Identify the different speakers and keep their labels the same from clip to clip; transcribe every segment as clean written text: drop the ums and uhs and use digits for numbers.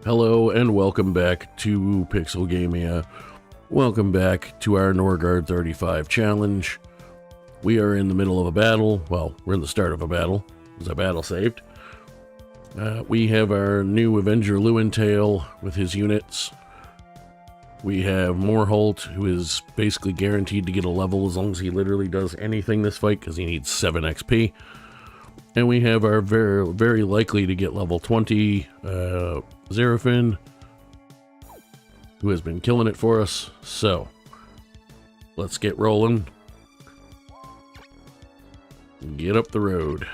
Speaker 1: Hello and welcome back to Pixel Gamia. Welcome back to our Norgard 35 challenge. We are in the middle of a battle. Well, we're in the start of a battle. There's a battle saved. We have our new Avenger Lewintail with his units. We have Morholt, who is basically guaranteed to get a level as long as he literally does anything this fight, because he needs 7 XP. And we have our very likely to get level 20 Zerafin, who has been killing it for us. So, let's get rolling. Get up the road.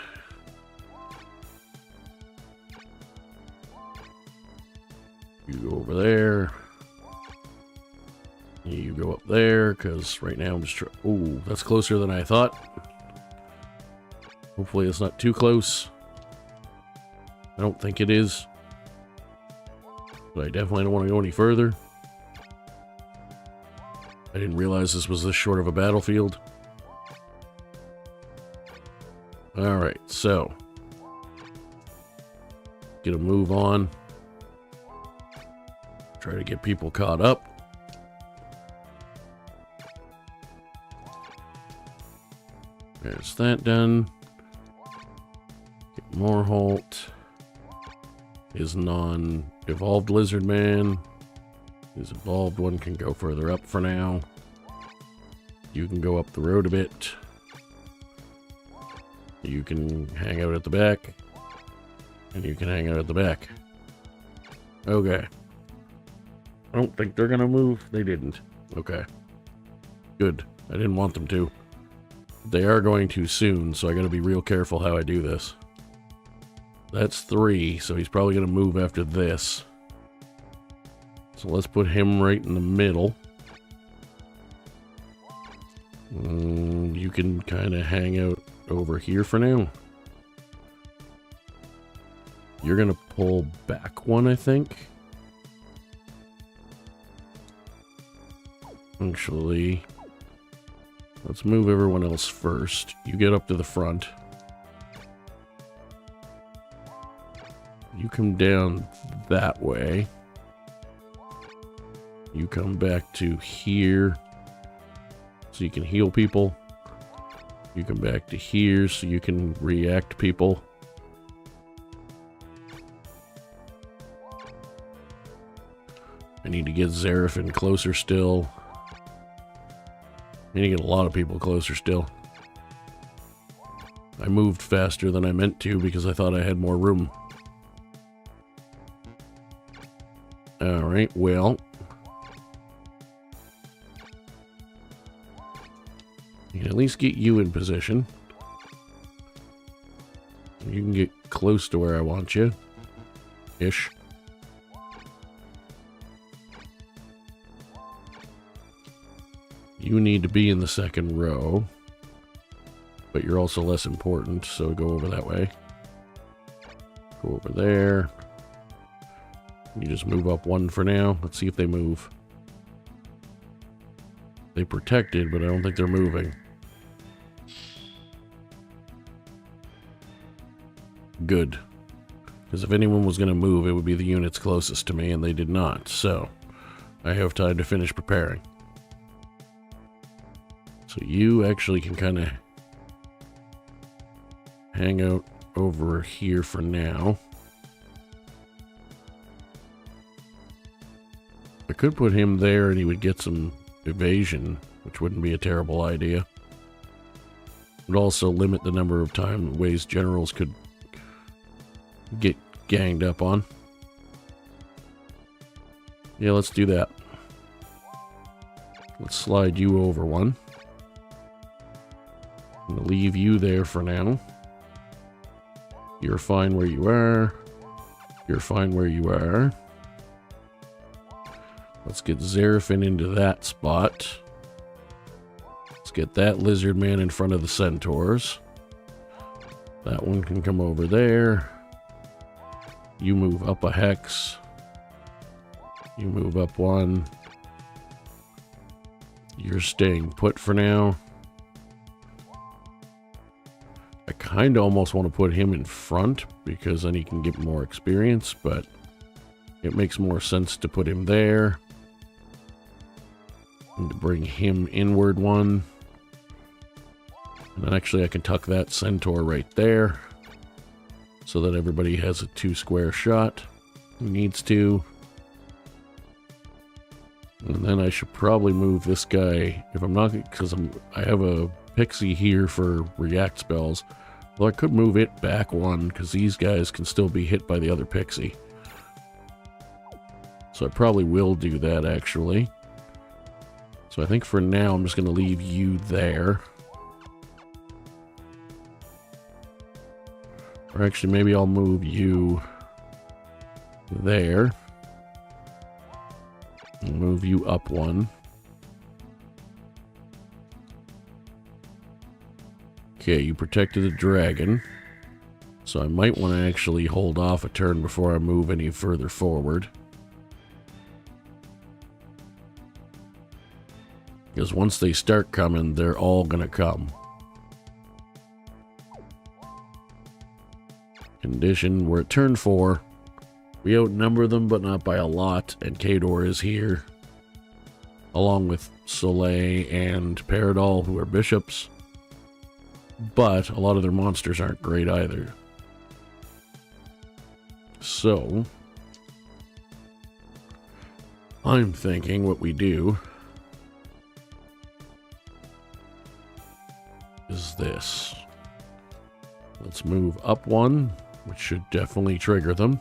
Speaker 1: You go over there. You go up there, because right now I'm just trying. Ooh, that's closer than I thought. Hopefully it's not too close. I don't think it is. But I definitely don't want to go any further. I didn't realize this was this short of a battlefield. Alright, so. Get a move on. Try to get people caught up. There's that done. Get Morholt. His non-evolved lizard man. His evolved one can go further up for now. You can go up the road a bit. You can hang out at the back. And you can hang out at the back. Okay. I don't think they're gonna move. They didn't. Okay. Good. I didn't want them to. They are going to soon, so I gotta be real careful how I do this. That's 3, so he's probably going to move after this. So let's put him right in the middle. You can kind of hang out over here for now. You're going to pull back one, I think. Actually, let's move everyone else first. You get up to the front. You come down that way. You come back to here so you can heal people. You come back to here so you can react people. I need to get Zerafin closer still. I need to get a lot of people closer still. I moved faster than I meant to because I thought I had more room. Alright, well. I can at least get you in position. You can get close to where I want you. Ish. You need to be in the second row. But you're also less important, so go over that way. Go over there. You just move up one for now. Let's see if they move. They protected, but I don't think they're moving. Good. Because if anyone was going to move, it would be the units closest to me, and they did not. So, I have time to finish preparing. So you actually can kind of hang out over here for now. I could put him there and he would get some evasion, which wouldn't be a terrible idea. It would also limit the number of ways generals could get ganged up on. Yeah, let's do that. Let's slide you over one. I'm gonna leave you there for now. You're fine where you are. You're fine where you are. Let's get Zerafin into that spot. Let's get that lizard man in front of the centaurs. That one can come over there. You move up a hex. You move up one. You're staying put for now. I kind of almost want to put him in front because then he can get more experience, but It makes more sense to put him there. And to bring him inward one. And then actually I can tuck that centaur right there. So that everybody has a 2 square shot. Who needs to. And then I should probably move this guy, if I'm not, because I have a pixie here for react spells. Well, I could move it back 1, because these guys can still be hit by the other pixie. So I probably will do that, actually. So I think for now, I'm just going to leave you there. Or actually, maybe I'll move you there. Move you up 1. Okay, you protected the dragon. So I might want to actually hold off a turn before I move any further forward. Because once they start coming, they're all going to come. Condition, we're at turn 4. We outnumber them, but not by a lot, and Khador is here. Along with Soleil and Paradol, who are bishops. But a lot of their monsters aren't great either. So, I'm thinking what we do is this. Let's move up 1, which should definitely trigger them.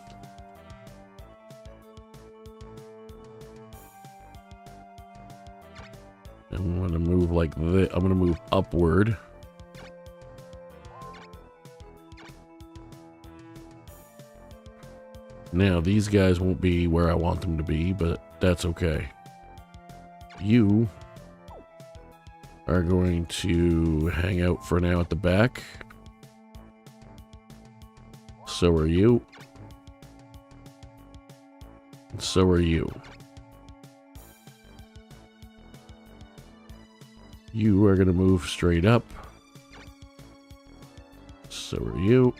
Speaker 1: I'm going to move like this. I'm going to move upward. Now, these guys won't be where I want them to be, but that's okay. You are going to hang out for now at the back. So are you. And so are you. You are going to move straight up. So are you.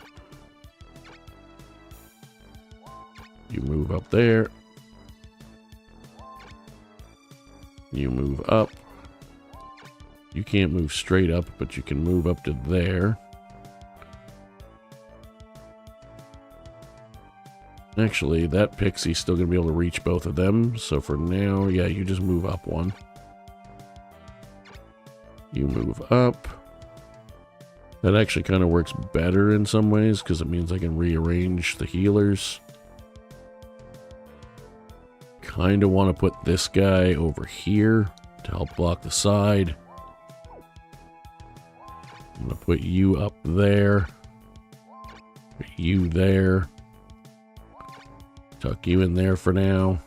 Speaker 1: You move up there. You move up. You can't move straight up, but you can move up to there. Actually, that pixie's still going to be able to reach both of them. So for now, yeah, you just move up 1. You move up. That actually kind of works better in some ways because it means I can rearrange the healers. Kind of want to put this guy over here to help block the side. I'm going to put you up there. Put you there. Tuck you in there for now.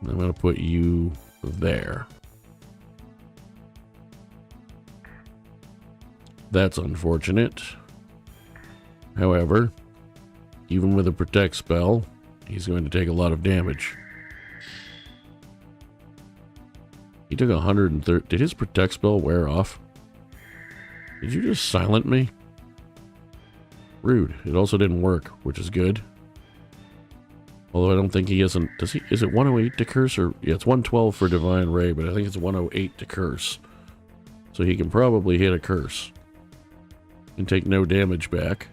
Speaker 1: And I'm going to put you there. That's unfortunate. However, even with a protect spell, he's going to take a lot of damage. He took 130. Did his protect spell wear off? Did you just silent me? Rude. It also didn't work, which is good. Although I don't think he isn't. Does he? Is it 108 to curse? Or yeah, it's 112 for Divine Ray, but I think it's 108 to curse. So he can probably hit a curse and take no damage back,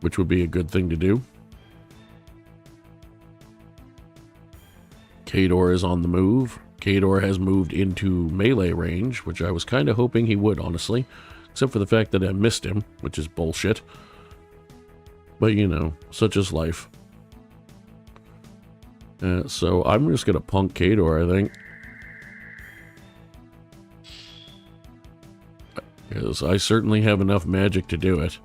Speaker 1: which would be a good thing to do. Khador is on the move. Khador has moved into melee range, which I was kind of hoping he would, honestly. Except for the fact that I missed him, which is bullshit. But, you know, such is life. So I'm just going to punk Khador, I think. Because I certainly have enough magic to do it.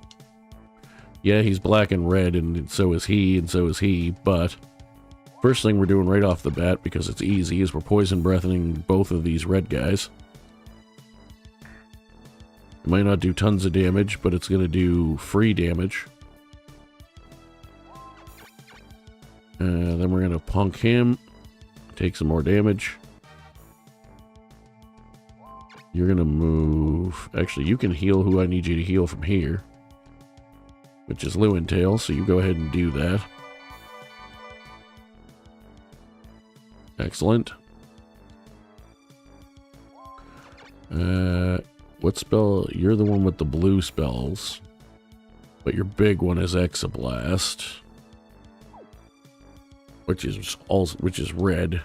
Speaker 1: Yeah, he's black and red, and so is he, but first thing we're doing right off the bat, because it's easy, is we're poison breathing both of these red guys. It might not do tons of damage, but it's going to do free damage. Then we're going to punk him, take some more damage. You're going to move... Actually, you can heal who I need you to heal from here, which is Lewintail, so you go ahead and do that. Excellent. What spell? You're the one with the blue spells. But your big one is Exablast. Which is red.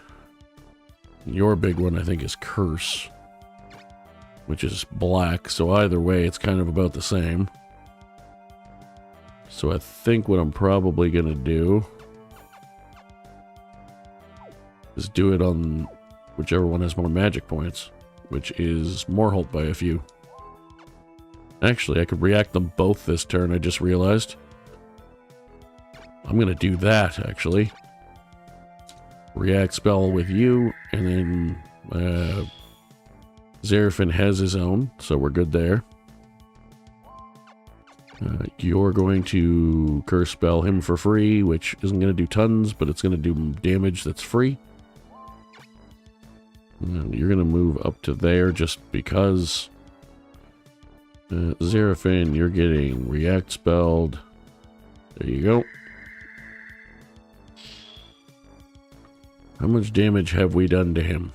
Speaker 1: Your big one, I think, is Curse. Which is black. So either way, it's kind of about the same. So I think what I'm probably going to do is do it on whichever one has more magic points, which is Morholt by a few. Actually, I could react them both this turn, I just realized. I'm going to do that, actually. React spell with you, and then Xerafen has his own, so we're good there. You're going to curse spell him for free, which isn't going to do tons, but it's going to do damage that's free. And you're going to move up to there just because. Xerafen, you're getting react spelled. There you go. How much damage have we done to him?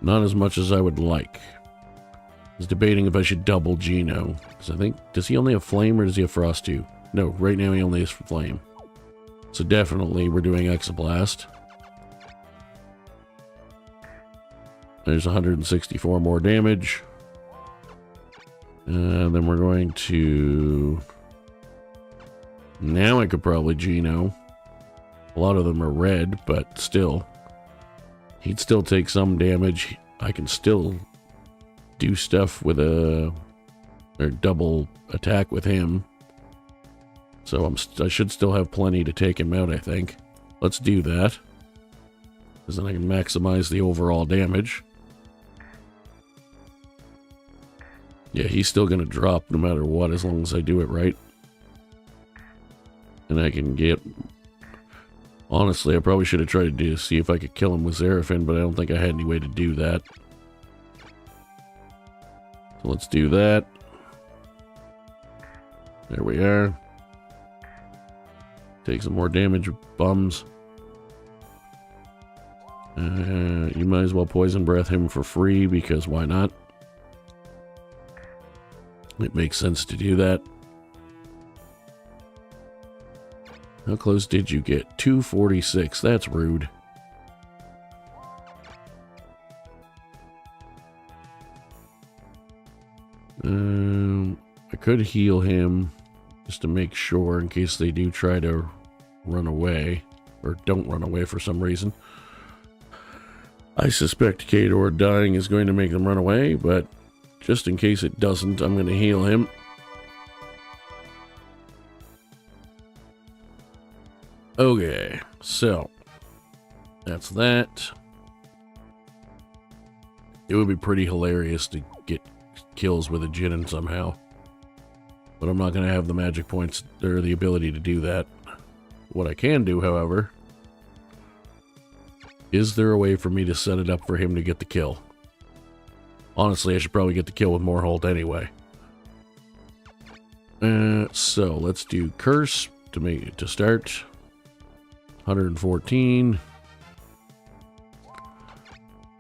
Speaker 1: Not as much as I would like. I was debating if I should double Geno. Because I think, does he only have flame or does he have frost too? No, right now he only has flame. So definitely we're doing Exablast. There's 164 more damage. Then we're going to... Now I could probably Geno. A lot of them are red, but still. He'd still take some damage. I can still do stuff with a... or double attack with him. So I should still have plenty to take him out, I think. Let's do that. Because then I can maximize the overall damage. Yeah, he's still going to drop no matter what, as long as I do it right. And I can get... Honestly, I probably should have tried to see if I could kill him with Xerafen, but I don't think I had any way to do that. So let's do that. There we are. Take some more damage, bums. You might as well poison breath him for free, because why not? It makes sense to do that. How close did you get? 246. That's rude. I could heal him just to make sure in case they do try to run away or don't run away for some reason. I suspect Khador dying is going to make them run away, but just in case it doesn't, I'm going to heal him. Okay, so that's that. It would be pretty hilarious to get kills with a Jinin somehow, but I'm not going to have the magic points or the ability to do that. What I can do, however, is there a way for me to set it up for him to get the kill? Honestly, I should probably get the kill with Morholt anyway. So let's do Curse to start. 114.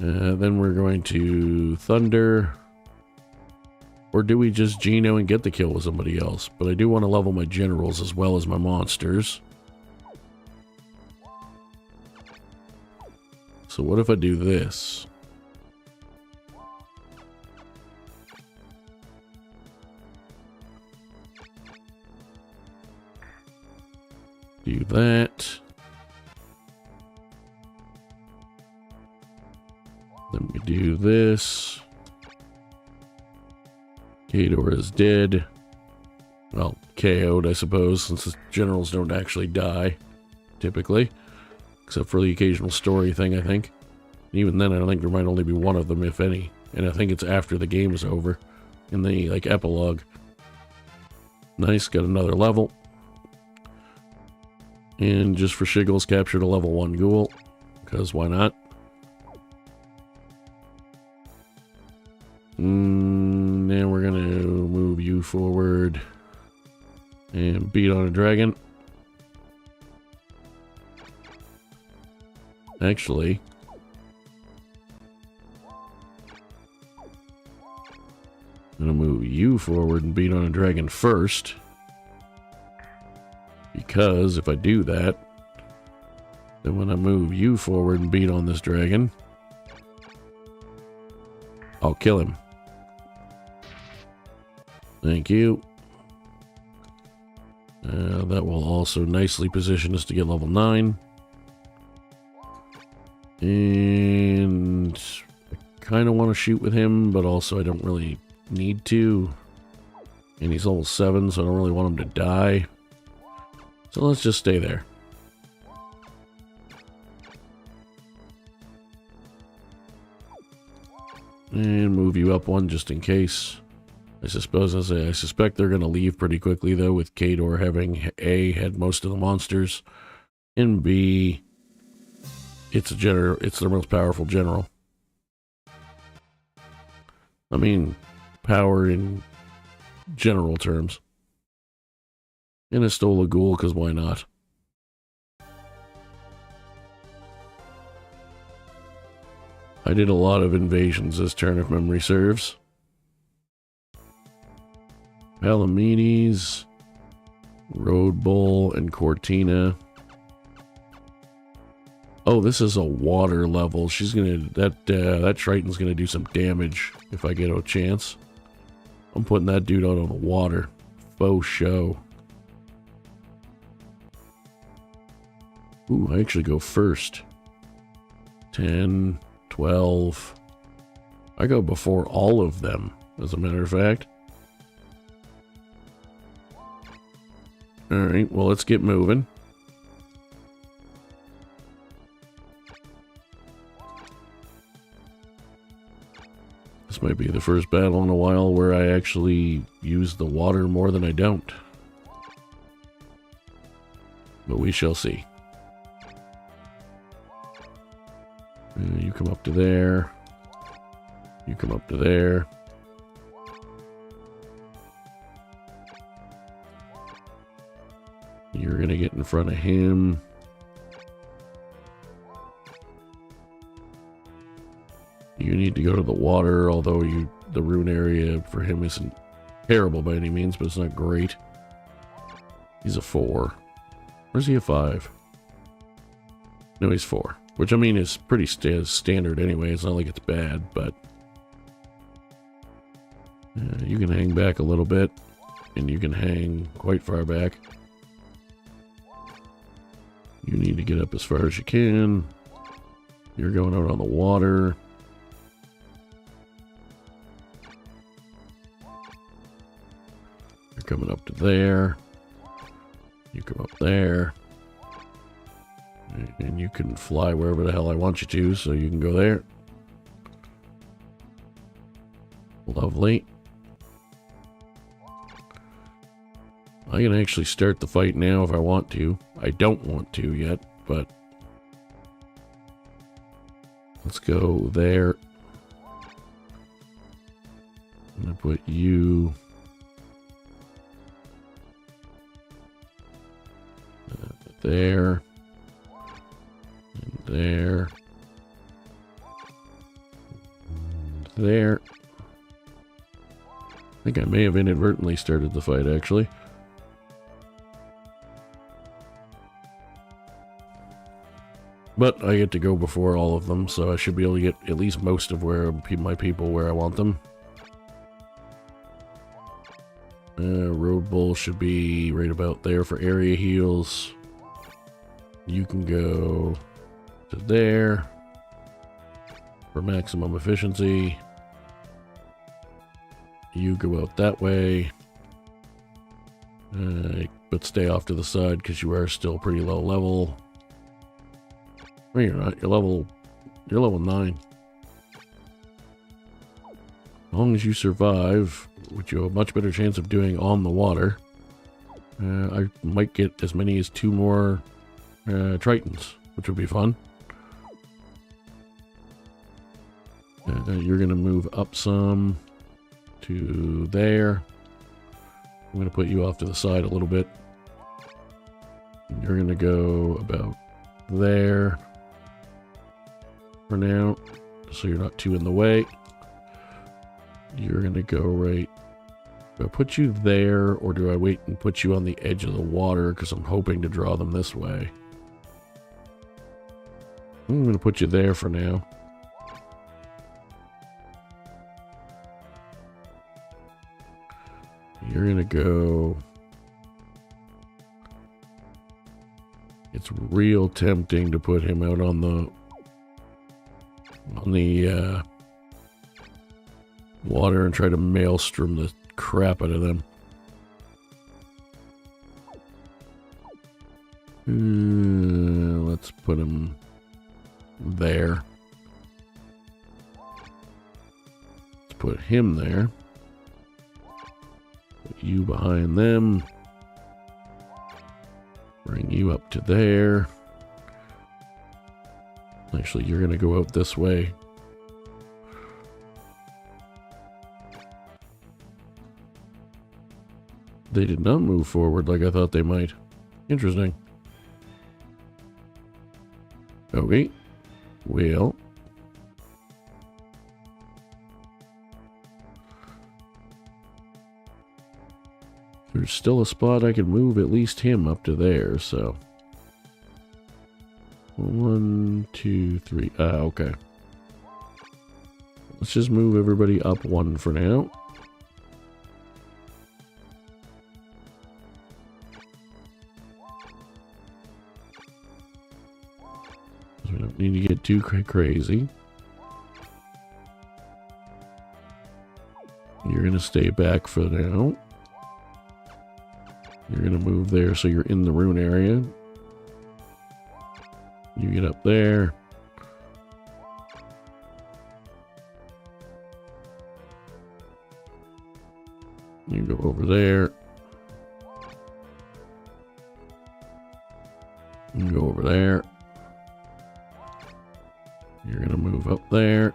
Speaker 1: Then we're going to Thunder. Or do we just Geno and get the kill with somebody else? But I do want to level my generals as well as my monsters. So what if I do this? Do that. Then we do this. Khador is dead. Well, KO'd, I suppose, since the generals don't actually die, typically. Except for the occasional story thing, I think. Even then, I think there might only be one of them, if any. And I think it's after the game is over. In the, like, epilogue. Nice, got another level. And just for shiggles, captured a level 1 ghoul. Because why not? Now we're going to move you forward. And beat on a dragon. Actually, I'm gonna move you forward and beat on a dragon first. Because if I do that, then when I move you forward and beat on this dragon, I'll kill him. Thank you. That will also nicely position us to get level 9. And I kind of want to shoot with him, but also I don't really need to. And he's level 7, so I don't really want him to die. So let's just stay there. And move you up one just in case. I suspect they're going to leave pretty quickly, though, with Khador having A, had most of the monsters, and B, it's their most powerful general. I mean, power in general terms. And I stole a ghoul, because why not? I did a lot of invasions this turn, if memory serves. Palamedes, Road Bull, and Cortina. Oh, this is a water level. She's gonna that Triton's gonna do some damage if I get a chance. I'm putting that dude out on the water. Faux show. Ooh, I actually go first. 10, 12. I go before all of them, as a matter of fact. Alright, well, let's get moving. This might be the first battle in a while where I actually use the water more than I don't. But we shall see. You come up to there. You come up to there. You're gonna get in front of him. You need to go to the water, although the Rune area for him isn't terrible by any means, but it's not great. He's a 4. Where's he a 5? No, he's 4. Which, I mean, is pretty standard anyway. It's not like it's bad, but... you can hang back a little bit, and you can hang quite far back. You need to get up as far as you can. You're going out on the water. You're coming up to there. You come up there. And you can fly wherever the hell I want you to, so you can go there. Lovely. I can actually start the fight now if I want to. I don't want to yet, but... let's go there. I'm gonna put you... there. And there. And there. I think I may have inadvertently started the fight, actually. But I get to go before all of them, so I should be able to get at least most of my people where I want them. Road Bull should be right about there for area heals. You can go to there for maximum efficiency. You go out that way. But stay off to the side because you are still pretty low level. No, you're not. You're level 9. As long as you survive, which you have a much better chance of doing on the water, I might get as many as 2 more Tritons, which would be fun. You're going to move up some to there. I'm going to put you off to the side a little bit. You're going to go about there. for now, so you're not too in the way. You're going to go right. Do I put you there, or do I wait and put you on the edge of the water because I'm hoping to draw them this way? I'm going to put you there for now. You're going to go... It's real tempting to put him out on the water and try to maelstrom the crap out of them. Let's put him there. Let's put him there. Put you behind them. Bring you up to there. Actually, you're going to go out this way. They did not move forward like I thought they might. Interesting. Okay. Well. There's still a spot I can move at least him up to there, so. 1, 2, 3. Okay. Let's just move everybody up one for now. We don't need to get too crazy. You're going to stay back for now. You're going to move there so you're in the Rune area. You get up there. You go over there. You go over there. You're going to move up there.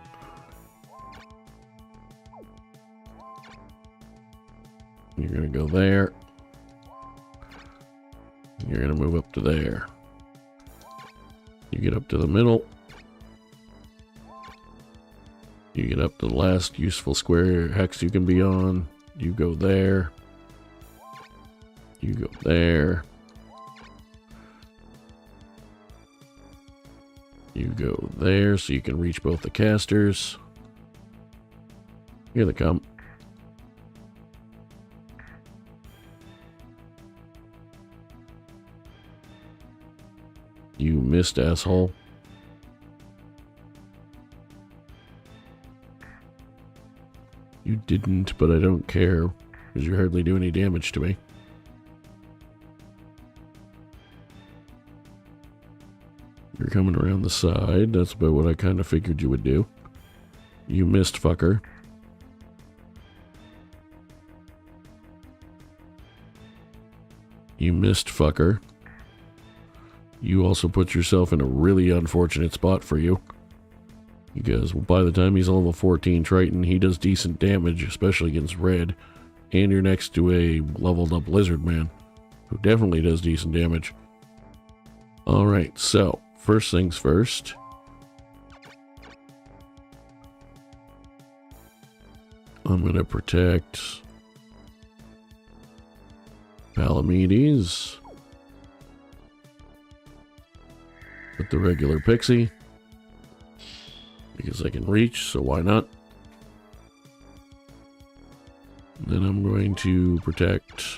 Speaker 1: You're going to go there. You're going to move up to there. You get up to the middle. You get up to the last useful square hex you can be on. You go there. You go there. You go there so you can reach both the casters. Here they come. You missed, asshole. You didn't, but I don't care, because you hardly do any damage to me. You're coming around the side. That's about what I kind of figured you would do. You missed, fucker. You missed, fucker. You also put yourself in a really unfortunate spot for you. Because by the time he's a level 14 Triton, he does decent damage, especially against red. And you're next to a leveled up lizard man, who definitely does decent damage. Alright, so, first things first. I'm going to protect Palamedes with the regular pixie, because I can reach, so why not? Then I'm going to protect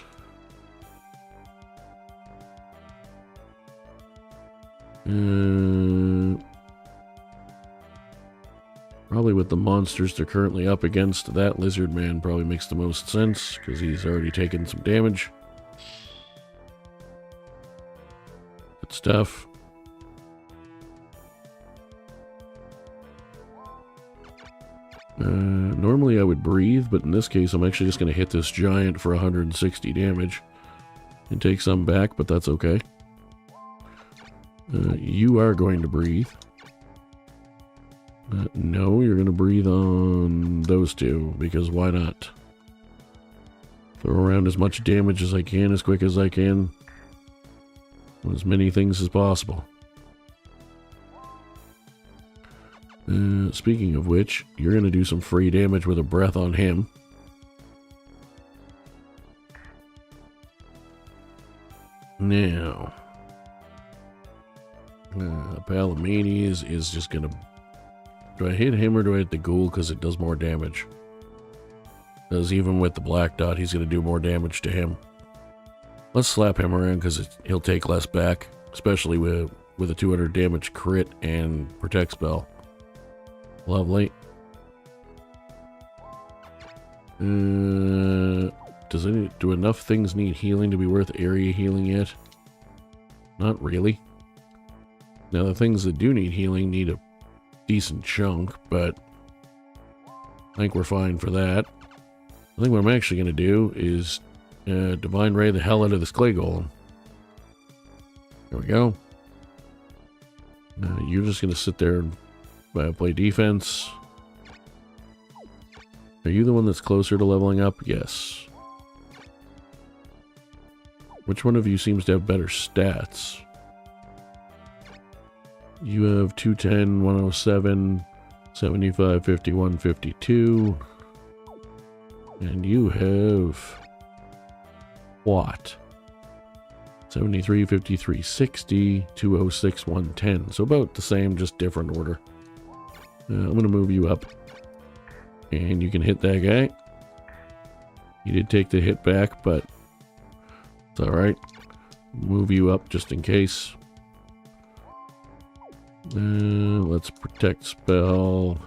Speaker 1: probably with the monsters they're currently up against. That lizard man probably makes the most sense, because he's already taken some damage. Good stuff. Normally I would breathe, but in this case I'm actually just going to hit this giant for 160 damage and take some back, but that's okay. You are going to breathe. No, you're going to breathe on those two, because why not? Throw around as much damage as I can, as quick as I can, on as many things as possible. Speaking of which, you're going to do some free damage with a breath on him. Now, Palamedes is just going to... Do I hit him or do I hit the ghoul because it does more damage? Because even with the black dot, he's going to do more damage to him. Let's slap him around because he'll take less back, especially with a 200 damage crit and protect spell. Lovely. Do enough things need healing to be worth area healing yet? Not really. Now the things that do need healing need a decent chunk, but I think we're fine for that. I think what I'm actually going to do is Divine Ray the hell out of this clay golem. There we go. You're just going to sit there and play defense. Are you the one that's closer to leveling up? Yes. Which one of you seems to have better stats? You have 210, 107, 75, 51, 52. And you have... what? 73, 53, 60, 206, 110. So about the same, just different order. I'm going to move you up. And you can hit that guy. You did take the hit back, but it's alright. Move you up just in case. Let's protect spell.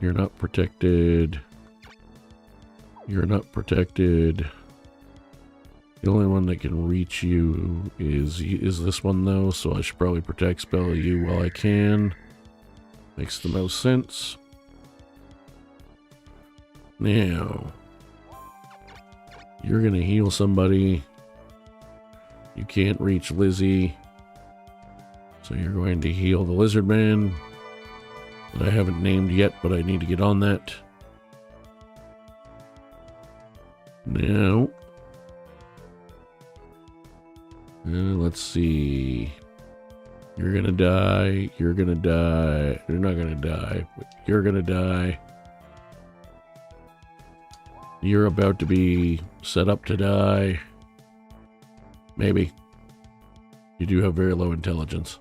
Speaker 1: You're not protected. You're not protected. The only one that can reach you is this one though, so I should probably protect spell you while I can. Makes the most sense. Now, you're gonna heal somebody. You can't reach Lizzie, so you're going to heal the lizard man that I haven't named yet, but I need to get on that. Now, let's see. You're gonna die. You're gonna die. You're not gonna die, but you're gonna die. You're about to be set up to die. Maybe. You do have very low intelligence.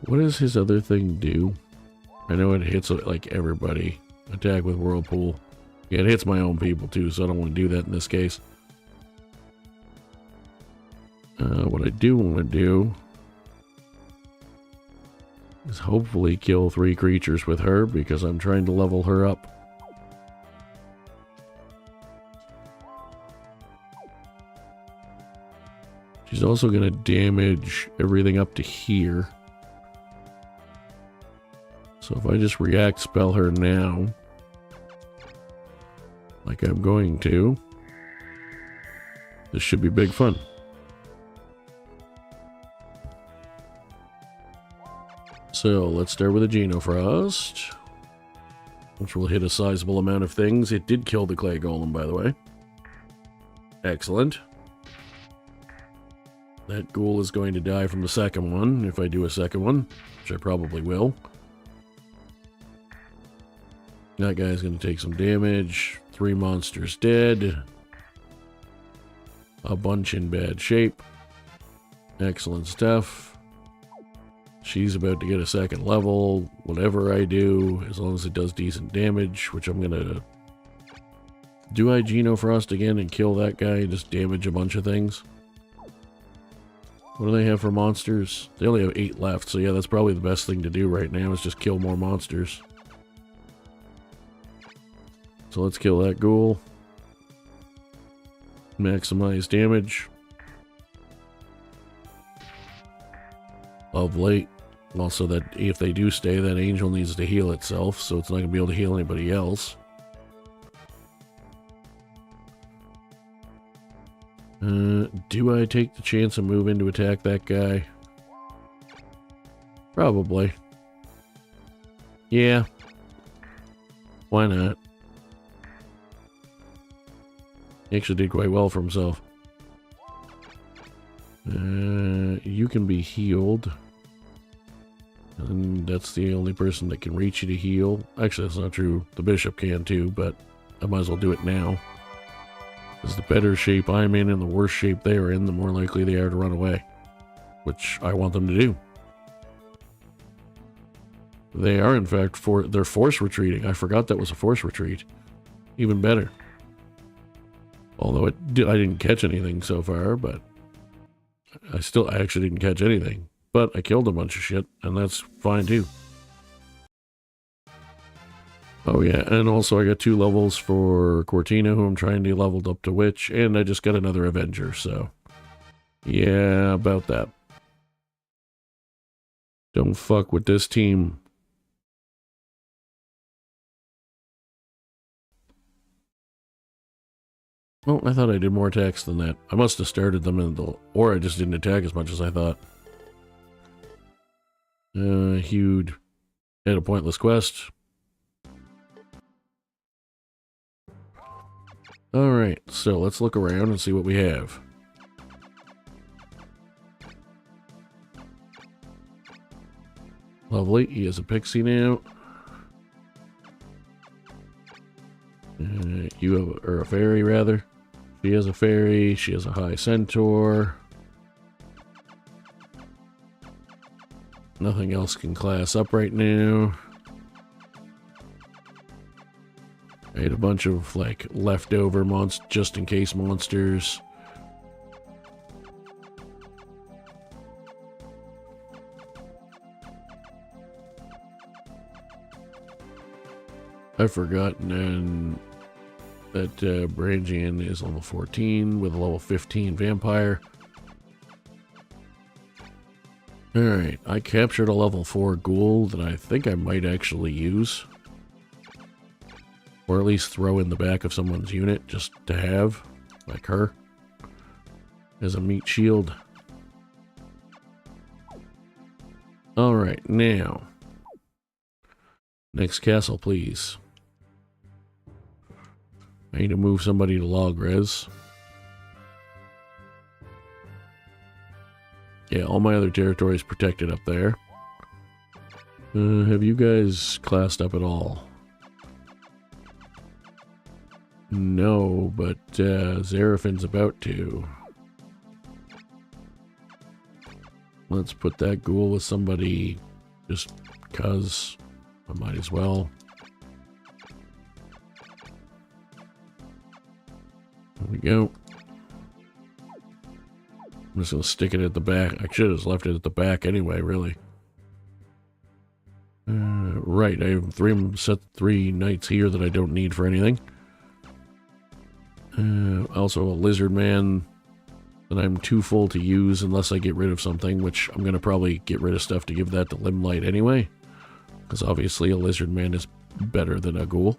Speaker 1: What does his other thing do? I know it hits like everybody. Attack with Whirlpool. Yeah, it hits my own people too, so I don't want to do that in this case. What I do want to do is hopefully kill 3 creatures with her because I'm trying to level her up. She's also going to damage everything up to here. So if I just react spell her now, like I'm going to, this should be big fun. So let's start with a Genofrost, which will hit a sizable amount of things. It did kill the clay golem, by the way. Excellent. That ghoul is going to die from the second one, if I do a second one, which I probably will. That guy's going to take some damage. 3 monsters dead. A bunch in bad shape. Excellent stuff. She's about to get a second level. Whatever I do, as long as it does decent damage, which I'm going to... Do I Genofrost again and kill that guy and just damage a bunch of things? What do they have for monsters? They only have 8 left, so yeah, that's probably the best thing to do right now is just kill more monsters. So let's kill that ghoul. Maximize damage. Of late. Also, that if they do stay, that angel needs to heal itself, so it's not going to be able to heal anybody else. Do I take the chance and move in to attack that guy? Probably. Yeah. Why not? He actually did quite well for himself. You can be healed. And that's the only person that can reach you to heal. Actually, that's not true. The bishop can too, but I might as well do it now. Because the better shape I'm in and the worse shape they are in, the more likely they are to run away. Which I want them to do. They are, in fact, they're force retreating. I forgot that was a force retreat. Even better. Although I didn't catch anything so far, but I actually didn't catch anything. But I killed a bunch of shit, and that's fine too. Oh yeah, and also I got 2 levels for Cortina, who I'm trying to level up to Witch, and I just got another Avenger, so... yeah, about that. Don't fuck with this team. Oh, I thought I did more attacks than that. I must have started them or I just didn't attack as much as I thought. Huge. Had a pointless quest. Alright, so let's look around and see what we have. Lovely, he has a pixie now. Or a fairy, rather. She has a fairy, she has a high centaur. Nothing else can class up right now. I had a bunch of, like, leftover just-in-case monsters. I've forgotten that Brangian is level 14 with a level 15 vampire. Alright, I captured a level 4 ghoul that I think I might actually use. Or at least throw in the back of someone's unit just to have, like her, as a meat shield. Alright, now. Next castle, please. I need to move somebody to log res. Yeah, all my other territory is protected up there. Have you guys classed up at all? No, but Zerafin's about to. Let's put that ghoul with somebody just because I might as well. There we go. I'm just going to stick it at the back. I should have left it at the back anyway, really. Right, I have set 3 knights here that I don't need for anything. Also a lizard man that I'm too full to use unless I get rid of something, which I'm going to probably get rid of stuff to give that to Limelight anyway. Because obviously a lizard man is better than a ghoul.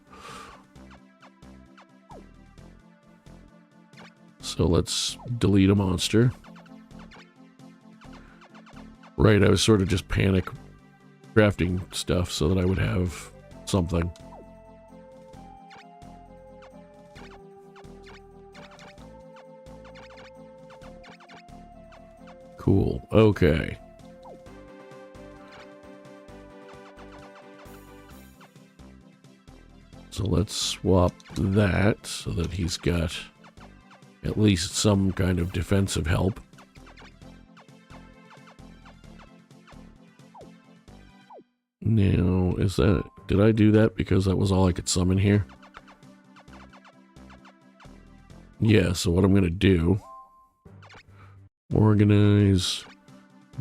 Speaker 1: So let's delete a monster. Right, I was sort of just panic crafting stuff so that I would have something. Cool, okay. So let's swap that so that he's got at least some kind of defensive help. Now, did I do that because that was all I could summon here? Yeah, so what I'm going to do, organize,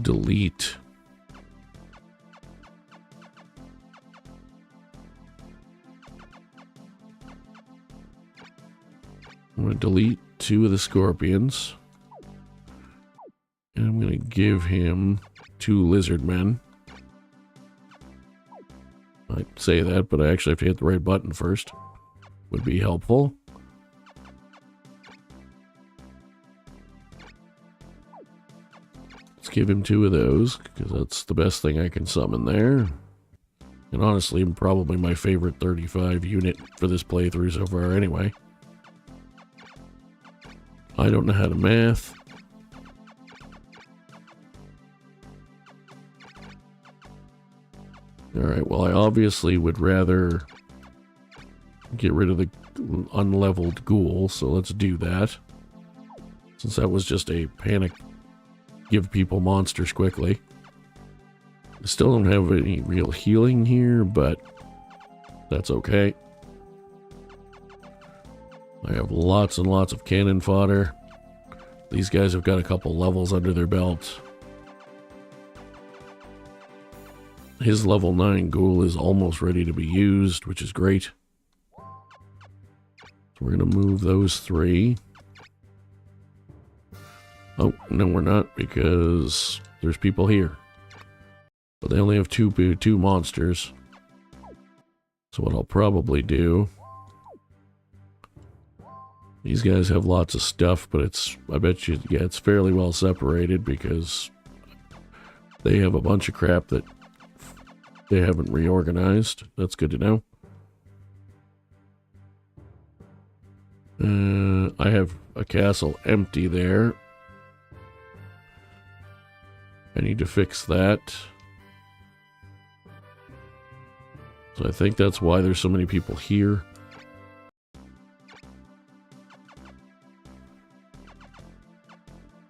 Speaker 1: delete. I'm going to delete 2 of the scorpions. And I'm going to give him 2 lizard men. I'd say that, but I actually have to hit the right button first. Would be helpful. Let's give him 2 of those, because that's the best thing I can summon there. And honestly, probably my favorite 35 unit for this playthrough so far anyway. I don't know how to math. Alright, well, I obviously would rather get rid of the unleveled ghoul, so let's do that. Since that was just a panic, give people monsters quickly. I still don't have any real healing here, but that's okay. I have lots and lots of cannon fodder. These guys have got a couple levels under their belt. His level 9 ghoul is almost ready to be used, which is great. So we're going to move those 3. Oh, no we're not, because there's people here. But they only have two monsters. So what I'll probably do... These guys have lots of stuff, but I bet you, yeah, it's fairly well separated because they have a bunch of crap that they haven't reorganized. That's good to know. I have a castle empty there. I need to fix that. So I think that's why there's so many people here.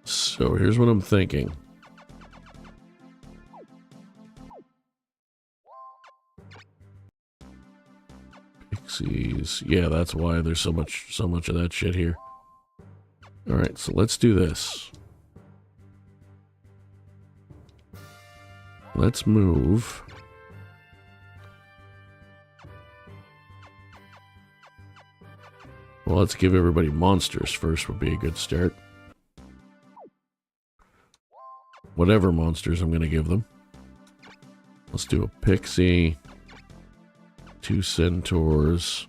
Speaker 1: So here's what I'm thinking. Pixies. Yeah, that's why there's so much of that shit here. Alright, so let's do this. Let's move. Well, let's give everybody monsters first would be a good start. Whatever monsters I'm going to give them. Let's do a pixie, 2 centaurs,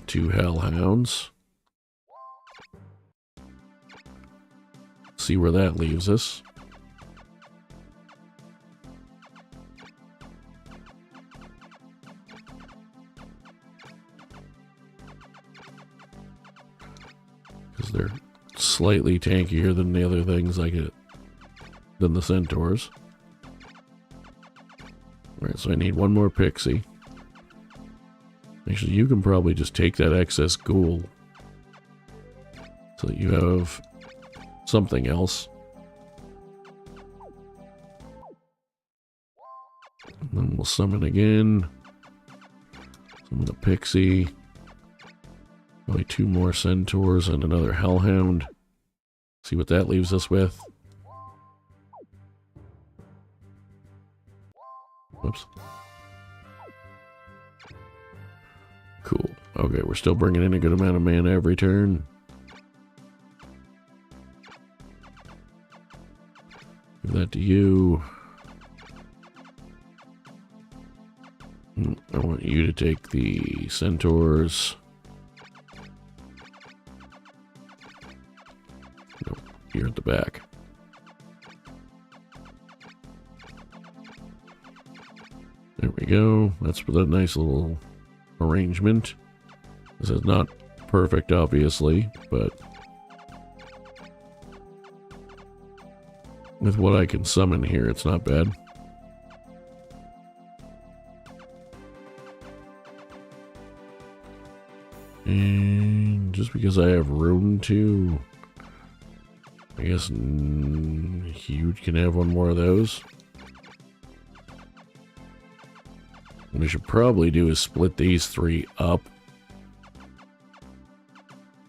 Speaker 1: 2 hellhounds. See where that leaves us. Because they're slightly tankier than the other things I get. Than the centaurs. Alright, so I need 1 more pixie. Actually, you can probably just take that excess ghoul so that you have something else. And then we'll summon again. Summon a pixie. Probably 2 more centaurs and another hellhound. See what that leaves us with. Whoops. Cool. Okay, we're still bringing in a good amount of mana every turn. Give that to you. I want you to take the centaurs. Nope, you're at the back. There we go. That's for that nice little arrangement. This is not perfect, obviously, but with what I can summon here, it's not bad. And just because I have Rune too, I guess Huge can have 1 more of those. What I should probably do is split these 3 up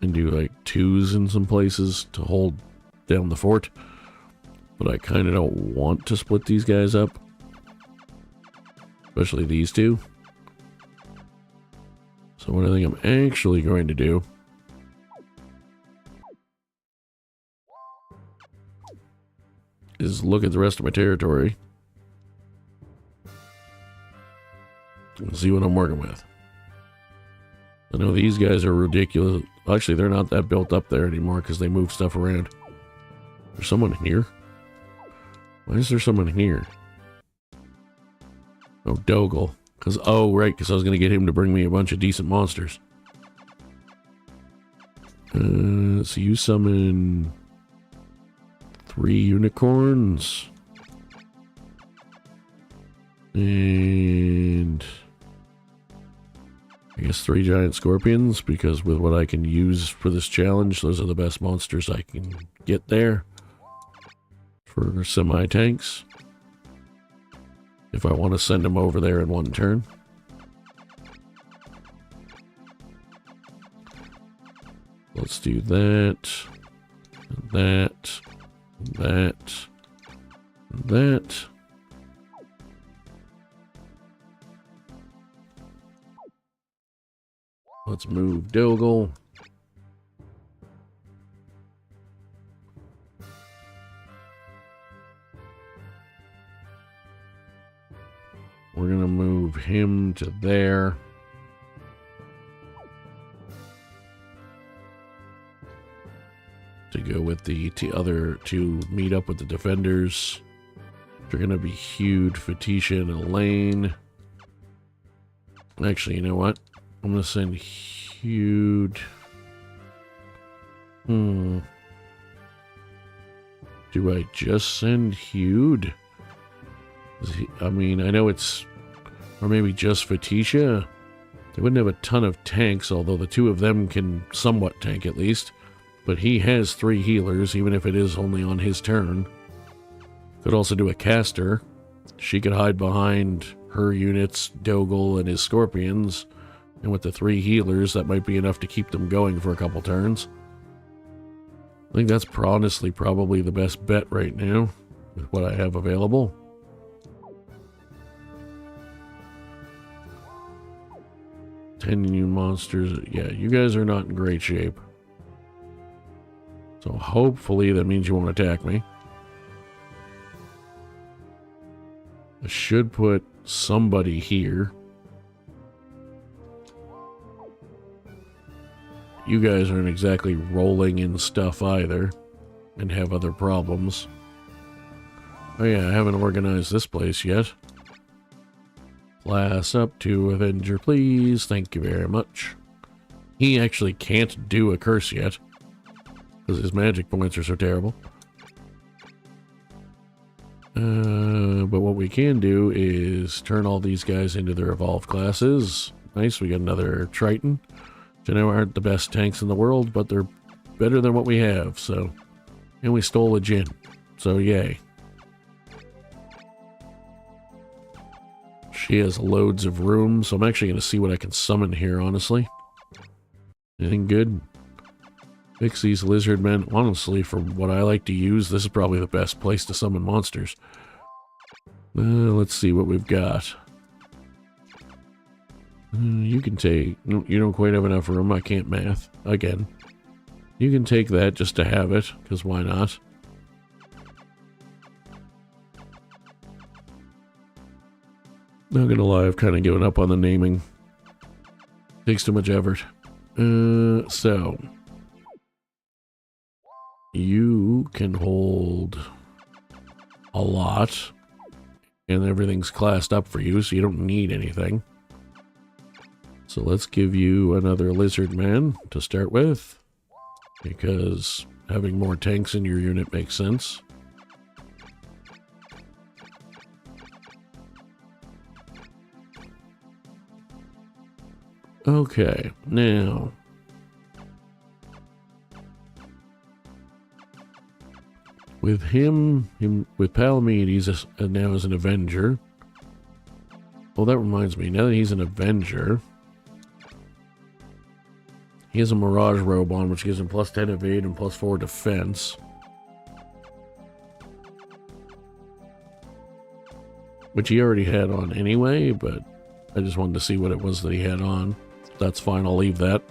Speaker 1: and do like 2s in some places to hold down the fort. But I kind of don't want to split these guys up, especially these 2. So what I think I'm actually going to do is look at the rest of my territory and see what I'm working with. I know these guys are ridiculous. Actually, they're not that built up there anymore because they move stuff around. There's someone here? Why is there someone here? Oh, Dogal. Oh, right, because I was going to get him to bring me a bunch of decent monsters. So you summon 3 unicorns. And I guess 3 giant scorpions, because with what I can use for this challenge, those are the best monsters I can get there for semi-tanks. If I want to send them over there in one turn. Let's do that, and that, and that, and that. Let's move Dogal. We're going to move him to there. To go with the other to meet up with the defenders. They're going to be Hude, Fatisha, and Elaine. Actually, you know what? I'm going to send Hude. Do I just send Hude? I mean, I know it's... Or maybe just Fatisha? They wouldn't have a ton of tanks, although the 2 of them can somewhat tank at least. But he has 3 healers, even if it is only on his turn. Could also do a caster. She could hide behind her units, Dogal, and his scorpions. And with the 3 healers, that might be enough to keep them going for a couple turns. I think that's honestly probably the best bet right now, with what I have available. Ten new monsters. Yeah, you guys are not in great shape. So hopefully that means you won't attack me. I should put somebody here. You guys aren't exactly rolling in stuff either, and have other problems. Oh yeah, I haven't organized this place yet. Class up to Avenger, please. Thank you very much. He actually can't do a curse yet, because his magic points are so terrible. But what we can do is turn all these guys into their evolved classes. Nice, we got another Triton. Which I know aren't the best tanks in the world, but they're better than what we have, so... And we stole a Jinn, so yay. She has loads of room, so I'm actually going to see what I can summon here, honestly. Anything good? Fix these lizard men. Honestly, for what I like to use, this is probably the best place to summon monsters. Let's see what we've got. You can take... You don't quite have enough room. I can't math. Again. You can take that just to have it, because why not? Not gonna lie, I've kind of given up on the naming. Takes too much effort. So... You can hold a lot, and everything's classed up for you, so you don't need anything. So let's give you another lizard man to start with, because having more tanks in your unit makes sense. Okay, now... With him with Palamedes now as an Avenger. Well, that reminds me, now that he's an Avenger, he has a Mirage robe on, which gives him plus 10 evade and plus 4 defense. Which he already had on anyway, but I just wanted to see what it was that he had on. That's fine, I'll leave that.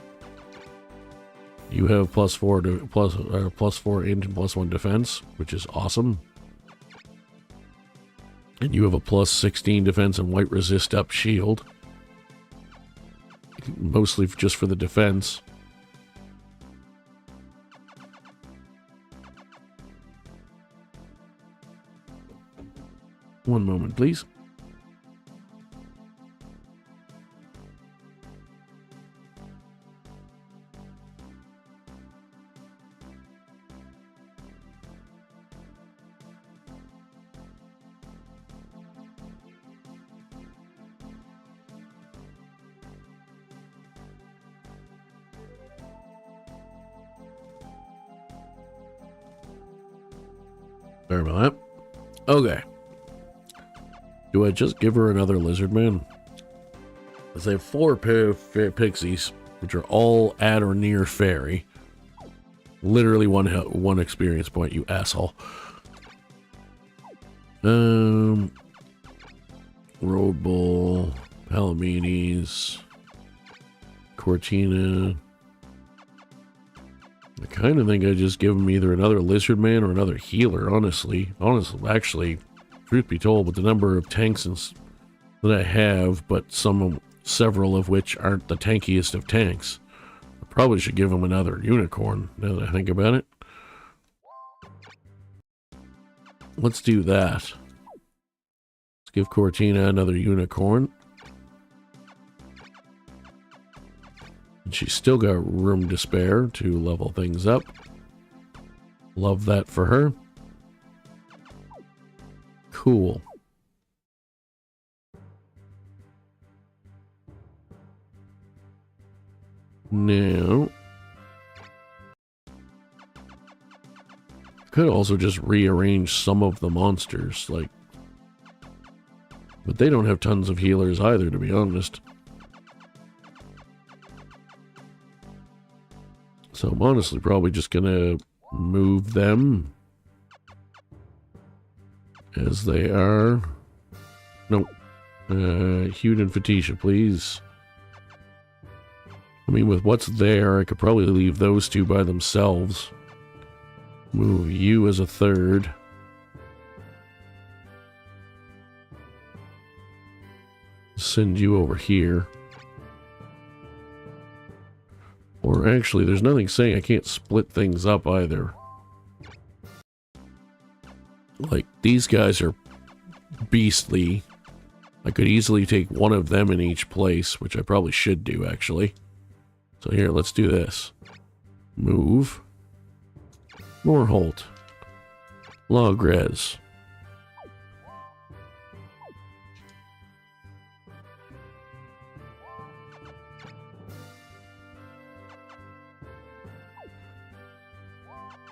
Speaker 1: You have plus 4 int and plus 1 defense, which is awesome. And you have a plus 16 defense and white resist up shield. Mostly just for the defense. One moment, please. Sorry about that. Okay. Do I just give her another lizard man? I have 4 pixies, which are all at or near fairy. Literally one experience point, you asshole. Road Bull, Palomedes, Cortina. I kind of think I just give him either another lizard man or another healer, honestly. Actually, truth be told, with the number of tanks that I have, but several of which aren't the tankiest of tanks, I probably should give him another unicorn, now that I think about it. Let's do that. Let's give Cortina another unicorn. And she's still got room to spare to level things up. Love that for her. Cool. Now, could also just rearrange some of the monsters, like, but they don't have tons of healers either, to be honest. So I'm honestly probably just gonna move them as they are. Nope. Hewed and Fatisha, please. I mean, with what's there, I could probably leave those 2 by themselves. Move you as a 3rd. Send you over here. Or actually, there's nothing saying I can't split things up either. Like, these guys are beastly. I could easily take one of them in each place, which I probably should do, actually. So here, let's do this. Move. Morholt. Logres.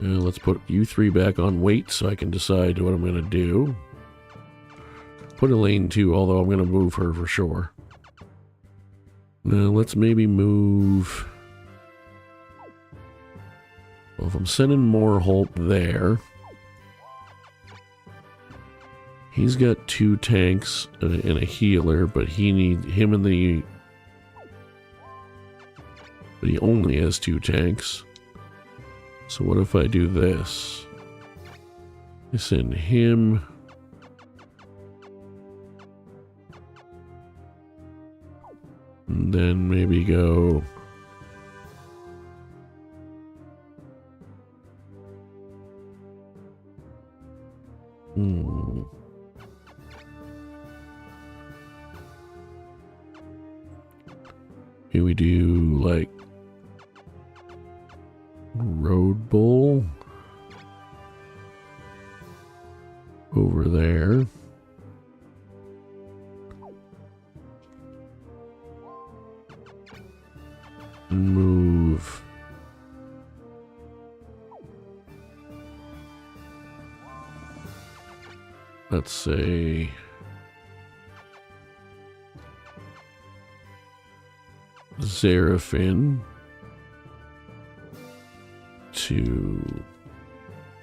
Speaker 1: Let's put you 3 back on wait so I can decide what I'm going to do. Put Elaine 2, although I'm going to move her for sure. Now let's maybe move... Well, if I'm sending Morholt there... He's got 2 tanks and a healer, but he needs him and the... But he only has 2 tanks. So what if I do this? I send him... And then maybe go... Here we do, like... Road Bull over there. Move let's say Seraphin to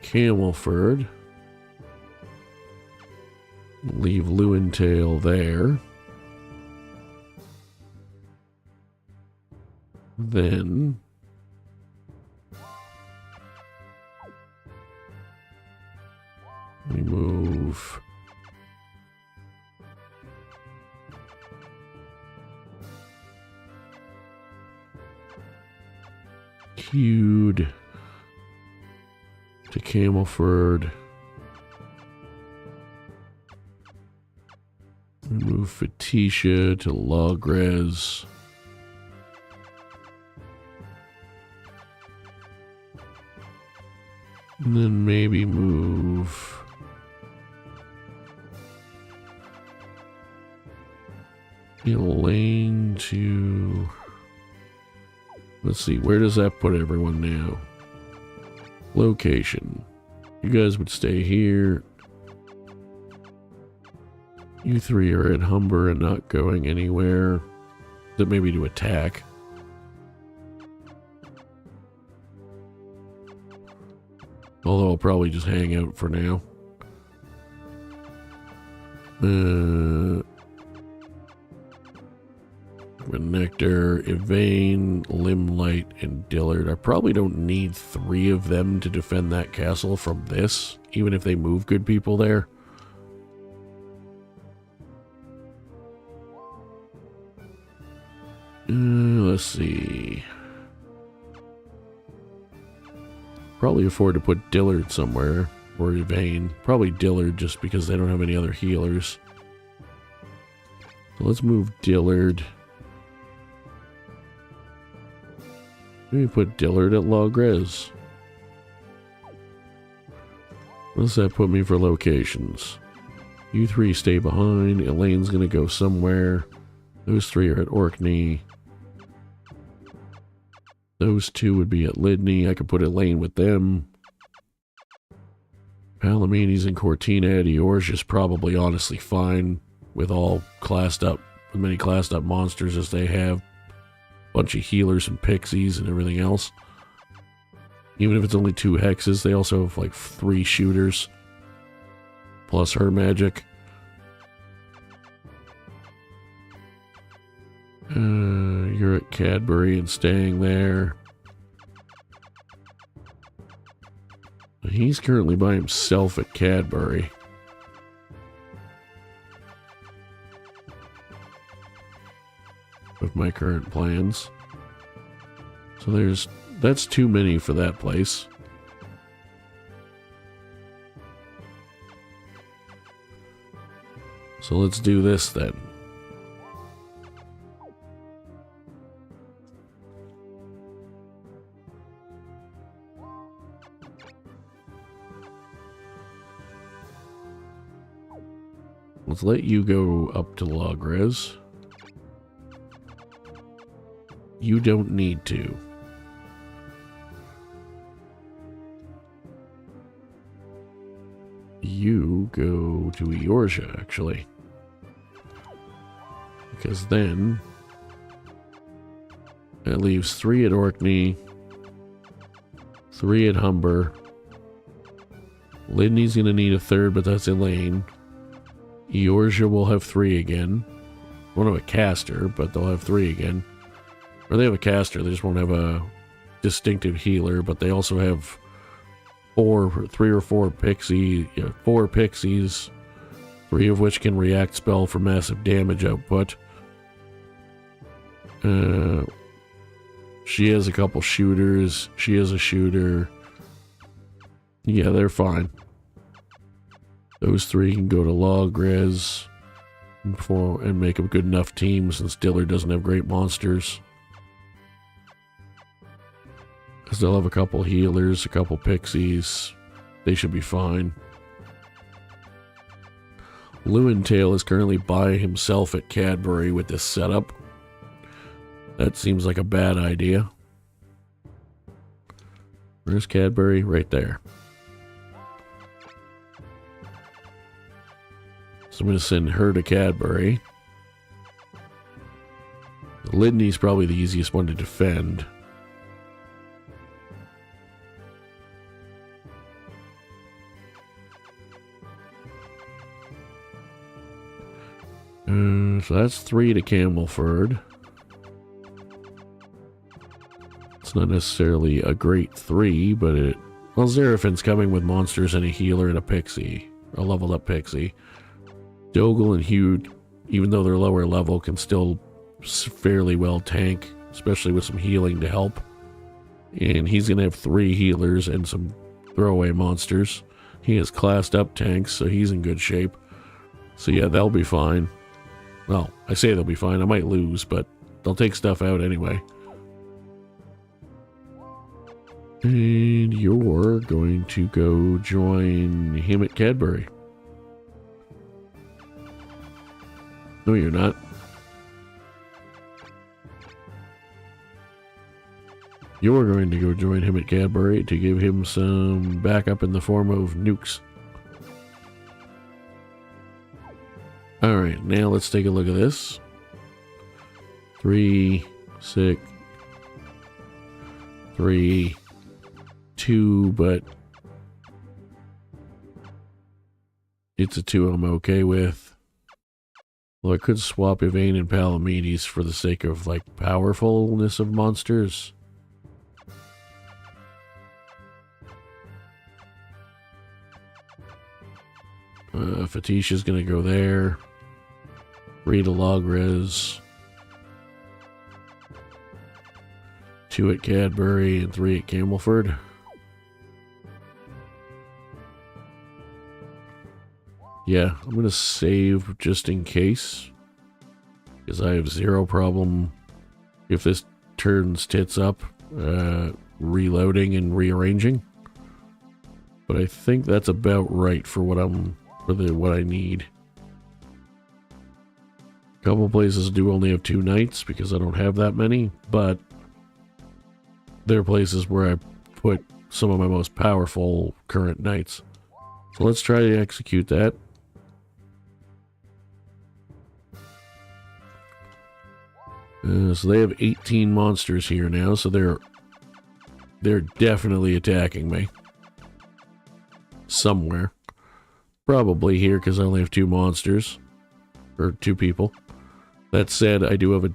Speaker 1: Camelford. Leave Lewintail there. Then we move Hewed to Camelford. Move Fatisha to Logres. And then maybe move Elaine to... Let's see, where does that put everyone now? Location. You guys would stay here. You three are at Humber and not going anywhere. That maybe to attack. Although I'll probably just hang out for now. Nectar, Yvain, Limelight, and Dillard. I probably don't need 3 of them to defend that castle from this, even if they move good people there. Let's see. Probably afford to put Dillard somewhere, or Yvain. Probably Dillard just because they don't have any other healers. So let's move Dillard. Maybe put Dillard at Logres. What does that put me for locations? You 3 stay behind. Elaine's gonna go somewhere. Those 3 are at Orkney. Those 2 would be at Lydney. I could put Elaine with them. Palomini's and Cortina at Eorge's probably honestly fine with all classed up, as many classed up monsters as they have. Bunch of healers and pixies and everything else. Even if it's only 2 hexes, they also have like 3 shooters. Plus her magic. You're at Cadbury and staying there. He's currently by himself at Cadbury. With my current plans. So that's too many for that place. So let's do this then. Let's let you go up to Logres. You don't need to. You go to Eorja, actually. Because then that leaves 3 at Orkney, 3 at Humber. Lydney's gonna need a 3rd, but that's Elaine. Eorja will have 3 again. Won't have a caster, but they'll have 3 again. Or they have a caster, they just won't have a distinctive healer, but they also have 3 or 4 pixie, 4 pixies, 3 of which can react spell for massive damage output. She has a couple shooters. She has a shooter. Yeah, they're fine. Those 3 can go to Logres and make a good enough team since Dillard doesn't have great monsters. Because they'll have a couple healers, a couple pixies. They should be fine. Lewintail is currently by himself at Cadbury with this setup. That seems like a bad idea. Where's Cadbury? Right there. So I'm going to send her to Cadbury. Lydney's probably the easiest one to defend. So that's 3 to Camelford. It's not necessarily a great 3, but well, Xerafin's coming with monsters and a healer and a pixie. A leveled up pixie. Dogel and Hugh, even though they're lower level, can still fairly well tank, especially with some healing to help. And he's going to have 3 healers and some throwaway monsters. He has classed up tanks, so he's in good shape. So yeah, they'll be fine. Well, I say they'll be fine. I might lose, but they'll take stuff out anyway. And you're going to go join him at Cadbury. No, you're not. You're going to go join him at Cadbury to give him some backup in the form of nukes. Alright, now let's take a look at this. 3, 6, 3, 2, but it's a 2 I'm okay with. Well, I could swap Yvain and Palamedes for the sake of, like, powerfulness of monsters. Fetisha's gonna go there. Rita Logres. 2 at Cadbury and 3 at Camelford. Yeah, I'm gonna save just in case. Because I have zero problem if this turns tits up, reloading and rearranging. But I think that's about right for what what I need. A couple places do only have 2 knights because I don't have that many, but there are places where I put some of my most powerful current knights. So let's try to execute that. So they have 18 monsters here now, so they're definitely attacking me. Somewhere. Probably here because I only have 2 monsters. Or 2 people. That said, I do have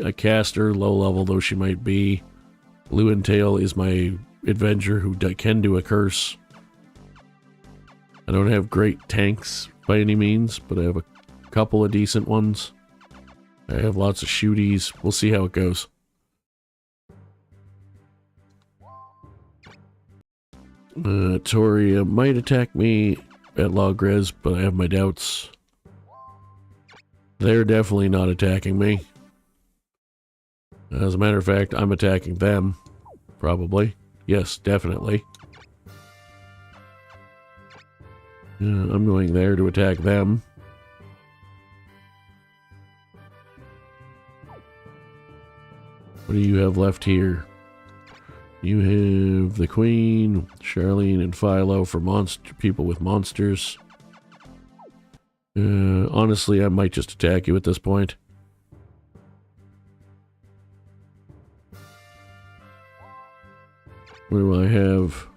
Speaker 1: a caster, low level though she might be. Lewintail is my adventurer who can do a curse. I don't have great tanks by any means, but I have a couple of decent ones. I have lots of shooties. We'll see how it goes. Toria might attack me at Logres, but I have my doubts. They're definitely not attacking me. As a matter of fact, I'm attacking them. Probably. Yes, definitely. I'm going there to attack them. What do you have left here? You have the Queen, Charlene, and Philo for people with monsters. Honestly, I might just attack you at this point. What do I have?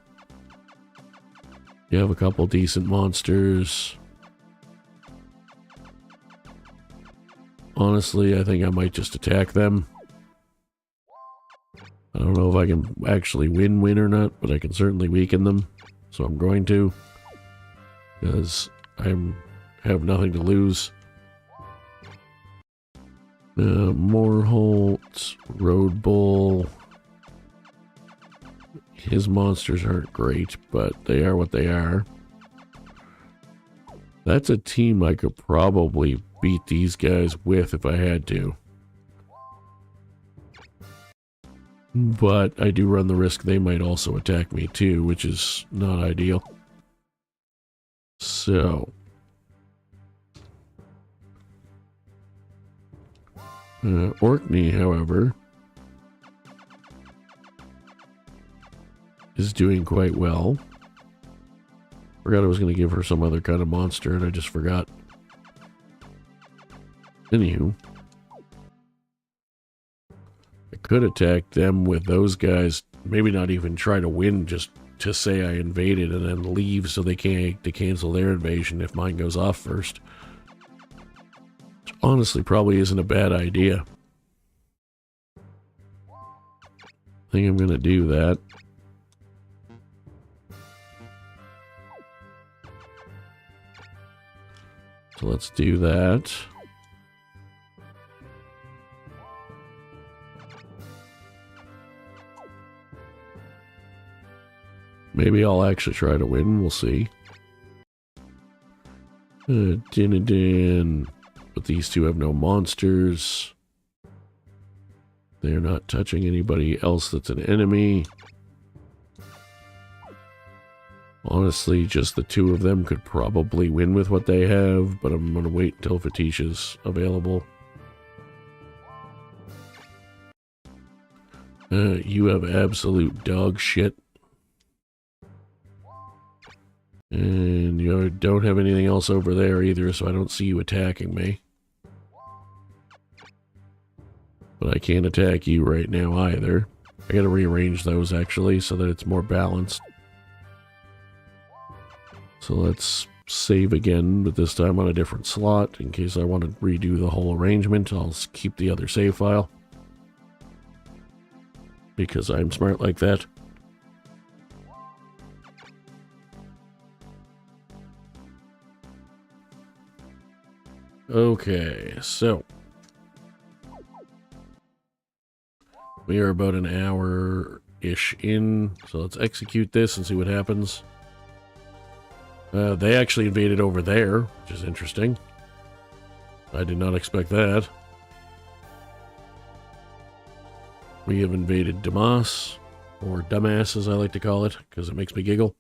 Speaker 1: You have a couple decent monsters. Honestly, I think I might just attack them. I don't know if I can actually win or not, but I can certainly weaken them. So I'm going to. Because I have nothing to lose. Moorholt, Road Bull. His monsters aren't great, but they are what they are. That's a team I could probably beat these guys with if I had to. But I do run the risk they might also attack me too, which is not ideal. So. Orkney, however, is doing quite well. Forgot I was going to give her some other kind of monster, and I just forgot. Anywho. I could attack them with those guys. Maybe not even try to win, just to say I invaded and then leave so they can't cancel their invasion if mine goes off first. Which honestly probably isn't a bad idea. I think I'm going to do that. So let's do that. Maybe I'll actually try to win. We'll see. Din. But these two have no monsters. They're not touching anybody else that's an enemy. Honestly, just the two of them could probably win with what they have, but I'm going to wait until Fetisha's available. You have absolute dog shit. And you don't have anything else over there either, so I don't see you attacking me. But I can't attack you right now either. I gotta rearrange those actually so that it's more balanced. So let's save again, but this time on a different slot. In case I want to redo the whole arrangement, I'll keep the other save file. Because I'm smart like that. Okay, so we are about an hour-ish in, so let's execute this and see what happens. They actually invaded over there, which is interesting. I did not expect that. We have invaded Damas, or Dumbass as I like to call it, because it makes me giggle.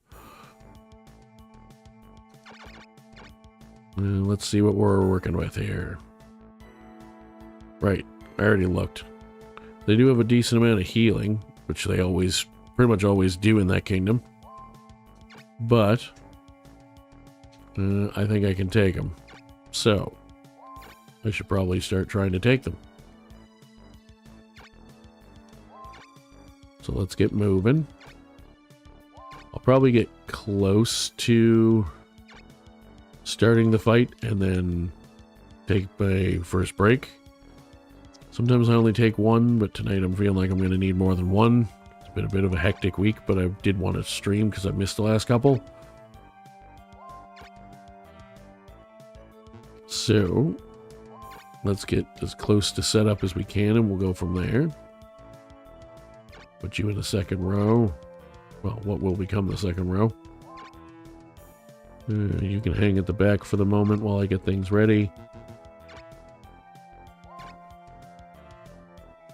Speaker 1: Let's see what we're working with here. Right, I already looked. They do have a decent amount of healing, which they always, pretty much always do in that kingdom. But I think I can take them. So, I should probably start trying to take them. So let's get moving. I'll probably get close to starting the fight and then take my first break. Sometimes I only take one, but tonight I'm feeling like I'm going to need more than one. It's been a bit of a hectic week, but I did want to stream because I missed the last couple. So, let's get as close to setup as we can and we'll go from there. Put you in the second row. Well, what will become the second row. You can hang at the back for the moment while I get things ready.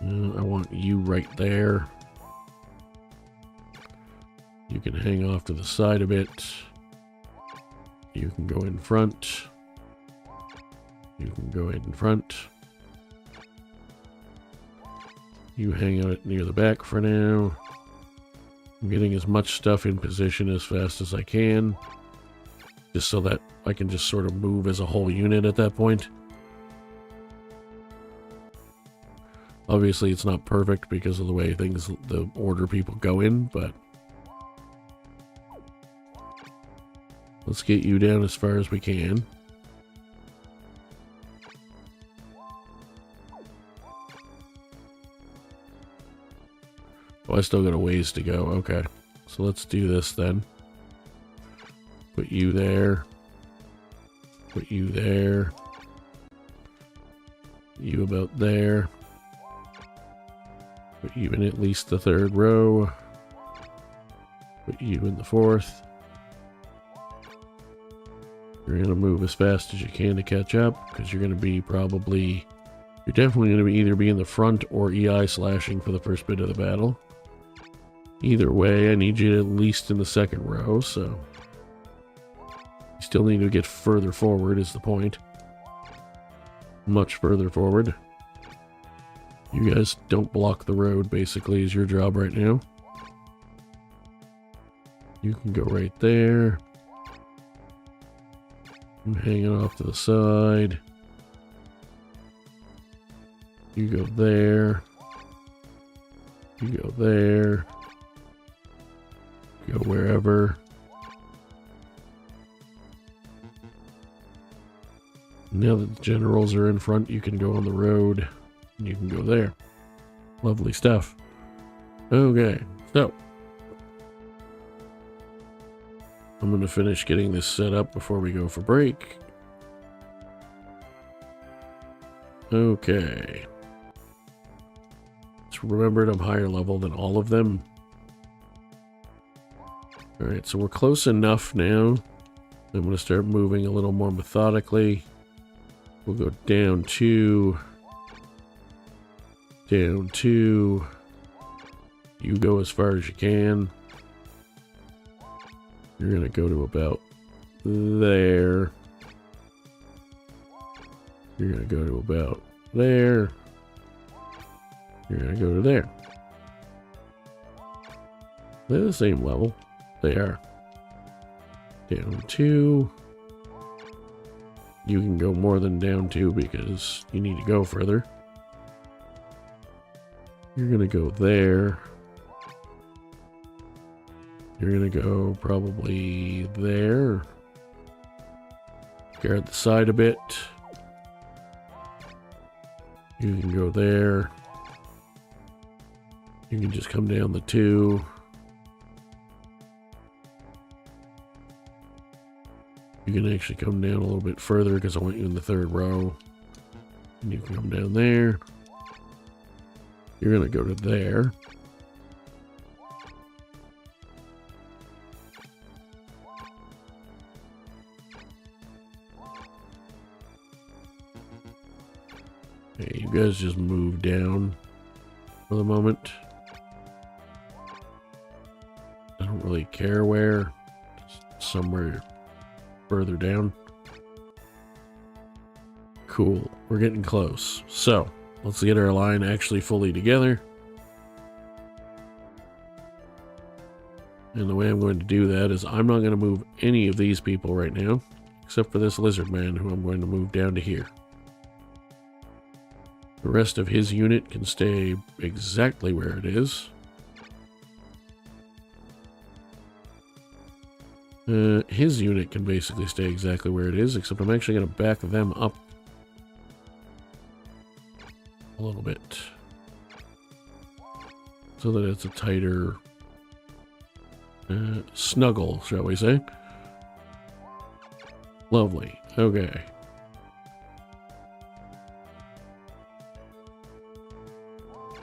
Speaker 1: I want you right there. You can hang off to the side a bit. You can go in front. You can go in front. You hang out near the back for now. I'm getting as much stuff in position as fast as I can. Just so that I can just sort of move as a whole unit at that point. Obviously it's not perfect because of the way things, the order people go in, but let's get you down as far as we can. Oh, I still got a ways to go. Okay, so let's do this then. Put you there. Put you there. You about there. Put you in at least the third row. Put you in the fourth. You're going to move as fast as you can to catch up, because you're going to be probably... You're definitely going to be either be in the front or EI slashing for the first bit of the battle. Either way, I need you at least in the second row, so... You still need to get further forward is the point. Much further forward. You guys don't block the road, basically, is your job right now. You can go right there. I'm hanging off to the side. You go there. You go there. Go wherever. Now that the generals are in front, you can go on the road. And you can go there. Lovely stuff. Okay, so. I'm going to finish getting this set up before we go for break. Okay. Just remembered I'm higher level than all of them. Alright, so we're close enough now. I'm going to start moving a little more methodically. We'll go down 2. Down 2. You go as far as you can. You're going to go to about there. You're going to go to about there. You're going to go to there. They're the same level. They are. Down 2. You can go more than down 2 because you need to go further. You're going to go there. You're going to go probably there. Guard the side a bit. You can go there. You can just come down the 2. You can actually come down a little bit further because I want you in the 3rd row. And you can come down there. You're going to go to there. Okay, you guys just move down for the moment. I don't really care where. Just somewhere further down. Cool. We're getting close. So, let's get our line actually fully together. And the way I'm going to do that is I'm not going to move any of these people right now, except for this lizard man who I'm going to move down to here. The rest of his unit can stay exactly where it is. His unit can basically stay exactly where it is, except I'm actually going to back them up a little bit so that it's a tighter snuggle, shall we say. Lovely. Okay.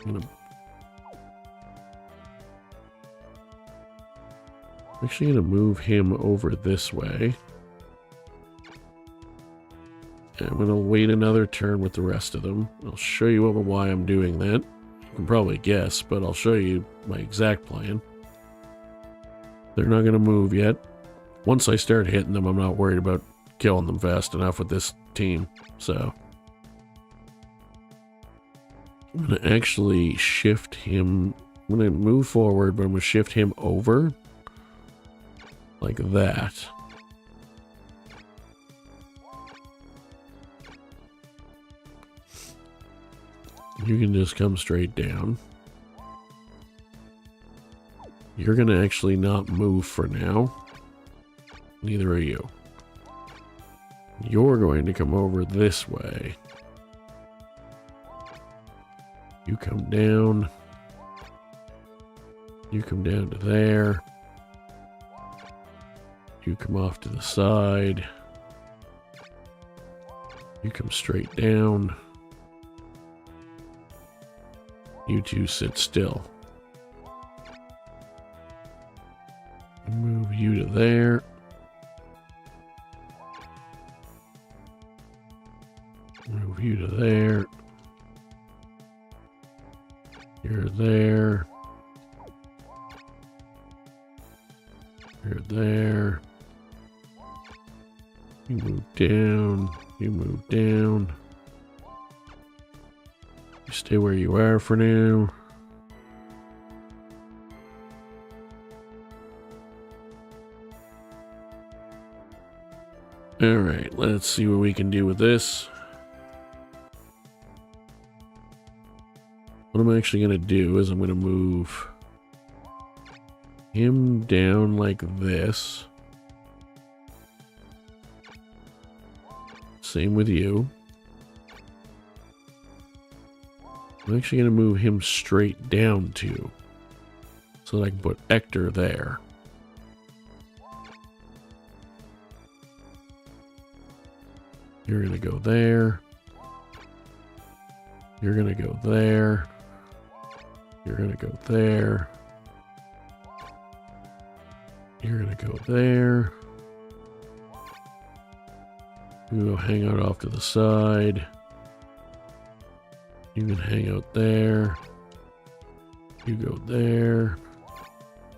Speaker 1: I'm actually going to move him over this way. And I'm going to wait another turn with the rest of them. I'll show you why I'm doing that. You can probably guess, but I'll show you my exact plan. They're not going to move yet. Once I start hitting them, I'm not worried about killing them fast enough with this team. So I'm going to actually shift him. I'm going to move forward, but I'm going to shift him over like that. You can just come straight down. You're going to actually not move for now. Neither are you. You're going to come over this way. You come down. You come down to there. You come off to the side. You come straight down. You two sit still. Move you to there. Move you to there. You're there. You're there. You move down. You move down. You stay where you are for now. Alright, let's see what we can do with this. What I'm actually going to do is I'm going to move him down like this. Same with you. I'm actually going to move him straight down too, so that I can put Hector there. You're going to go there. You're going to go there. You're going to go there. You're going to go there. You go hang out off to the side. You can hang out there. You go there.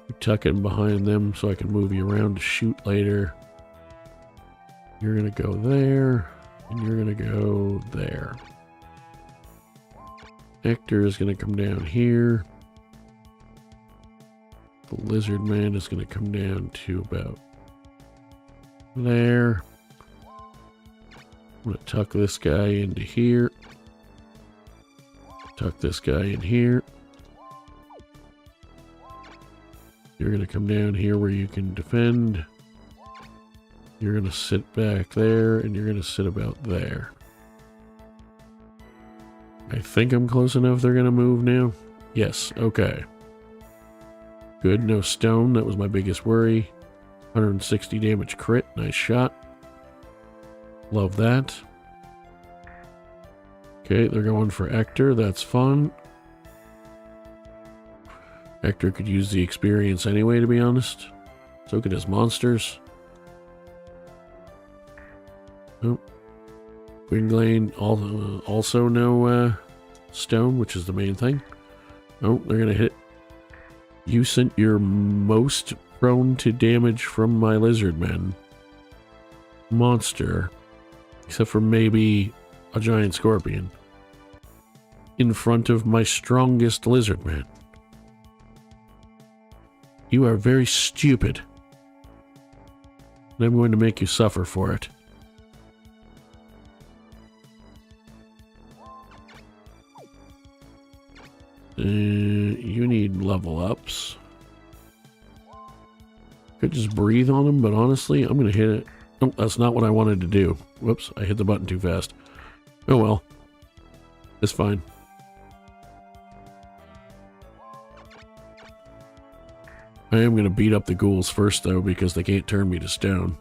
Speaker 1: You tuck in behind them so I can move you around to shoot later. You're going to go there. And you're going to go there. Hector is going to come down here. The lizard man is going to come down to about there. I'm going to tuck this guy into here. Tuck this guy in here. You're going to come down here where you can defend. You're going to sit back there, and you're going to sit about there. I think I'm close enough they're going to move now. Yes, okay. Good, no stone. That was my biggest worry. 160 damage crit. Nice shot. Love that. Okay, they're going for Hector. That's fun. Hector could use the experience anyway, to be honest. So could his monsters. Oh. Gwynglane, also no stone, which is the main thing. Oh, they're going to hit. You sent your most prone to damage from my lizard men monster, except for maybe a giant scorpion, in front of my strongest lizard man. You are very stupid, and I'm going to make you suffer for it. You need level ups. Could just breathe on him, but honestly, I'm going to hit it. Oh, that's not what I wanted to do. Whoops, I hit the button too fast. Oh well. It's fine. I am going to beat up the ghouls first, though, because they can't turn me to stone.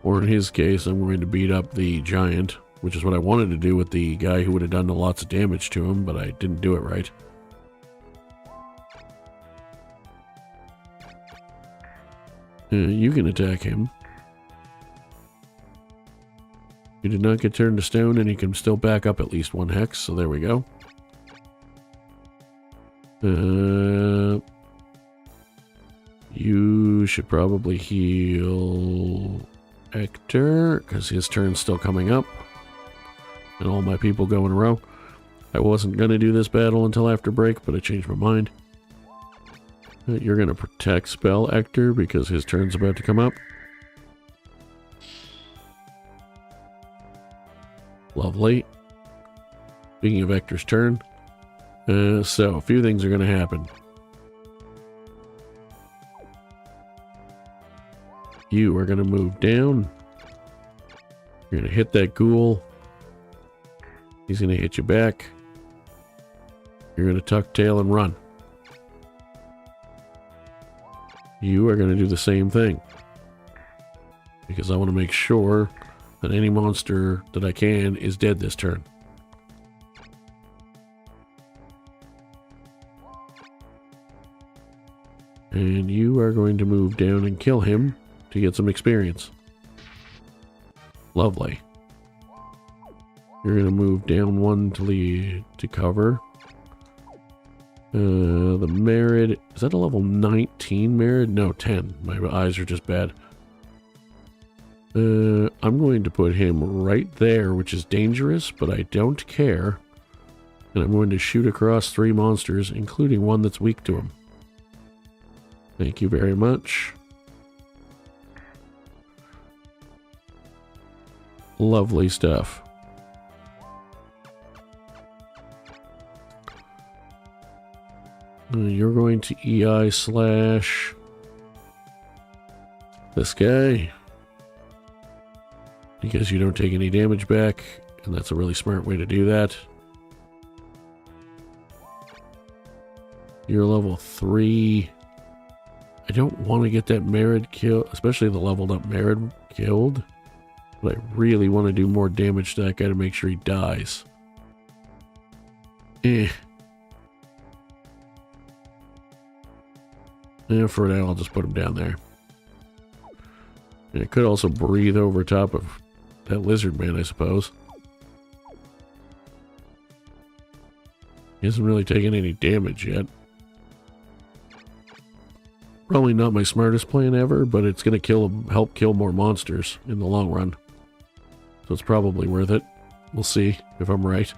Speaker 1: Or in his case, I'm going to beat up the giant, which is what I wanted to do with the guy who would have done lots of damage to him, but I didn't do it right. You can attack him. You did not get turned to stone, and he can still back up at least one hex, so there we go. You should probably heal Hector, because his turn's still coming up. And all my people go in a row. I wasn't going to do this battle until after break, but I changed my mind. You're going to protect spell Hector, because his turn's about to come up. Lovely. Speaking of Hector's turn. So, a few things are going to happen. You are going to move down. You're going to hit that ghoul. He's going to hit you back. You're going to tuck tail and run. You are going to do the same thing. Because I want to make sure that any monster that I can is dead this turn. And you are going to move down and kill him to get some experience. Lovely. You're going to move down one to cover. The Merid, is that a level 19 Merid? No, 10. My eyes are just bad. I'm going to put him right there, which is dangerous, but I don't care. And I'm going to shoot across 3 monsters, including one that's weak to him. Thank you very much. Lovely stuff. You're going to EI slash this guy, because you don't take any damage back, and that's a really smart way to do that. You're level 3. I don't want to get that Merid kill, especially the leveled up Merid killed, but I really want to do more damage to that guy to make sure he dies. Yeah, for now, I'll just put him down there. And it could also breathe over top of that lizard man, I suppose. He hasn't really taken any damage yet. Probably not my smartest plan ever, but it's going to help kill more monsters in the long run. So it's probably worth it. We'll see if I'm right.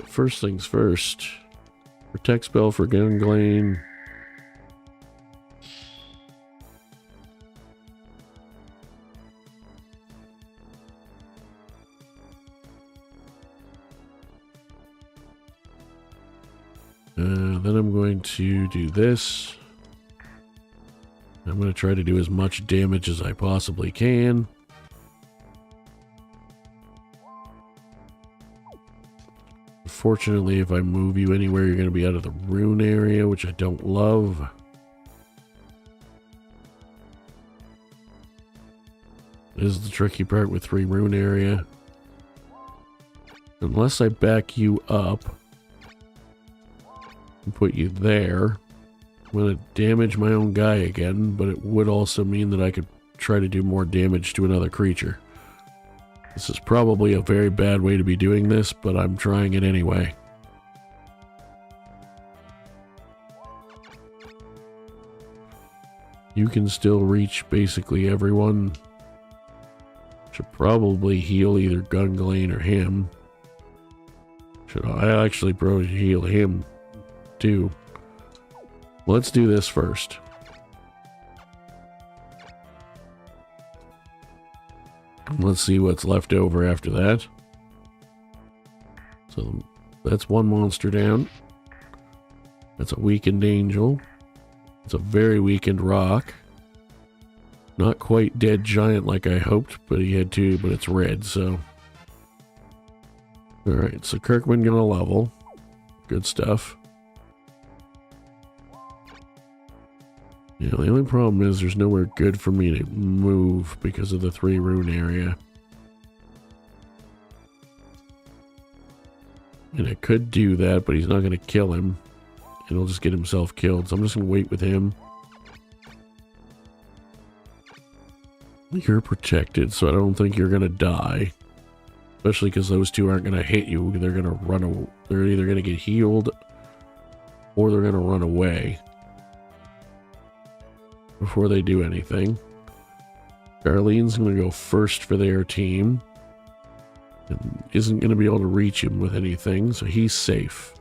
Speaker 1: First things first. Protect spell for Gunglane. Then I'm going to do this. I'm going to try to do as much damage as I possibly can. Fortunately, if I move you anywhere, you're going to be out of the Rune area, which I don't love. This is the tricky part with 3 Rune area. Unless I back you up and put you there, I'm going to damage my own guy again, but it would also mean that I could try to do more damage to another creature. This is probably a very bad way to be doing this, but I'm trying it anyway. You can still reach basically everyone. Should probably heal either Gunglane or him. Should I actually probably heal him too? Let's do this first. Let's see what's left over after that. So that's 1 monster down. That's a weakened angel. It's a very weakened rock. Not quite dead giant like I hoped, but he had 2, but it's red, so. Alright, so Kirkman gonna level. Good stuff. Yeah, the only problem is there's nowhere good for me to move because of the 3 Rune area. And I could do that, but he's not going to kill him. And he'll just get himself killed. So I'm just going to wait with him. You're protected, so I don't think you're going to die. Especially because those 2 aren't going to hit you. They're going to run away. They're either going to get healed or they're going to run away before they do anything. Darlene's going to go first for their team. And isn't going to be able to reach him with anything, so he's safe.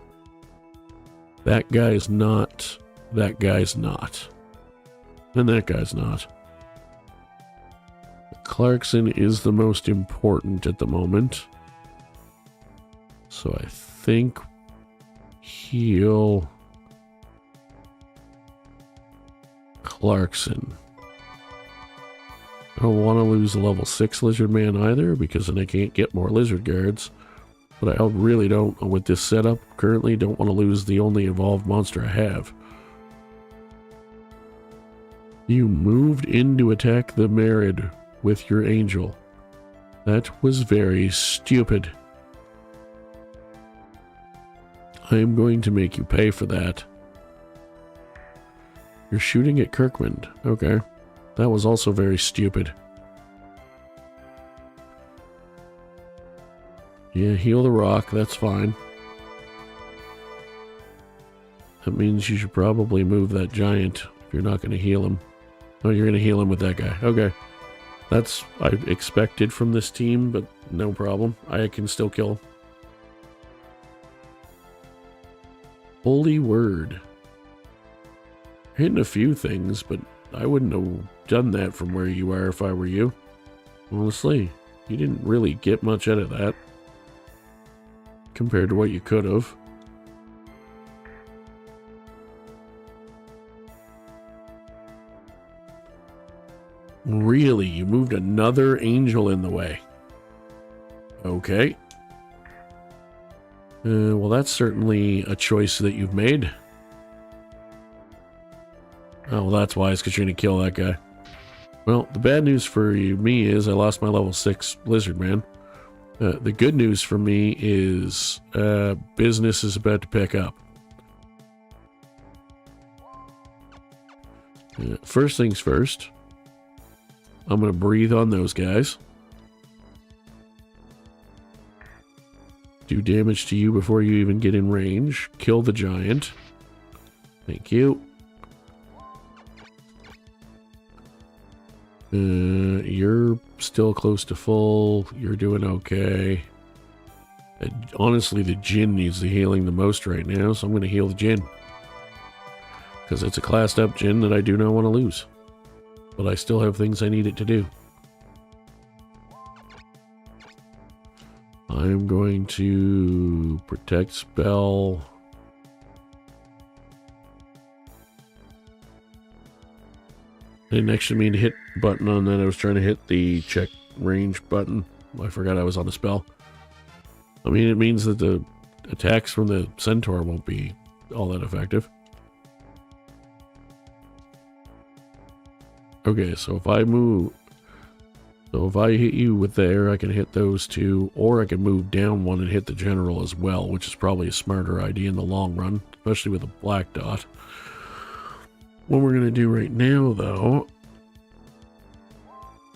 Speaker 1: That guy's not. That guy's not. And that guy's not. Clarkson is the most important at the moment. So I think he'll... Clarkson. I don't want to lose a level 6 lizard man either, because then I can't get more lizard guards. But I really don't, with this setup currently, don't want to lose the only evolved monster I have. You moved in to attack the Merid with your angel. That was very stupid. I am going to make you pay for that. You're shooting at Kirkman. Okay. That was also very stupid. Yeah, heal the rock. That's fine. That means you should probably move that giant if you're not going to heal him. Oh, you're going to heal him with that guy. Okay. That's I expected from this team, but no problem. I can still kill him. Holy word. Hitting a few things, but I wouldn't have done that from where you are if I were you. Honestly, you didn't really get much out of that compared to what you could have. Really? You moved another angel in the way. Okay. Well, that's certainly a choice that you've made. Oh, well, that's wise, because you're going to kill that guy. Well, the bad news for me is I lost my level 6 lizard man. The good news for me is business is about to pick up. First things first, I'm going to breathe on those guys. Do damage to you before you even get in range. Kill the giant. Thank you. You're still close to full. You're doing okay. Honestly, the Djinn needs the healing the most right now, so I'm going to heal the Djinn. Because it's a classed up Djinn that I do not want to lose. But I still have things I need it to do. I'm going to protect spell. I didn't actually mean to hit button on that. I was trying to hit the check range button. I forgot I was on the spell. I mean, it means that the attacks from the centaur won't be all that effective. Okay, so if I move... So if I hit you with there, I can hit those two, or I can move down one and hit the general as well, which is probably a smarter idea in the long run, especially with a black dot. What we're going to do right now, though,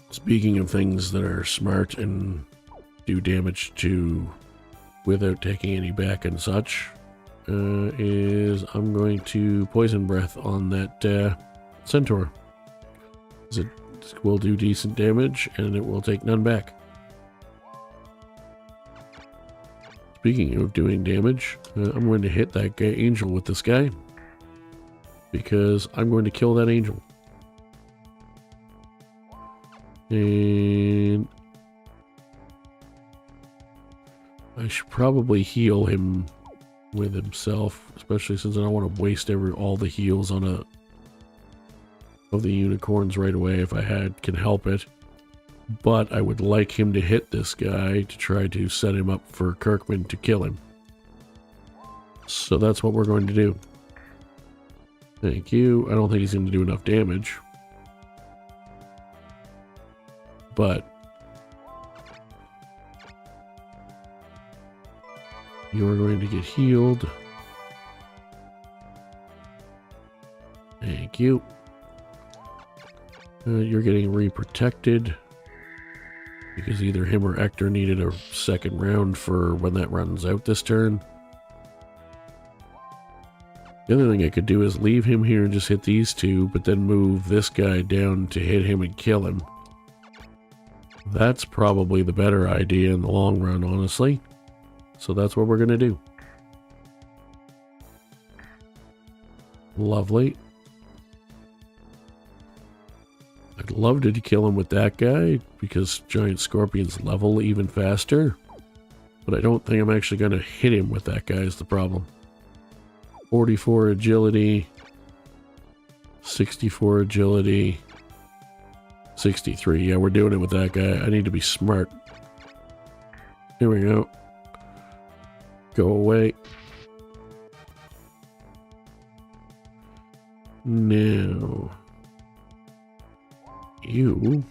Speaker 1: speaking of things that are smart and do damage to without taking any back and such, is I'm going to poison breath on that centaur. It will do decent damage and it will take none back. Speaking of doing damage, I'm going to hit that guy angel with this guy because I'm going to kill that angel. And I should probably heal him with himself, especially since I don't want to waste all the heals on of the unicorns right away if I can help it. But I would like him to hit this guy to try to set him up for Kirkman to kill him. So that's what we're going to do. Thank you. I don't think he's going to do enough damage. But you are going to get healed. Thank you. You're getting re-protected because either him or Ector needed a second round for when that runs out this turn. The other thing I could do is leave him here and just hit these two, but then move this guy down to hit him and kill him. That's probably the better idea in the long run, honestly. So that's what we're going to do. Lovely. I'd love to kill him with that guy because giant scorpions level even faster. But I don't think I'm actually going to hit him with that guy is the problem. 44 agility. 64 agility. 63. Yeah, we're doing it with that guy. I need to be smart. Here we go. Go away. Now, you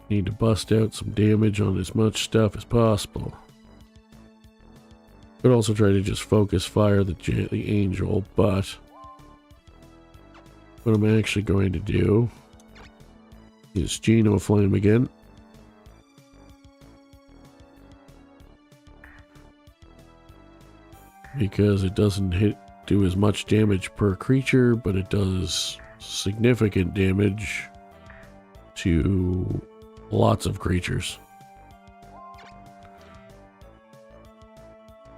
Speaker 1: need to bust out some damage on as much stuff as possible. Could also try to just focus fire the angel, but what I'm actually going to do is Geno Flame again. Because it doesn't do as much damage per creature, but it does significant damage to lots of creatures.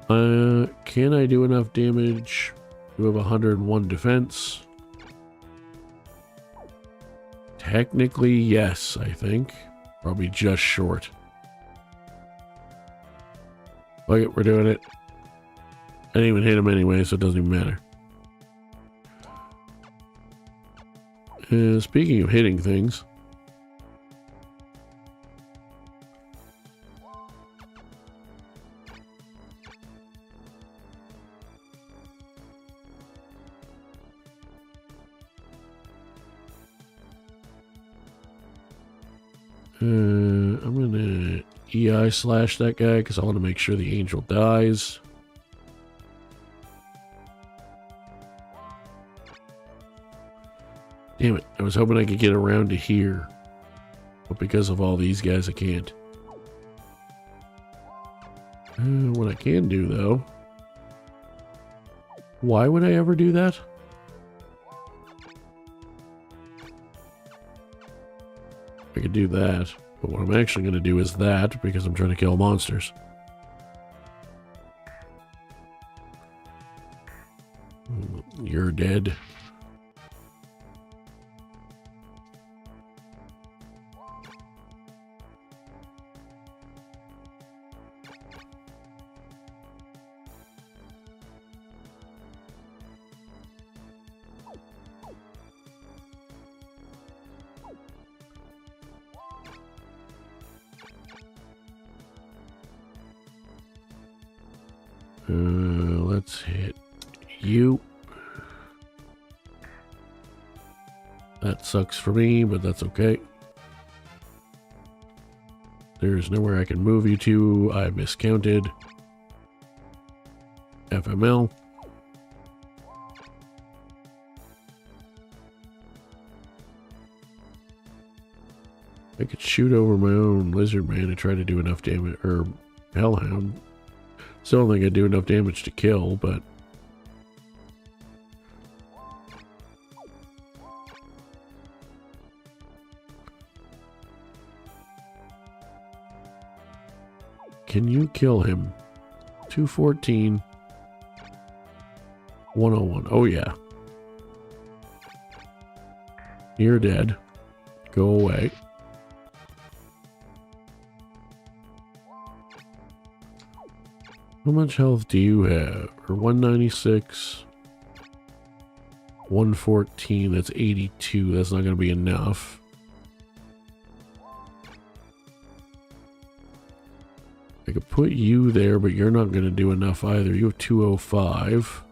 Speaker 1: Can I do enough damage to have 101 defense? Technically, yes, I think. Probably just short. Fuck it, we're doing it. I didn't even hit him anyway, so it doesn't even matter. Speaking of hitting things, I'm gonna EI slash that guy because I want to make sure the angel dies. Damn it, I was hoping I could get around to here. But because of all these guys, I can't. What I can do, though... Why would I ever do that? I could do that. But what I'm actually going to do is that, because I'm trying to kill monsters. You're dead. Let's hit you. That sucks for me, but that's okay. There's nowhere I can move you to. I miscounted. FML. I could shoot over my own lizard man to try to do enough damage, or hellhound. Still don't think I'd do enough damage to kill, but can you kill him? 214, 101. Oh yeah. You're dead. Go away. How much health do you have? Or 196, 114, that's 82. That's not going to be enough. I could put you there, but you're not going to do enough either. You have 205.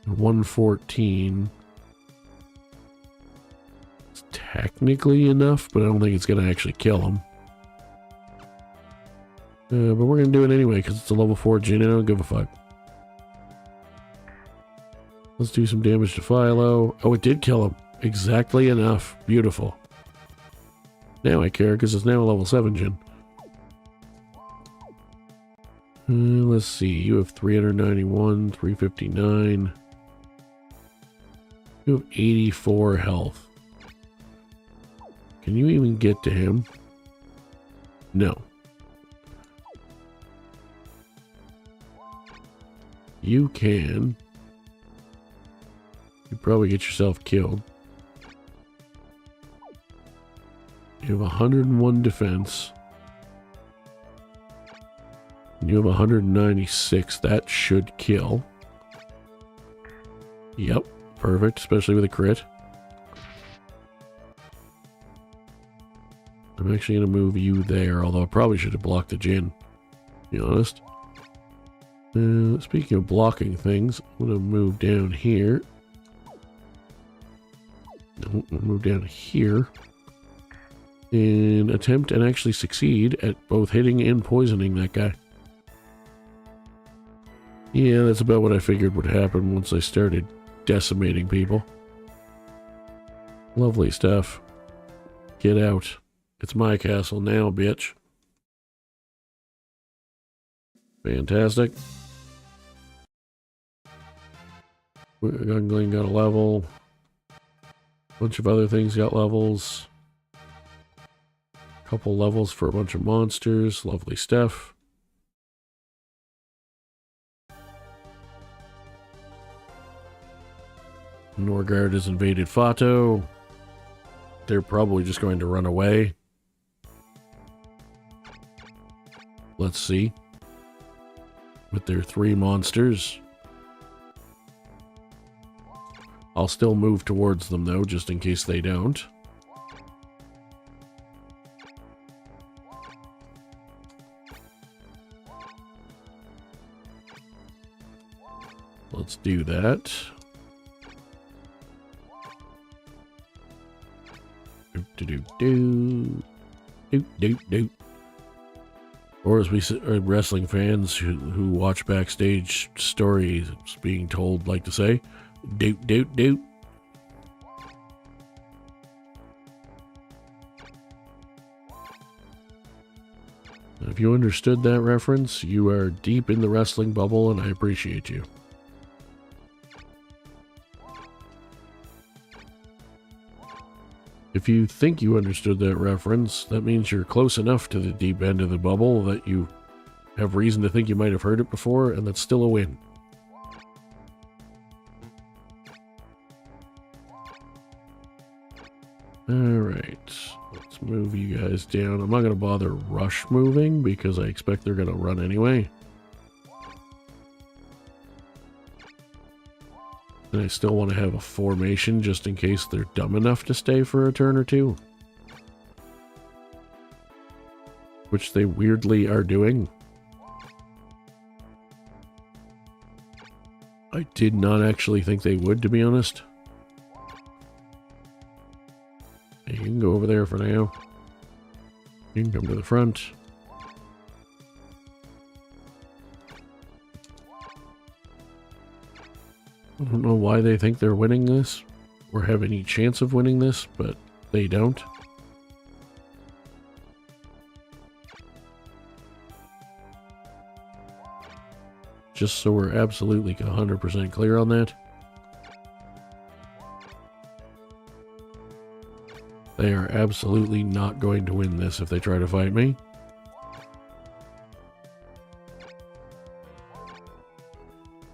Speaker 1: 114. It's technically enough, but I don't think it's going to actually kill him. But we're going to do it anyway because it's a level 4 Jin and I don't give a fuck. Let's do some damage to Philo. Oh, it did kill him. Exactly enough. Beautiful. Now I care because it's now a level 7 Jin. Let's see. You have 391, 359. You have 84 health. Can you even get to him? No. You can. You probably get yourself killed. You have 101 defense. And you have 196. That should kill. Yep, perfect, especially with a crit. I'm actually going to move you there, although I probably should have blocked the Jin, to be honest. Speaking of blocking things, I'm going to move down here. No, I'll move down here. And attempt and actually succeed at both hitting and poisoning that guy. Yeah, that's about what I figured would happen once I started decimating people. Lovely stuff. Get out. It's my castle now, bitch. Fantastic. Gungling got a level. Bunch of other things got levels. Couple levels for a bunch of monsters. Lovely stuff. Norgard has invaded Fato. They're probably just going to run away. Let's see. With their 3 monsters. I'll still move towards them though, just in case they don't. Let's do that. Do. Or as we wrestling fans who watch backstage stories being told like to say, do. If you understood that reference, you are deep in the wrestling bubble and I appreciate you. If you think you understood that reference, that means you're close enough to the deep end of the bubble that you have reason to think you might have heard it before, and that's still a win. Alright, let's move you guys down. I'm not going to bother rush moving because I expect they're going to run anyway. And I still want to have a formation just in case they're dumb enough to stay for a turn or two. Which they weirdly are doing. I did not actually think they would, to be honest. Hey, you can go over there for now. You can come to the front. I don't know why they think they're winning this, or have any chance of winning this, but they don't. Just so we're absolutely 100% clear on that. They are absolutely not going to win this if they try to fight me.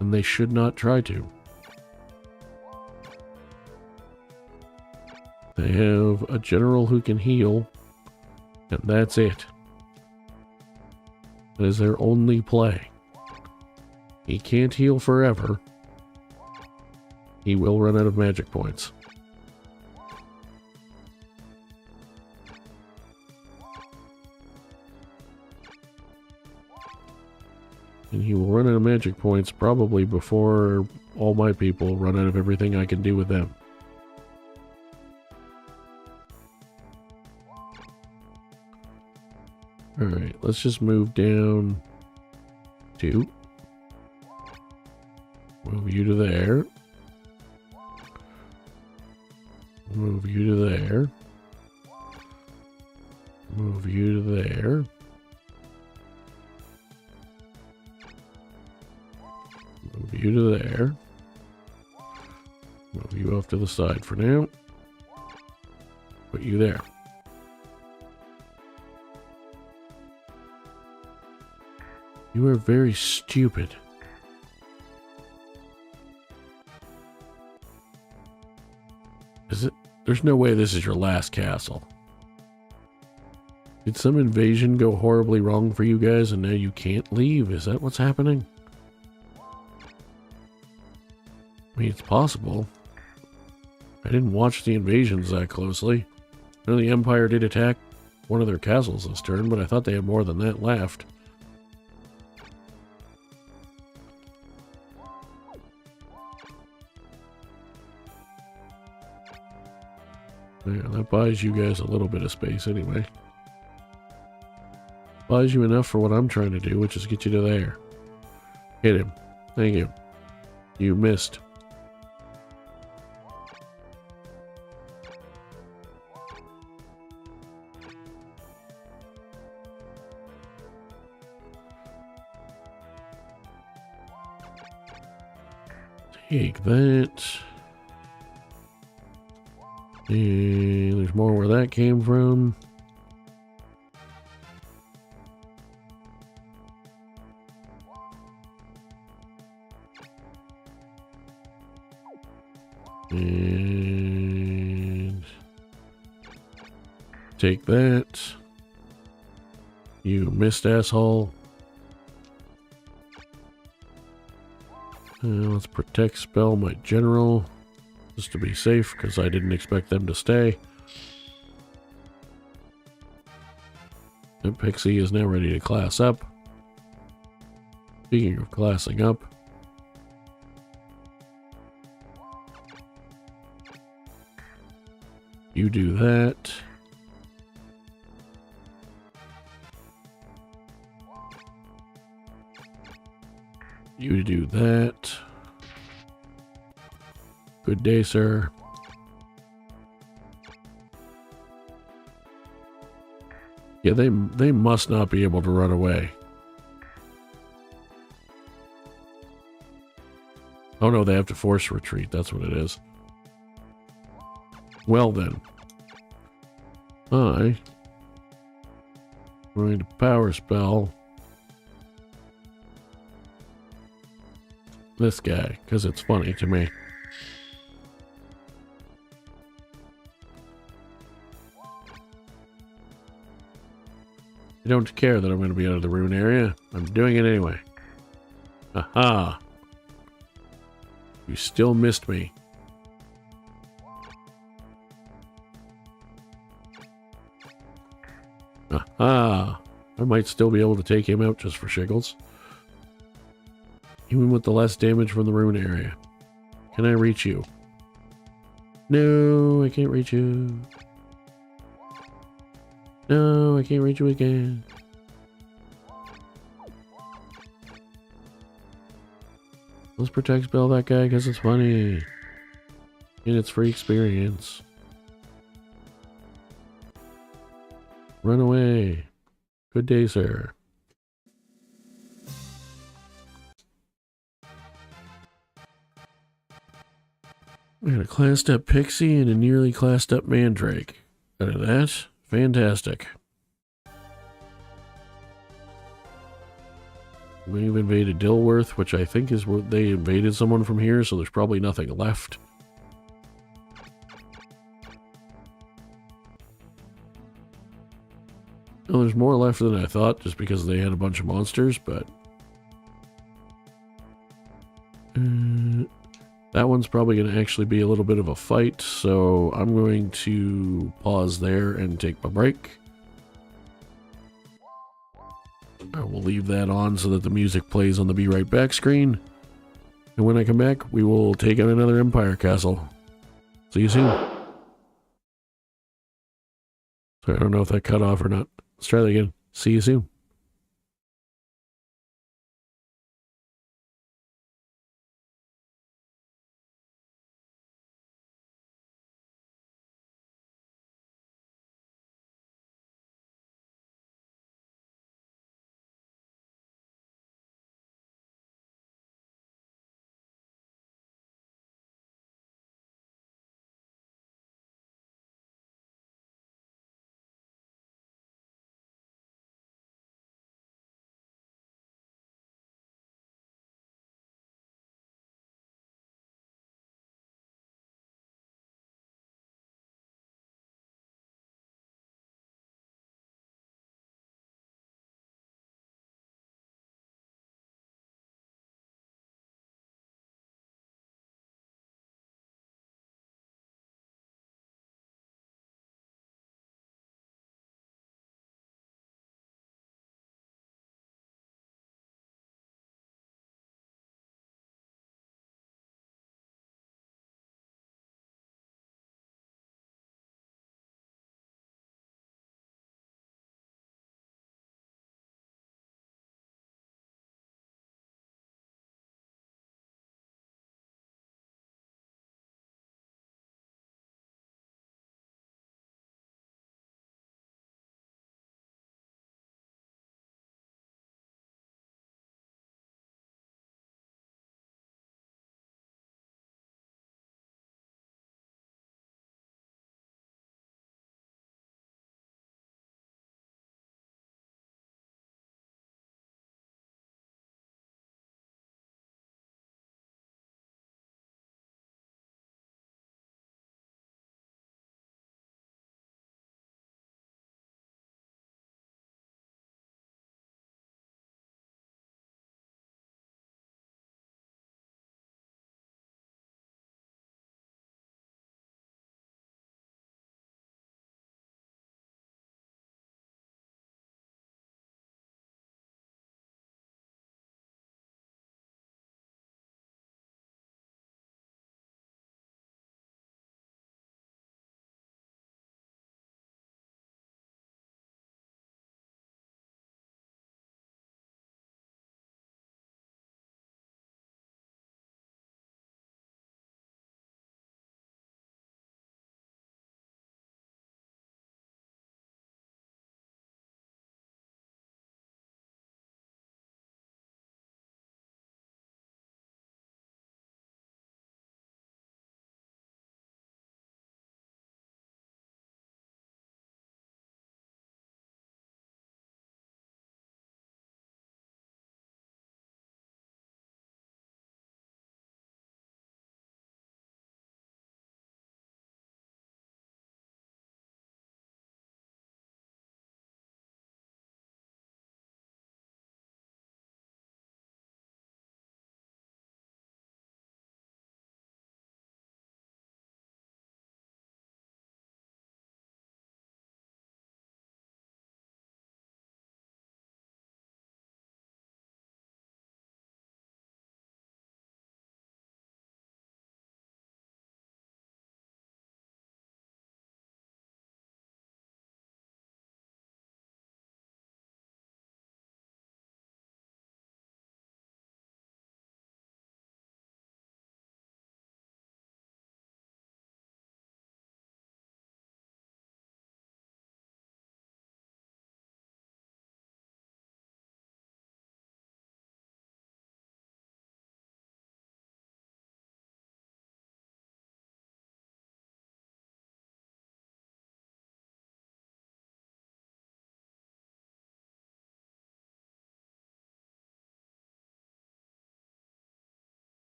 Speaker 1: And they should not try to. They have a general who can heal, and that's it. That is their only play. He can't heal forever. He will run out of magic points. And he will run out of magic points probably before all my people run out of everything I can do with them. Alright, let's just move down to... Move you to there. Move you to there. Move you to there. Move you to there. Move you off to the side for now. Put you there. You are very stupid. Is it? There's no way this is your last castle. Did some invasion go horribly wrong for you guys and now you can't leave? Is that what's happening? I mean, it's possible. I didn't watch the invasions that closely. I know the Empire did attack one of their castles this turn, but I thought they had more than that left. Yeah, that buys you guys a little bit of space anyway. Buys you enough for what I'm trying to do, which is get you to there. Hit him. Thank you. You missed. Take that. And there's more where that came from. And take that. You missed, asshole. Let's protect spell my general. Just to be safe, because I didn't expect them to stay. And Pixie is now ready to class up. Speaking of classing up, you do that. You do that. Good day, sir. Yeah, they must not be able to run away. Oh no, they have to force retreat. That's what it is. Well then, I'm going to power spell this guy, because it's funny to me. I don't care that I'm going to be out of the Rune area. I'm doing it anyway. Aha! You still missed me. Aha! I might still be able to take him out just for shiggles. Even with the less damage from the Rune area. Can I reach you? No, I can't reach you. No, I can't reach you again. Let's protect spell that guy because it's funny. And it's free experience. Run away. Good day, sir. I got a classed up pixie and a nearly classed up mandrake. Out of that, fantastic. We've invaded Dilworth, which I think is where they invaded someone from here, so there's probably nothing left. Well, there's more left than I thought, just because they had a bunch of monsters, but... that one's probably going to actually be a little bit of a fight, so I'm going to pause there and take my break. I will leave that on so that the music plays on the Be Right Back screen. And when I come back, we will take out another Empire Castle. See you soon. Sorry, I don't know if that cut off or not. Let's try that again. See you soon.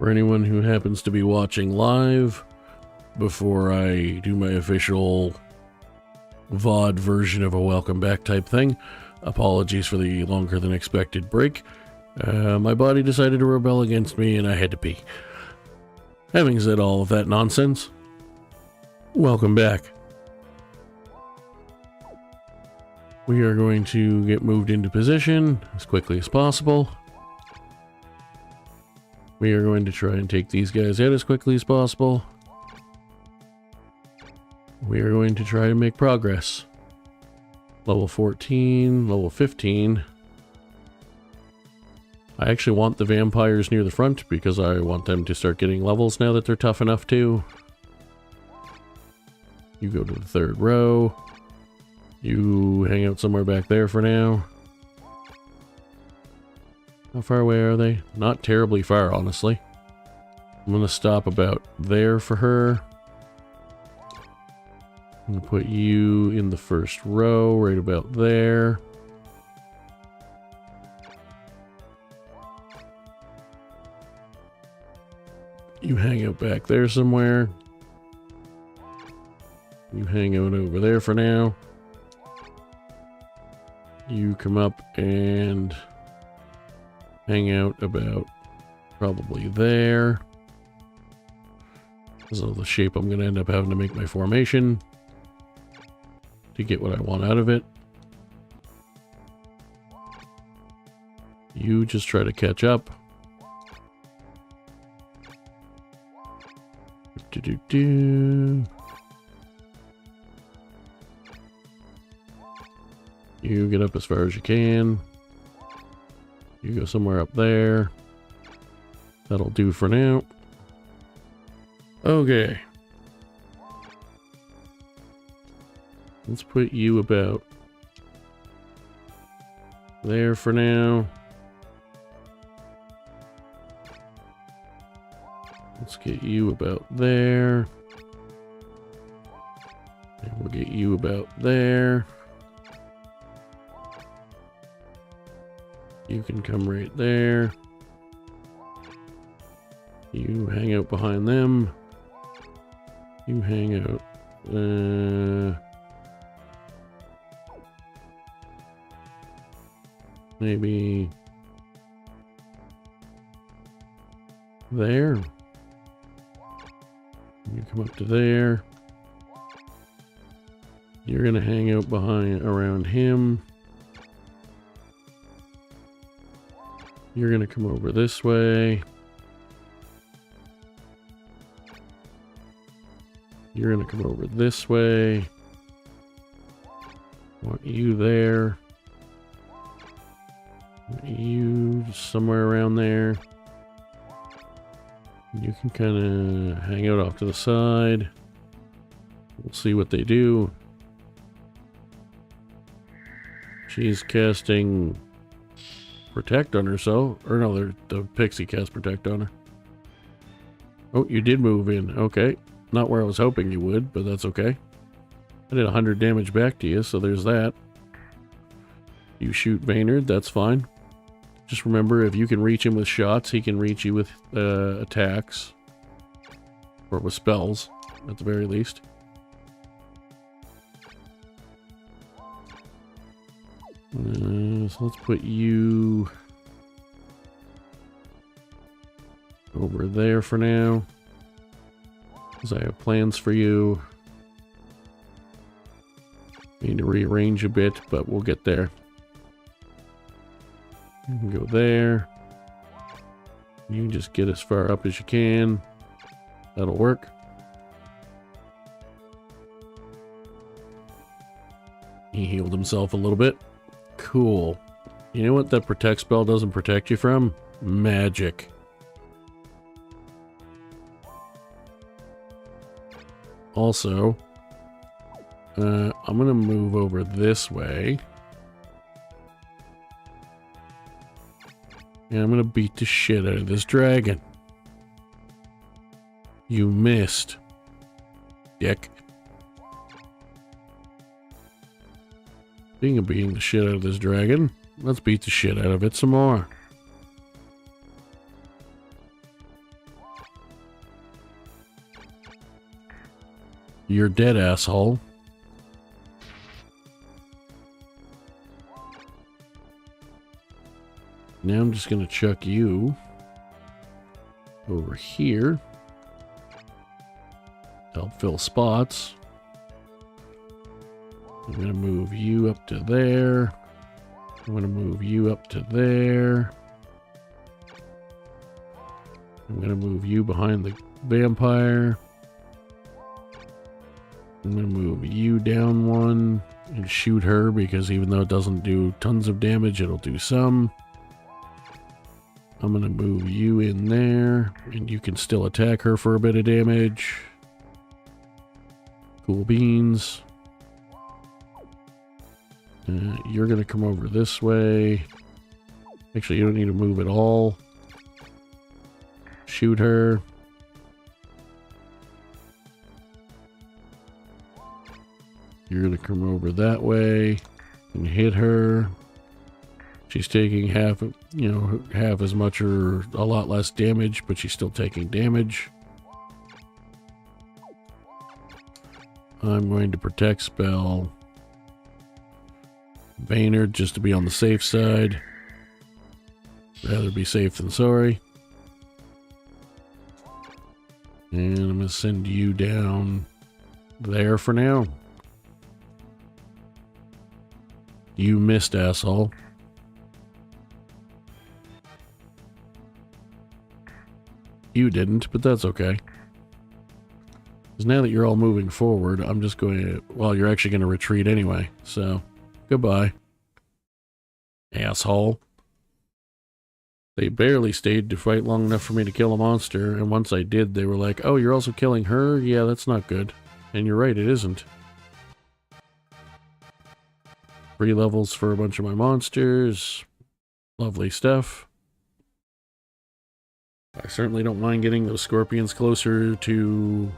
Speaker 1: For anyone who happens to be watching live, before I do my official VOD version of a welcome back type thing, apologies for the longer than expected break. My body decided to rebel against me and I had to pee. Having said all of that nonsense, welcome back. We are going to get moved into position as quickly as possible. We are going to try and take these guys out as quickly as possible. We are going to try to make progress. Level 14, level 15. I actually want the vampires near the front because I want them to start getting levels now that they're tough enough to. You go to the third row. You hang out somewhere back there for now. How far away are they? Not terribly far, honestly. I'm going to stop about there for her. I'm going to put you in the first row, right about there. You hang out back there somewhere. You hang out over there for now. You come up and hang out about probably there. This is the shape I'm going to end up having to make my formation to get what I want out of it. You just try to catch up. You get up as far as you can. You go somewhere up there. That'll do for now. Okay. Let's put you about there for now. Let's get you about there. And we'll get you about there. You can come right there. You hang out behind them. You hang out. Maybe there. You come up to there. You're gonna hang out behind around him. You're gonna come over this way. You're gonna come over this way. Want you there. Want you somewhere around there. You can kind of hang out off to the side. We'll see what they do. She's casting Protect on herself. Or no, the pixie cast Protect on her. Oh, you did move in. Okay. Not where I was hoping you would, but that's okay. I did 100 damage back to you, so there's that. You shoot Maynard, that's fine. Just remember, if you can reach him with shots, he can reach you with attacks. Or with spells, at the very least. So let's put you over there for now. Because I have plans for you. Need to rearrange a bit, but we'll get there. You can go there. You can just get as far up as you can. That'll work. He healed himself a little bit. Cool. You know what that protect spell doesn't protect you from? Magic. Also, I'm gonna move over this way. And I'm gonna beat the shit out of this dragon. You missed, dick. Being beating the shit out of this dragon, let's beat the shit out of it some more. You're dead, asshole. Now I'm just going to chuck you over here. Help fill spots. I'm going to move you up to there. I'm going to move you up to there. I'm going to move you behind the vampire. I'm going to move you down one and shoot her, because even though it doesn't do tons of damage, it'll do some. I'm going to move you in there, and you can still attack her for a bit of damage. Cool beans. You're going to come over this way. Actually, you don't need to move at all. Shoot her. You're going to come over that way and hit her. She's taking half, half as much or a lot less damage, but she's still taking damage. I'm going to protect spell Baynard just to be on the safe side. Rather be safe than sorry. And I'm going to send you down there for now. You missed, asshole. You didn't, but that's okay. Because now that you're all moving forward, I'm just going to... Well, you're actually going to retreat anyway, so... Goodbye. Asshole. They barely stayed to fight long enough for me to kill a monster, and once I did, they were like, oh, you're also killing her? Yeah, that's not good. And you're right, it isn't. 3 levels for a bunch of my monsters. Lovely stuff. I certainly don't mind getting those scorpions closer to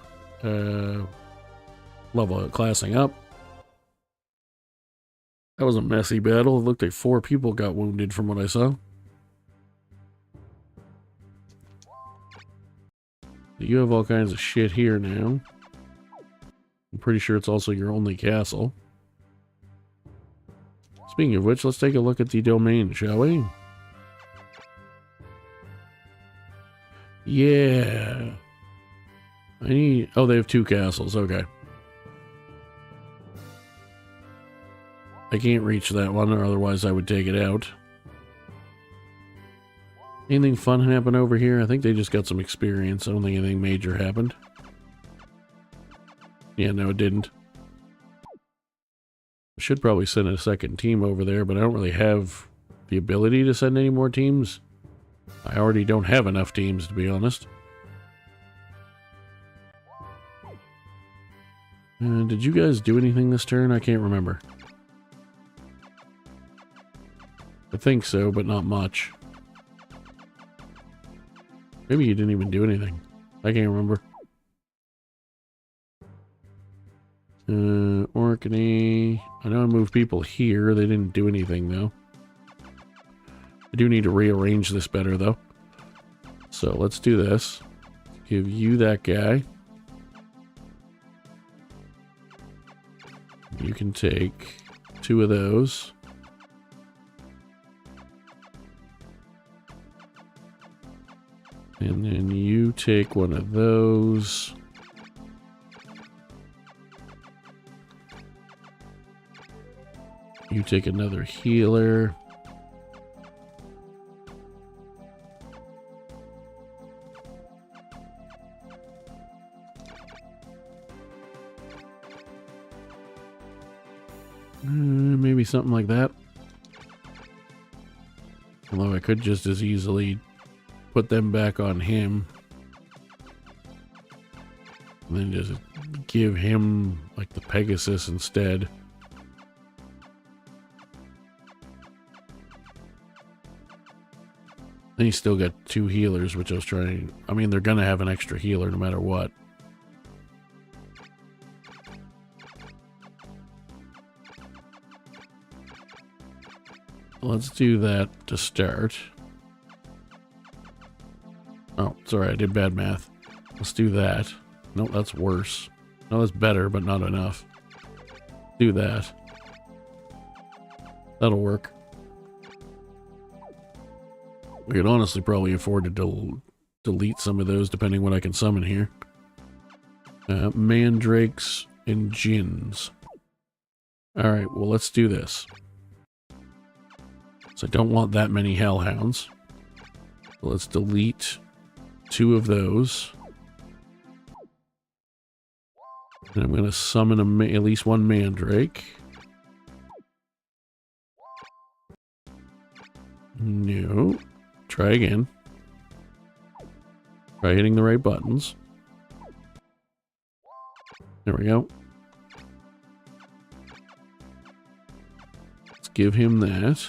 Speaker 1: level classing up. That was a messy battle. It looked like 4 people got wounded from what I saw. You have all kinds of shit here now. I'm pretty sure it's also your only castle. Speaking of which, let's take a look at the domain, shall we? Yeah. I need... Oh, they have 2 castles. Okay. I can't reach that one, or otherwise I would take it out. Anything fun happen over here? I think they just got some experience. I don't think anything major happened. Yeah, no, it didn't. I should probably send a second team over there, but I don't really have the ability to send any more teams. I already don't have enough teams, to be honest. Did you guys do anything this turn? I can't remember. I think so, but not much. Maybe you didn't even do anything. I can't remember. Orkney. I know I moved people here. They didn't do anything, though. I do need to rearrange this better, though. So let's do this. Give you that guy. You can take 2 of those. And then you take 1 of those. You take another healer. Maybe something like that. Although I could just as easily put them back on him. And then just give him like the Pegasus instead. Then he's still got 2 healers, which I was trying... I mean, they're going to have an extra healer no matter what. Let's do that to start. Oh, sorry, I did bad math. Let's do that. Nope, that's worse. No, that's better, but not enough. Do that. That'll work. We could honestly probably afford to delete some of those depending what I can summon here. Mandrakes and Djinns. Alright, well let's do this. So I don't want that many Hellhounds. So let's delete 2 of those. And I'm going to summon at least 1 Mandrake. No. Try again. Try hitting the right buttons. There we go. Let's give him that.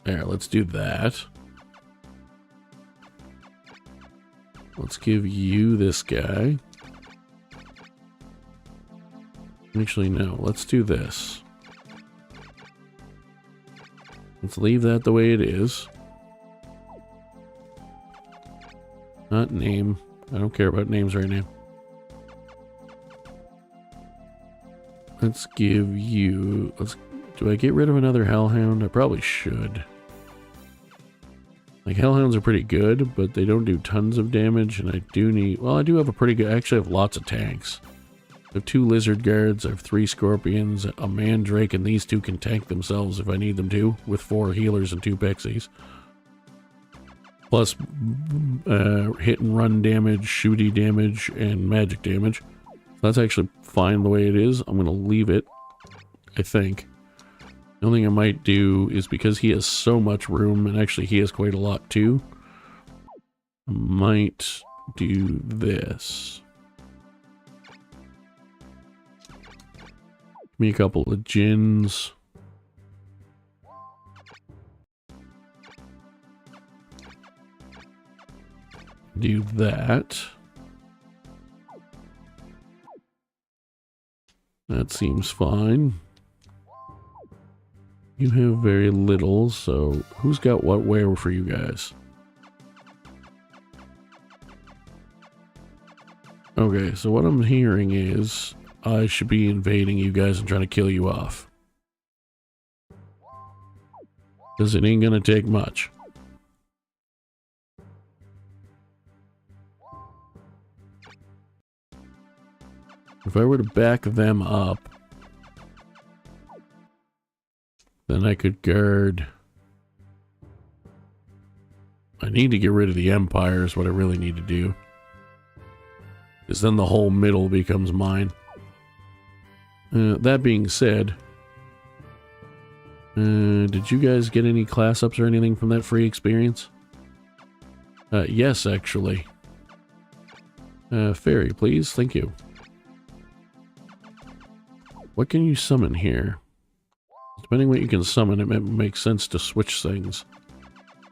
Speaker 1: There, let's do that. Let's give you this guy. Actually, no. Let's do this. Let's leave that the way it is. Not name. I don't care about names right now. Let's give you... do I get rid of another Hellhound? I probably should. Like, Hellhounds are pretty good, but they don't do tons of damage, and I do need... Well, I do have a pretty good... I actually have lots of tanks. I have 2 Lizard Guards, I have 3 Scorpions, a Mandrake, and these 2 can tank themselves if I need them to, with 4 healers and 2 Pixies. Plus, hit and run damage, shooty damage, and magic damage. That's actually fine the way it is. I'm going to leave it, I think. The only thing I might do is, because he has so much room, and actually he has quite a lot too, I might do this. Give me a couple of Djinns. Do that. That seems fine. You have very little, so who's got what where for you guys? Okay, so what I'm hearing is I should be invading you guys and trying to kill you off. Because it ain't gonna take much. If I were to back them up, then I could guard... I need to get rid of the Empire is what I really need to do. Because then the whole middle becomes mine. That being said, did you guys get any class ups or anything from that free experience? Yes, actually. Fairy, please. Thank you. What can you summon here? Depending what you can summon, it might make sense to switch things.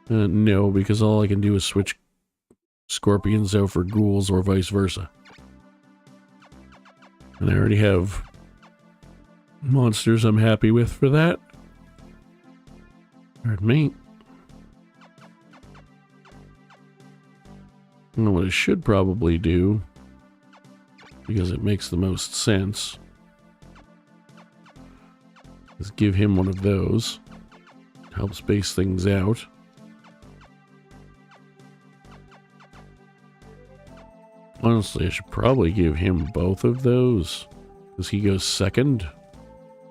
Speaker 1: No, because all I can do is switch scorpions out for ghouls or vice versa. And I already have monsters I'm happy with for that. Pardon me. And what I should probably do, because it makes the most sense, is give him one of those. Help space things out. Honestly, I should probably give him both of those, because he goes second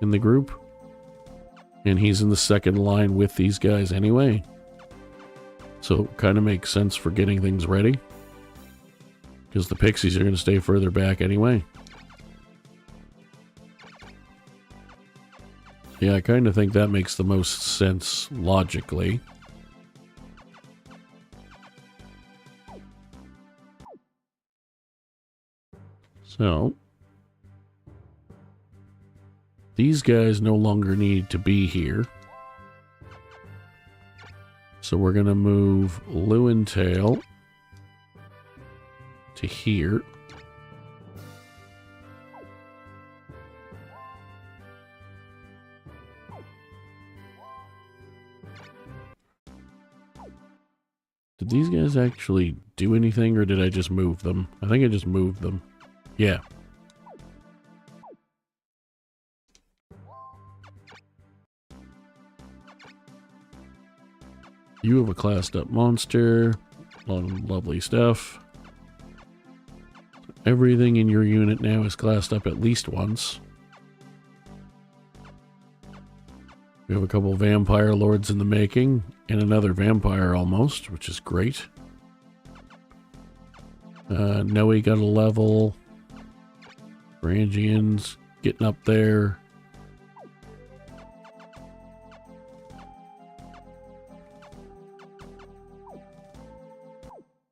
Speaker 1: in the group. And he's in the second line with these guys anyway. So it kind of makes sense for getting things ready. Because the Pixies are going to stay further back anyway. Yeah, I kind of think that makes the most sense logically. So, these guys no longer need to be here. So we're going to move Lewintail to here. Did these guys actually do anything, or did I just move them? I think I just moved them. Yeah. You have a classed up monster. A lot of lovely stuff. Everything in your unit now is classed up at least once. We have a couple vampire lords in the making, and another vampire almost, which is great. Noe got a level. Varangians getting up there.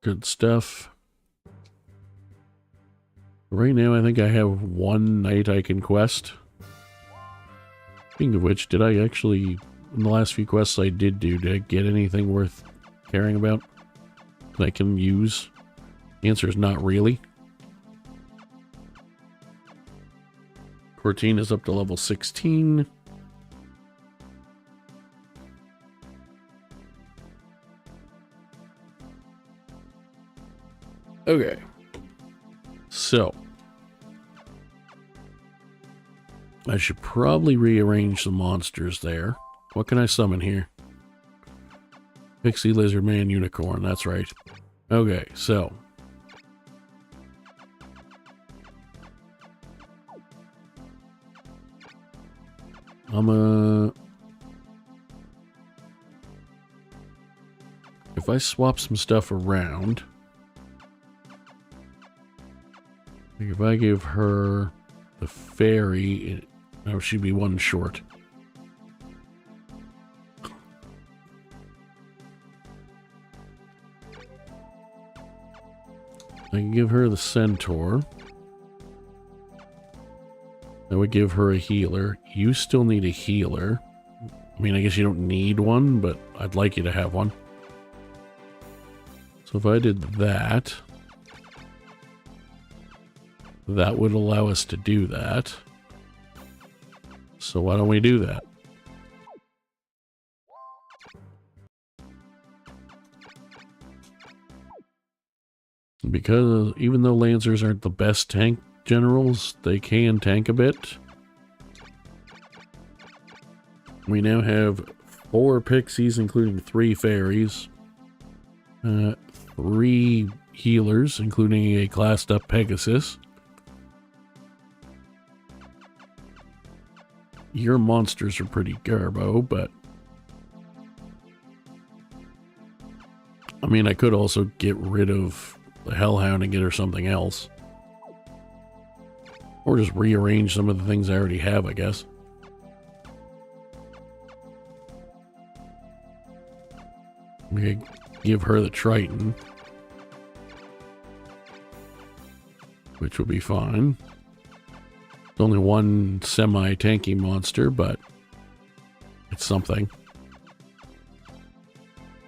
Speaker 1: Good stuff. Right now, I think I have one knight I can quest. Speaking of which, did I actually, in the last few quests I did I get anything worth caring about that I can use? The answer is not really. Cortina's up to level 16. Okay. So, I should probably rearrange the monsters there. What can I summon here? Pixie, Lizard Man, Unicorn. That's right. Okay, so. If I swap some stuff around. Like if I give her the fairy, no, she'd be one short. I can give her the centaur. That would give her a healer. You still need a healer. I mean, I guess you don't need one, but I'd like you to have one. So if I did that, that would allow us to do that. So why don't we do that? Because even though Lancers aren't the best tank generals, they can tank a bit. We now have 4 pixies, including 3 fairies. 3 healers, including a classed up Pegasus. Your monsters are pretty garbo, but I mean, I could also get rid of the Hellhound and get her something else. Or just rearrange some of the things I already have, I guess. We could give her the Triton, which would be fine. It's only one semi-tanky monster, but it's something.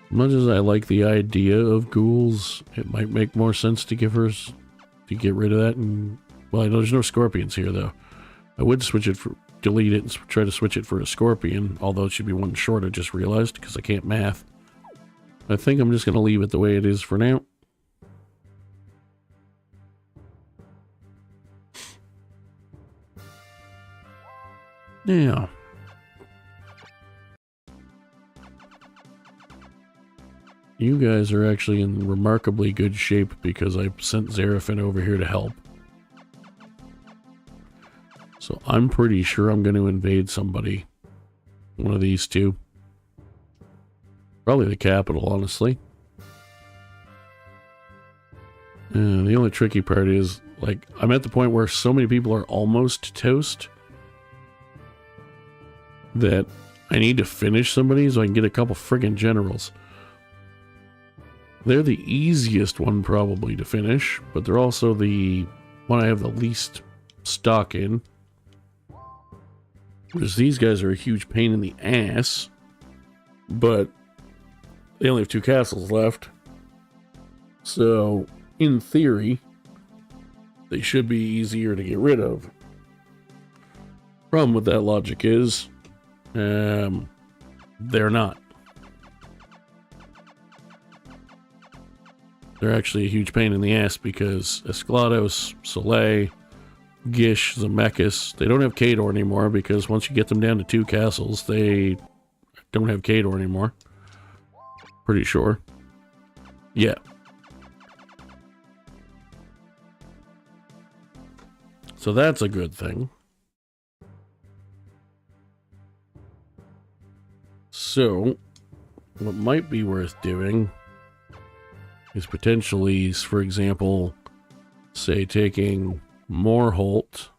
Speaker 1: As much as I like the idea of ghouls, it might make more sense to give her, to get rid of that. And well, I know there's no scorpions here, though. I would switch it for, delete it and try to switch it for a scorpion, although it should be one short, I just realized, because I can't math. I think I'm just going to leave it the way it is for now. Now, you guys are actually in remarkably good shape because I sent Xerafen over here to help. So I'm pretty sure I'm going to invade somebody. One of these two. Probably the capital, honestly. The only tricky part is, like, I'm at the point where so many people are almost toast that I need to finish somebody so I can get a couple friggin' generals. They're the easiest one probably to finish, but they're also the one I have the least stock in. Because these guys are a huge pain in the ass, but they only have 2 castles left. So, in theory, they should be easier to get rid of. Problem with that logic is, they're not. they're actually a huge pain in the ass because Esclados, Soleil, Gish, Zemeckis, they don't have Kador anymore because once you get them down to 2 castles, they don't have Kador anymore. Pretty sure. Yeah. So that's a good thing. So, what might be worth doing is potentially, for example, say taking Moorholt,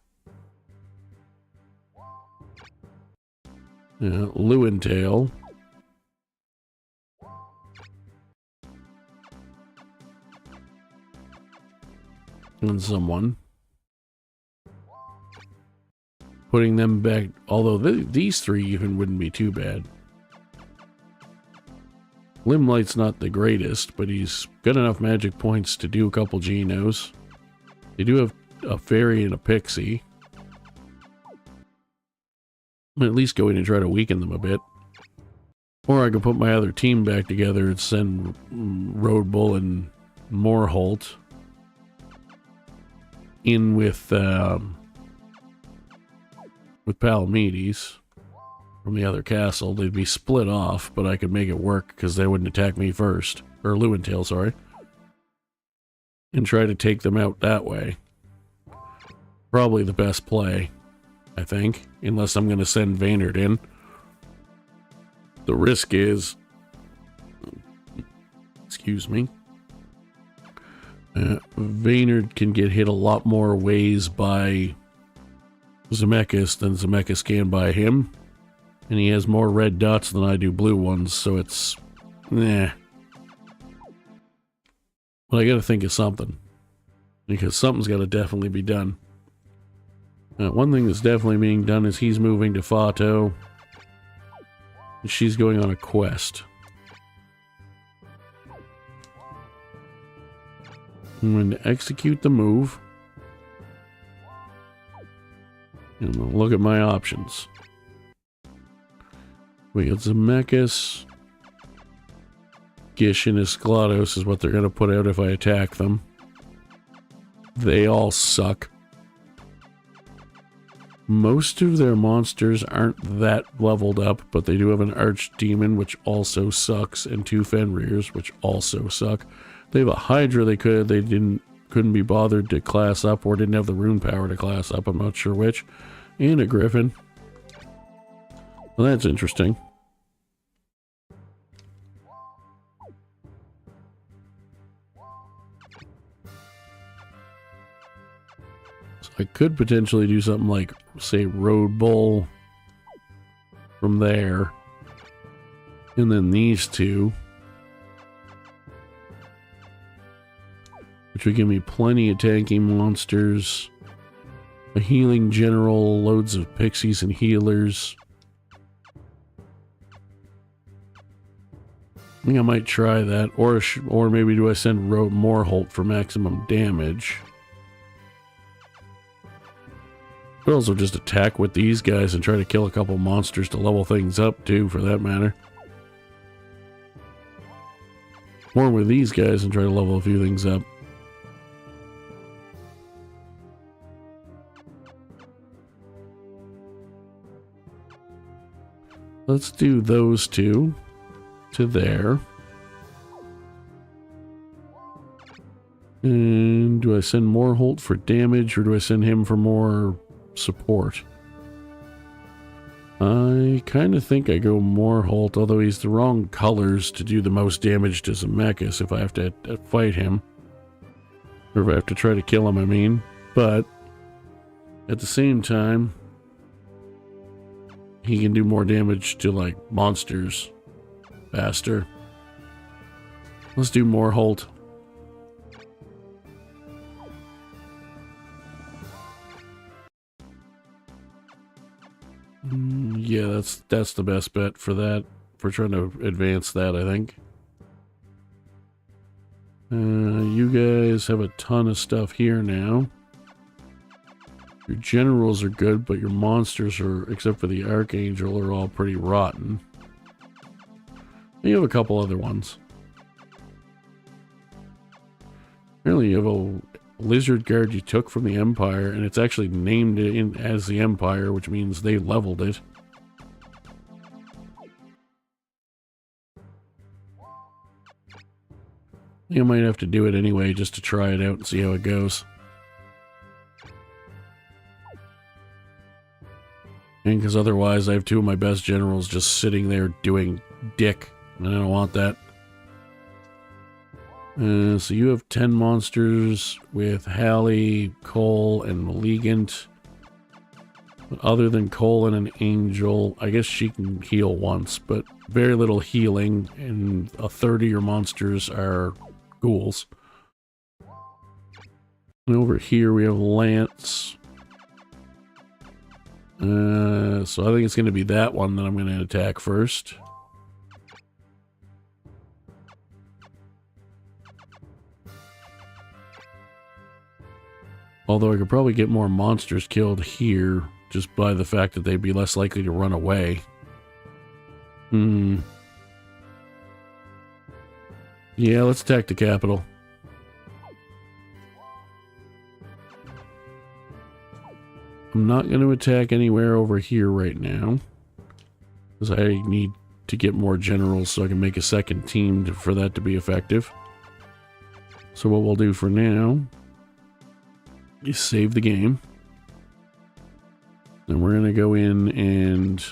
Speaker 1: Lewintail, and someone, putting them back, although these 3 even wouldn't be too bad. Limlight's not the greatest, but he's got enough magic points to do a couple Genos. They do have a fairy and a pixie. I'm at least going to try to weaken them a bit. Or I could put my other team back together and send Road Bull and Moorholt in with Palamedes from the other castle. They'd be split off, but I could make it work because they wouldn't attack me first. Or Lewintail, sorry. And try to take them out that way. Probably the best play, I think. Unless I'm going to send Vaynard in. The risk is... excuse me. Vaynard can get hit a lot more ways by Zemeckis than Zemeckis can by him. And he has more red dots than I do blue ones, so it's... nah. But I gotta think of something. Because something's gotta definitely be done. One thing that's definitely being done is he's moving to Fato. And she's going on a quest. I'm going to execute the move. And we'll look at my options. We got Zemeckis. Gish and Esclados is what they're going to put out if I attack them. They all suck. Most of their monsters aren't that leveled up, but they do have an Archdemon, which also sucks, and 2 Fenrirs, which also suck. They have a Hydra they couldn't be bothered to class up, or didn't have the rune power to class up, I'm not sure which. And a Griffin. Well, that's interesting. So I could potentially do something like, say, Road Bull from there. And then these 2. Which would give me plenty of tanky monsters. A healing general, loads of pixies and healers. I think I might try that, or maybe do I send Moorholt for maximum damage? Could also just attack with these guys and try to kill a couple monsters to level things up too, for that matter. Or with these guys and try to level a few things up. Let's do those 2 to there. And do I send Moorholt for damage, or do I send him for more support? I kind of think I go Moorholt, although he's the wrong colors to do the most damage to Zemeckis if I have to fight him. Or if I have to try to kill him, I mean. But at the same time, he can do more damage to, like, monsters faster. Let's do Moorholt. Yeah, that's the best bet for that. For trying to advance that, I think. You guys have a ton of stuff here now. Your generals are good, but your monsters are, except for the Archangel, are all pretty rotten. You have a couple other ones. Apparently you have a lizard guard you took from the Empire, and it's actually named in as the Empire, which means they leveled it. I think I might have to do it anyway just to try it out and see how it goes. And because otherwise I have two of my best generals just sitting there doing dick, and I don't want that. So you have 10 monsters with Hallie, Cole, and Malignant. But other than Cole and an Angel, I guess she can heal once, but very little healing, and a third of your monsters are ghouls. And over here we have Lance. So I think it's going to be that one that I'm going to attack first. Although I could probably get more monsters killed here just by the fact that they'd be less likely to run away. Yeah, let's attack the capital. I'm not going to attack anywhere over here right now, because I need to get more generals so I can make a second team for that to be effective. So what we'll do for now is save the game. And we're going to go in and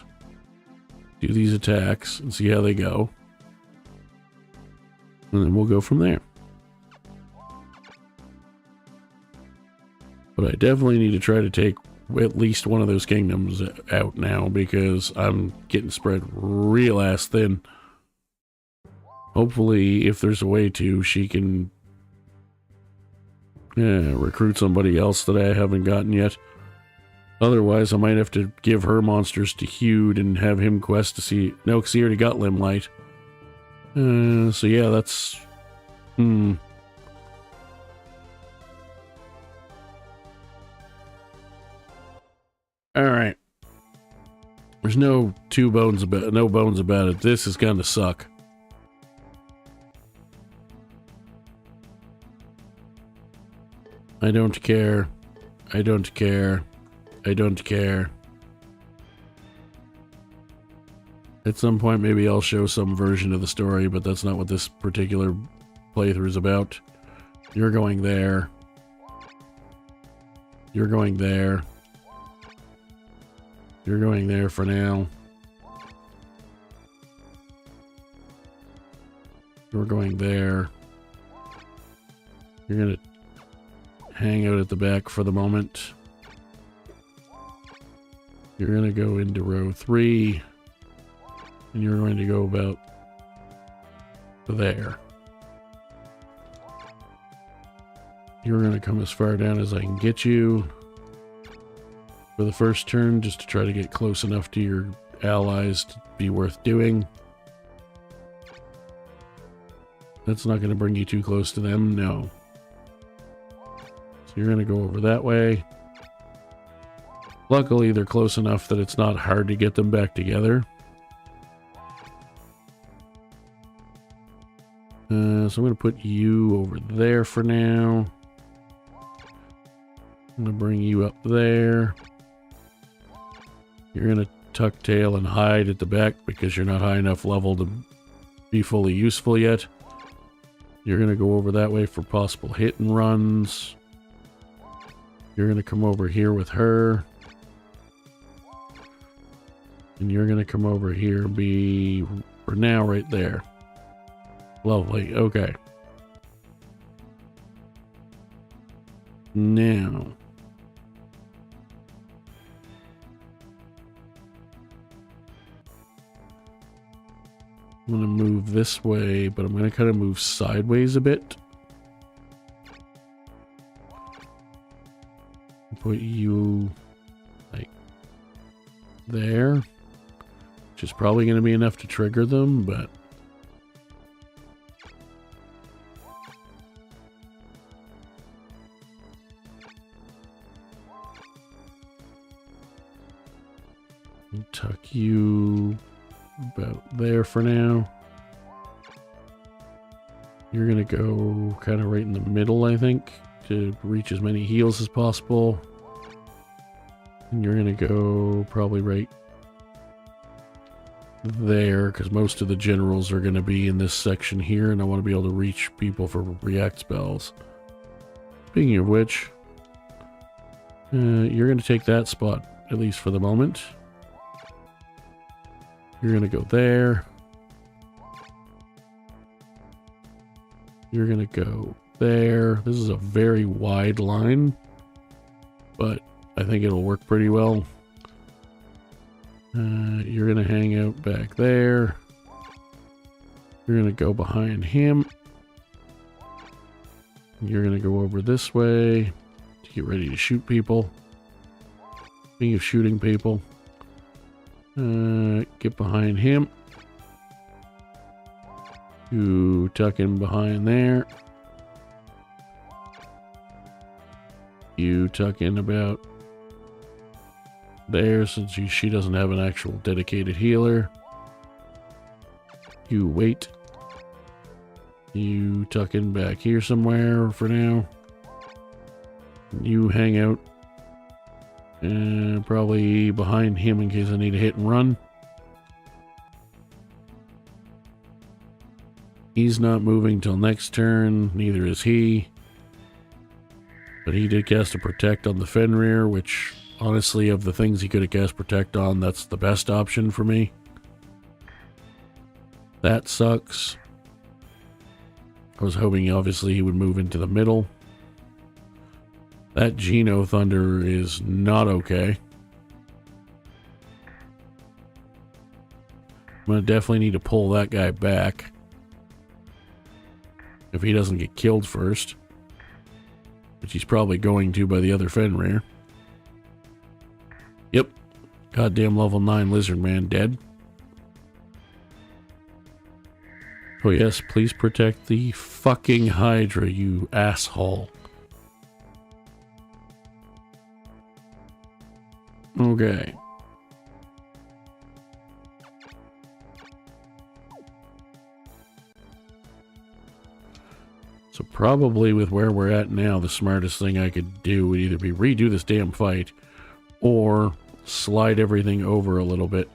Speaker 1: do these attacks and see how they go. And then we'll go from there. But I definitely need to try to take at least one of those kingdoms out now, because I'm getting spread real ass thin. Hopefully, if there's a way to, she can recruit somebody else that I haven't gotten yet. Otherwise, I might have to give her monsters to Hewd and have him quest to see... No, because he already got Limelight. So yeah, that's... Alright. There's no bones about it. This is gonna suck. I don't care. I don't care. I don't care. At some point, maybe I'll show some version of the story, but that's not what this particular playthrough is about. You're going there. You're going there. You're going there for now. You're going there. You're gonna hang out at the back for the moment. You're gonna go into row 3. And you're going to go about there. You're going to come as far down as I can get you for the first turn, just to try to get close enough to your allies to be worth doing. That's not going to bring you too close to them, no. So you're going to go over that way. Luckily, they're close enough that it's not hard to get them back together. So I'm going to put you over there for now. I'm going to bring you up there. You're going to tuck tail and hide at the back because you're not high enough level to be fully useful yet. You're going to go over that way for possible hit and runs. You're going to come over here with her. And you're going to come over here and be, for now, right there. Lovely, okay. Now. I'm going to move this way, but I'm going to kind of move sideways a bit. Put you like there, which is probably going to be enough to trigger them, but tuck you about there for now. You're going to go kind of right in the middle, I think, to reach as many heals as possible. And you're going to go probably right there, because most of the generals are going to be in this section here, and I want to be able to reach people for react spells. Speaking of which, you're going to take that spot, at least for the moment. You're going to go there. You're going to go there. This is a very wide line, but I think it'll work pretty well. You're going to hang out back there. You're going to go behind him. You're going to go over this way to get ready to shoot people. Speaking of shooting people, get behind him. You tuck in behind there. You tuck in about there, since she doesn't have an actual dedicated healer. You wait. You tuck in back here somewhere for now. You hang out probably behind him in case I need to hit and run. He's not moving till next turn, neither is he. But he did cast a Protect on the Fenrir, which honestly, of the things he could have cast Protect on, that's the best option for me. That sucks. I was hoping obviously he would move into the middle. That Geno Thunder is not okay. I'm going to definitely need to pull that guy back. If he doesn't get killed first. Which he's probably going to by the other Fenrir. Yep. Goddamn level 9 lizard man dead. Oh yes, please protect the fucking Hydra, you asshole. Okay. So probably with where we're at now, the smartest thing I could do would either be redo this damn fight or slide everything over a little bit.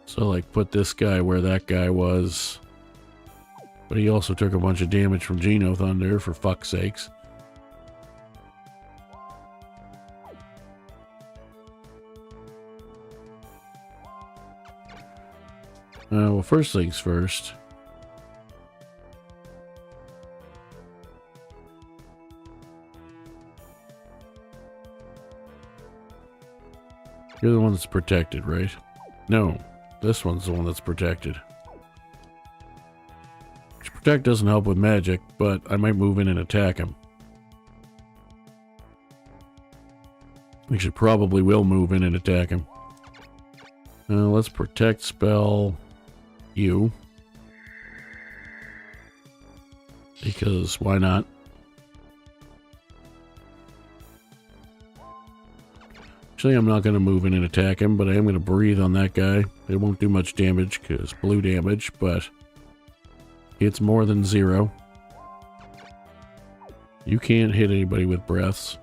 Speaker 1: So like put this guy where that guy was. But he also took a bunch of damage from Geno Thunder, for fuck's sakes. Well, first things first. You're the one that's protected, right? No, this one's the one that's protected. Which protect doesn't help with magic, but I might move in and attack him. Actually, probably will move in and attack him. Let's protect spell you. Because why not? Actually, I'm not going to move in and attack him, but I am going to breathe on that guy. It won't do much damage, because blue damage, but it's more than 0. You can't hit anybody with breaths.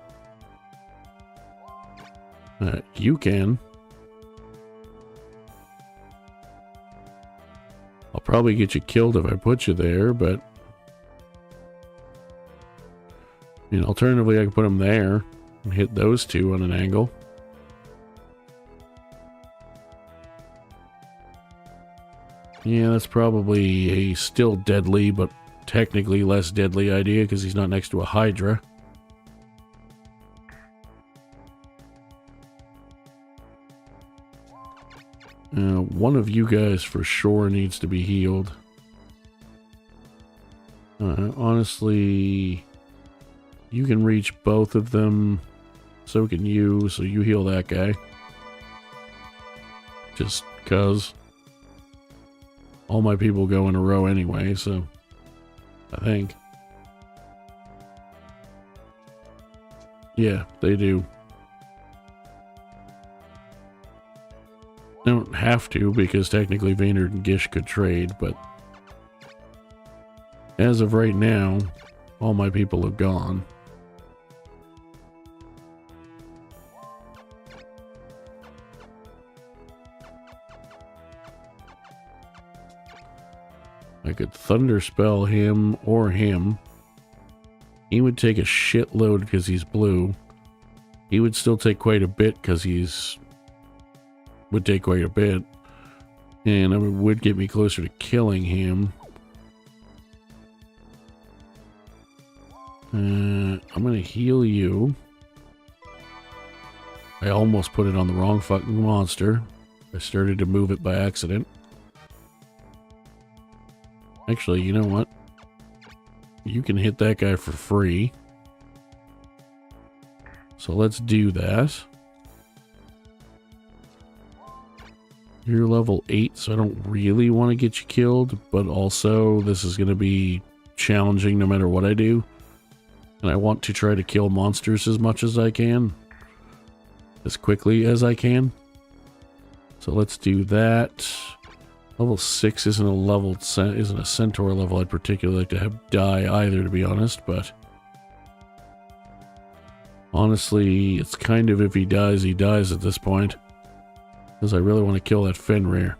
Speaker 1: You can. I'll probably get you killed if I put you there, but... I mean, alternatively, I can put him there and hit those two on an angle. Yeah, that's probably a still deadly, but technically less deadly idea because he's not next to a Hydra. One of you guys for sure needs to be healed. Honestly, you can reach both of them. So can you, so you heal that guy. Just cause. All my people go in a row anyway, so I think. Yeah, they do. I don't have to, because technically Vaynard and Gish could trade, but as of right now, all my people have gone. I could Thunderspell him or him. He would take a shitload because he's blue. He would still take quite a bit because he's... would take quite a bit. And it would get me closer to killing him. I'm going to heal you. I almost put it on the wrong fucking monster. I started to move it by accident. Actually, you know what? You can hit that guy for free. So let's do that. You're level 8, so I don't really want to get you killed, but also this is going to be challenging no matter what I do. And I want to try to kill monsters as much as I can. As quickly as I can. So let's do that. Level 6 isn't a centaur level I'd particularly like to have die either, to be honest, but honestly, it's kind of if he dies at this point. Because I really want to kill that Fenrir.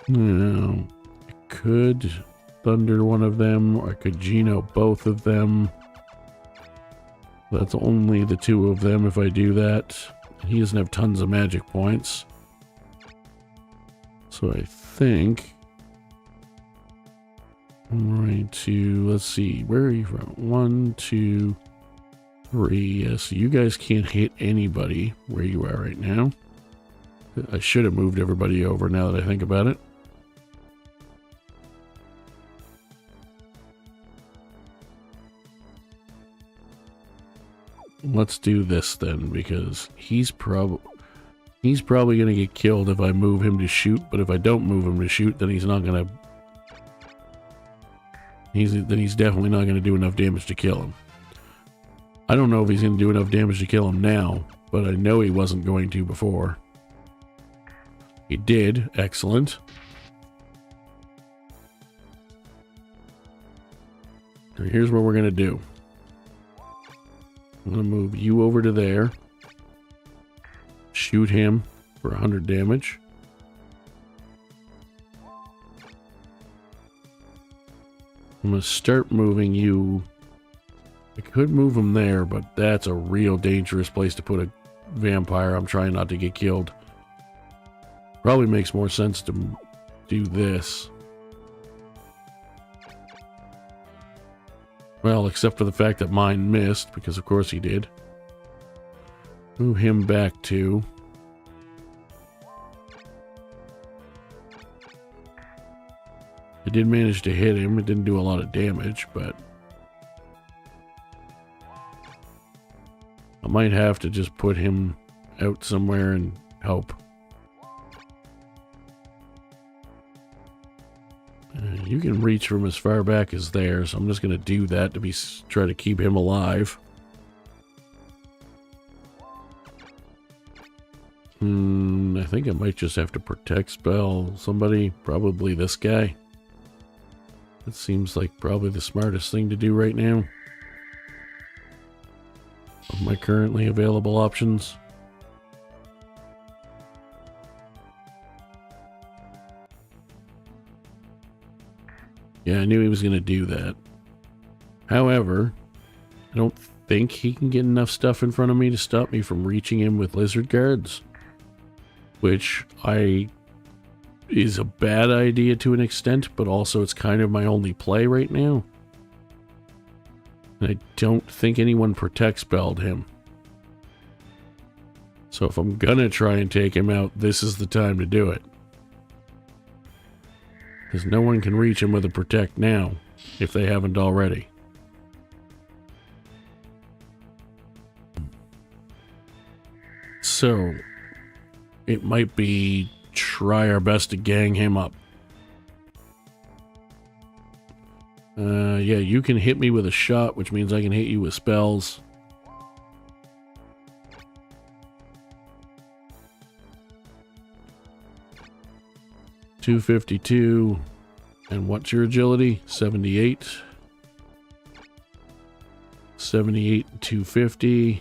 Speaker 1: Now, I could Thunder one of them, or I could Geno both of them. That's only the 2 of them if I do that. He doesn't have tons of magic points. So I think I'm going to, let's see, where are you from? 1, 2, 3. Yes, you guys can't hit anybody where you are right now. I should have moved everybody over now that I think about it. Let's do this then, because he's probably going to get killed if I move him to shoot, but if I don't move him to shoot, then he's not going to... He's definitely not going to do enough damage to kill him. I don't know if he's going to do enough damage to kill him now, but I know he wasn't going to before. He did. Excellent. So here's what we're going to do. I'm going to move you over to there. Shoot him for 100 damage. I'm going to start moving you. I could move him there, but that's a real dangerous place to put a vampire. I'm trying not to get killed. Probably makes more sense to do this. Well, except for the fact that mine missed, because of course he did. Move him back too. I did manage to hit him. It didn't do a lot of damage, but I might have to just put him out somewhere and hope. You can reach from as far back as there, so I'm just going to do that to try to keep him alive. I think I might just have to protect spell somebody, probably this guy. That seems like probably the smartest thing to do right now. Of my currently available options. Yeah, I knew he was going to do that. However, I don't think he can get enough stuff in front of me to stop me from reaching him with lizard guards. Which is a bad idea to an extent, but also it's kind of my only play right now. And I don't think anyone protect spelled him. So if I'm gonna try and take him out, this is the time to do it. Because no one can reach him with a protect now, if they haven't already. So, it might be try our best to gang him up. Yeah, you can hit me with a shot, which means I can hit you with spells. 252. And what's your agility? 78. 78 and 250.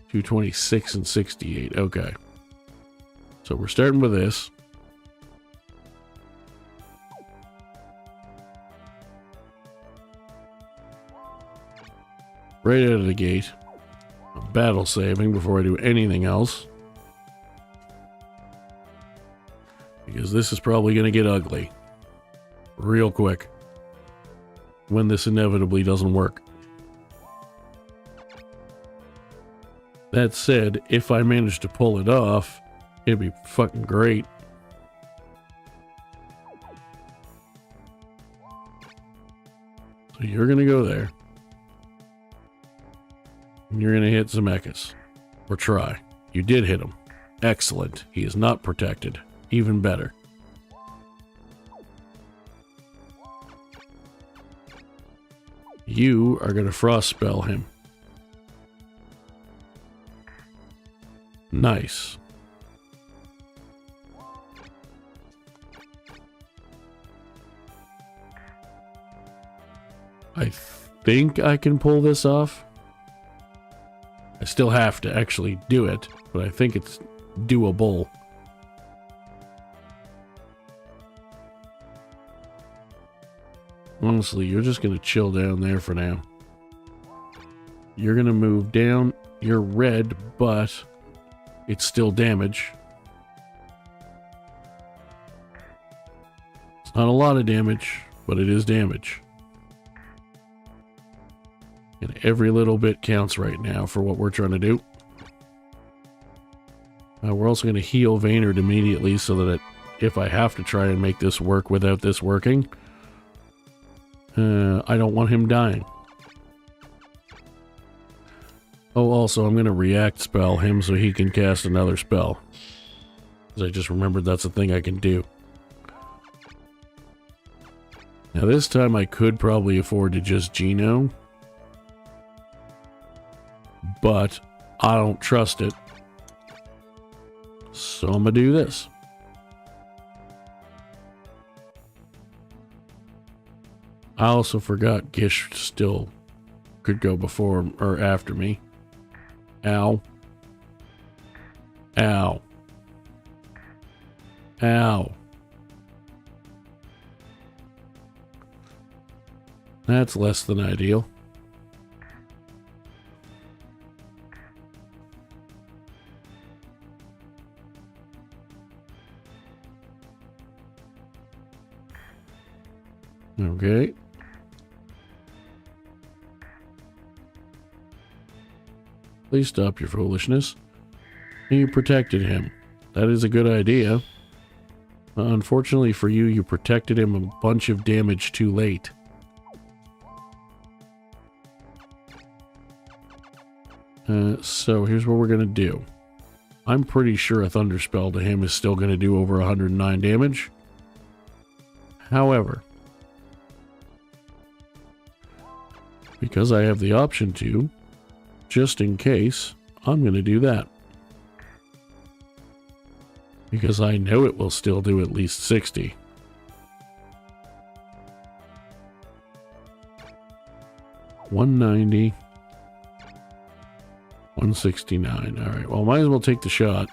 Speaker 1: 226 and 68. Okay. So we're starting with this. Right out of the gate. Battle saving before I do anything else. Because this is probably going to get ugly. Real quick. When this inevitably doesn't work. That said, if I manage to pull it off, it'd be fucking great. So you're going to go there. And you're going to hit Zemeckis. Or try. You did hit him. Excellent. He is not protected. Even better. You are going to frost spell him. Nice. I think I can pull this off. I still have to actually do it, but I think it's doable. Honestly, you're just going to chill down there for now. You're going to move down. You're red, but it's still damage. It's not a lot of damage, but it is damage. And every little bit counts right now for what we're trying to do. We're also going to heal Vaynard immediately so that if I have to try and make this work without this working, I don't want him dying. Oh, also, I'm going to react spell him so he can cast another spell. Because I just remembered that's a thing I can do. Now, this time I could probably afford to just Geno. But I don't trust it. So I'm going to do this. I also forgot Gish still could go before or after me. Ow. Ow. Ow. That's less than ideal. Okay. Please stop your foolishness. You protected him. That is a good idea. Unfortunately for you, you protected him a bunch of damage too late. So here's what we're going to do. I'm pretty sure a Thunderspell to him is still going to do over 109 damage. However, because I have the option to, just in case, I'm going to do that. Because I know it will still do at least 60. $190. $169. Alright, well, might as well take the shot.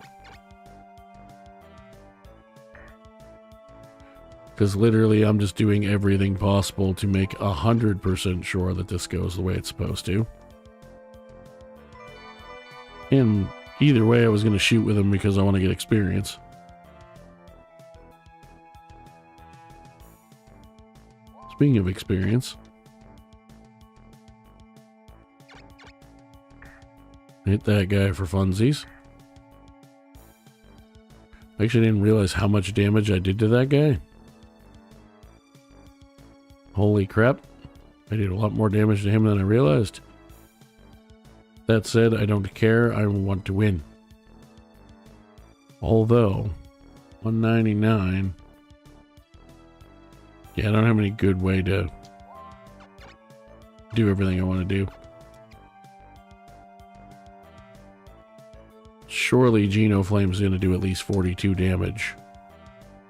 Speaker 1: Because literally I'm just doing everything possible to make 100% sure that this goes the way it's supposed to. And either way I was going to shoot with him because I want to get experience. Speaking of experience, hit that guy for funsies. I actually didn't realize how much damage I did to that guy. Holy crap. I did a lot more damage to him than I realized. That said, I don't care. I want to win. Although, 199. Yeah, I don't have any good way to do everything I want to do. Surely Geno Flame's going to do at least 42 damage.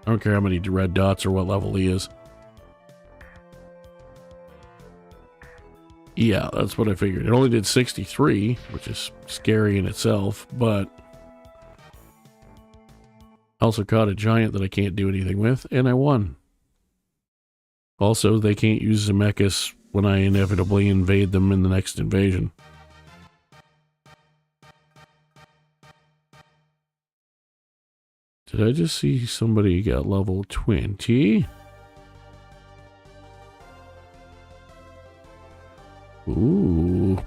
Speaker 1: I don't care how many red dots or what level he is. Yeah, that's what I figured. It only did 63, which is scary in itself, but I also caught a giant that I can't do anything with, and I won. Also, they can't use Zemeckis when I inevitably invade them in the next invasion. Did I just see somebody got level 20? Ooh.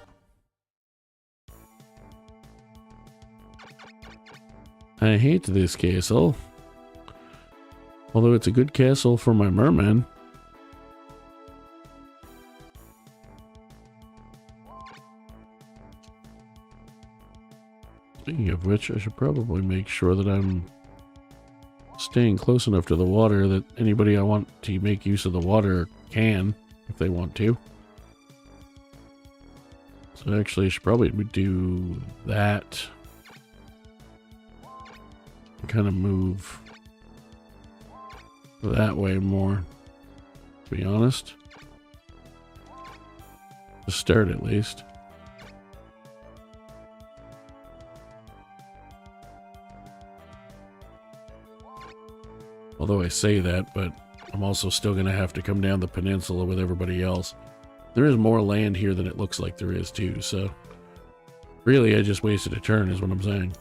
Speaker 1: I hate this castle. Although it's a good castle for my merman. Speaking of which, I should probably make sure that I'm staying close enough to the water that anybody I want to make use of the water can, if they want to. So actually, I should probably do that. Kind of move that way more, to be honest. To start, at least. Although I say that, but I'm also still going to have to come down the peninsula with everybody else. There is more land here than it looks like there is, too, so... Really, I just wasted a turn, is what I'm saying.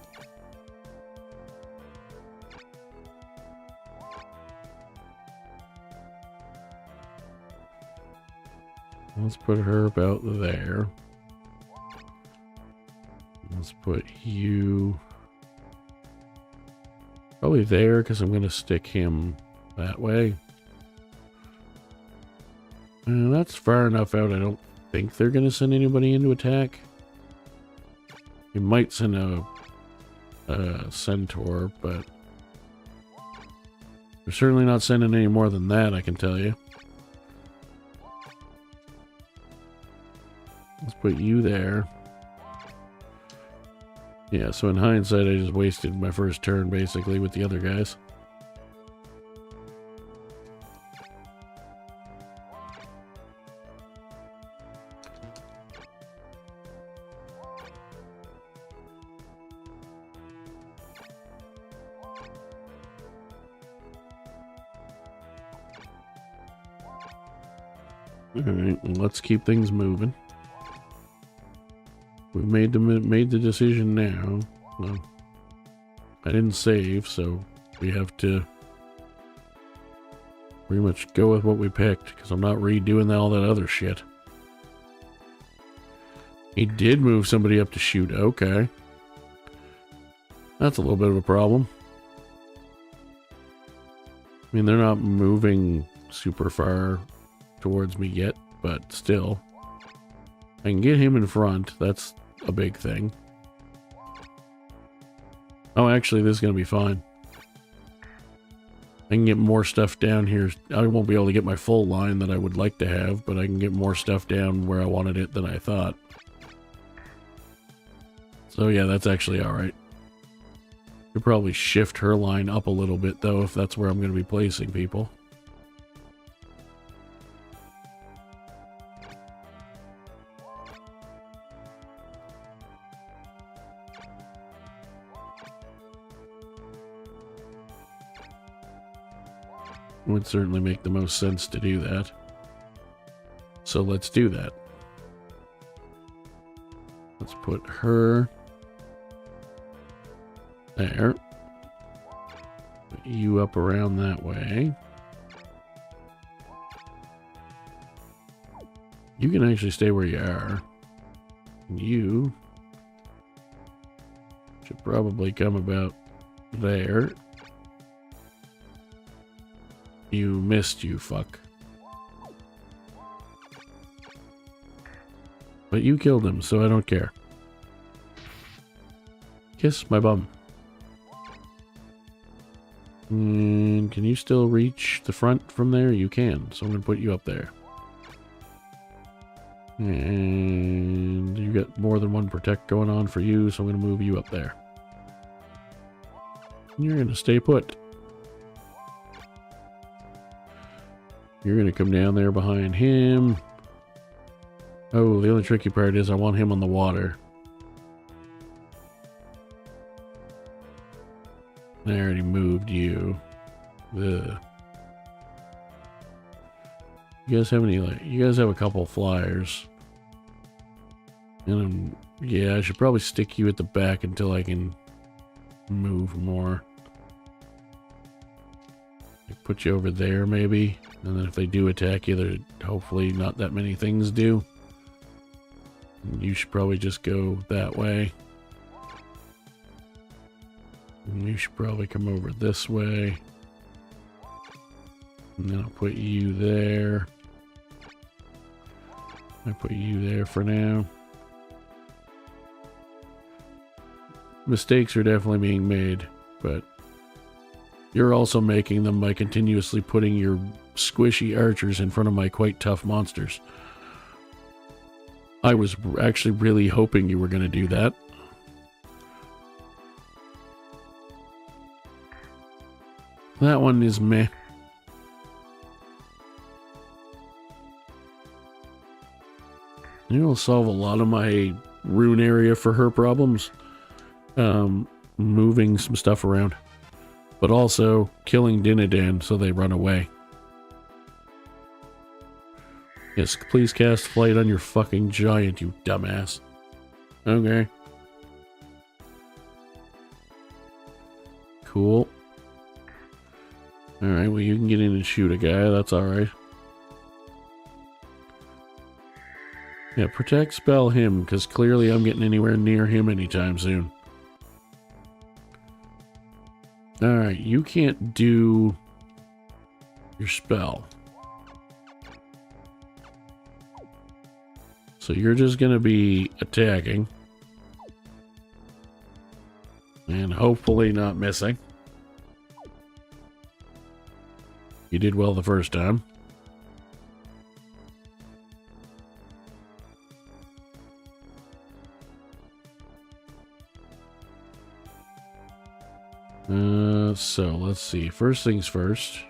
Speaker 1: Let's put her about there. Let's put you... probably there, because I'm going to stick him that way. And that's far enough out, I don't think they're going to send anybody in to attack. You might send a centaur, but... they're certainly not sending any more than that, I can tell you. Let's put you there. Yeah, so in hindsight, I just wasted my first turn, basically, with the other guys. Alright, well, let's keep things moving. We've made the decision now. Well, I didn't save, so we have to pretty much go with what we picked, because I'm not redoing all that other shit. He did move somebody up to shoot. Okay. That's a little bit of a problem. I mean, they're not moving super far towards me yet, but still. I can get him in front. That's a big thing. Oh, actually, this is going to be fine. I can get more stuff down here. I won't be able to get my full line that I would like to have, but I can get more stuff down where I wanted it than I thought. So yeah, that's actually alright. Could probably shift her line up a little bit, though, if that's where I'm going to be placing people. Would certainly make the most sense to do that. So let's do that. Let's put her there. Put you up around that way. You can actually stay where you are. You should probably come about there. You missed, you fuck. But you killed him, so I don't care. Kiss my bum. And can you still reach the front from there? You can, so I'm going to put you up there. And you got more than one protect going on for you, so I'm going to move you up there. And you're going to stay put. You're going to come down there behind him. Oh, the only tricky part is I want him on the water. I already moved you. Ugh. You guys have any, like, you guys have a couple flyers. And yeah, I should probably stick you at the back until I can move more. Like put you over there maybe. And then if they do attack you, there hopefully not that many things do. You should probably just go that way. And you should probably come over this way. And then I'll put you there. I put you there for now. Mistakes are definitely being made, but you're also making them by continuously putting your squishy archers in front of my quite tough monsters. I was actually really hoping you were going to do that. That one is meh. It'll solve a lot of my Rune area for her problems. Moving some stuff around. But also killing Dinadan so they run away. Yes, please cast flight on your fucking giant, you dumbass. Okay. Cool. Alright, well you can get in and shoot a guy, that's alright. Yeah, protect spell him, because clearly I'm getting anywhere near him anytime soon. Alright, you can't do your spell. So you're just going to be attacking. And hopefully not missing. You did well the first time. So let's see. First things first.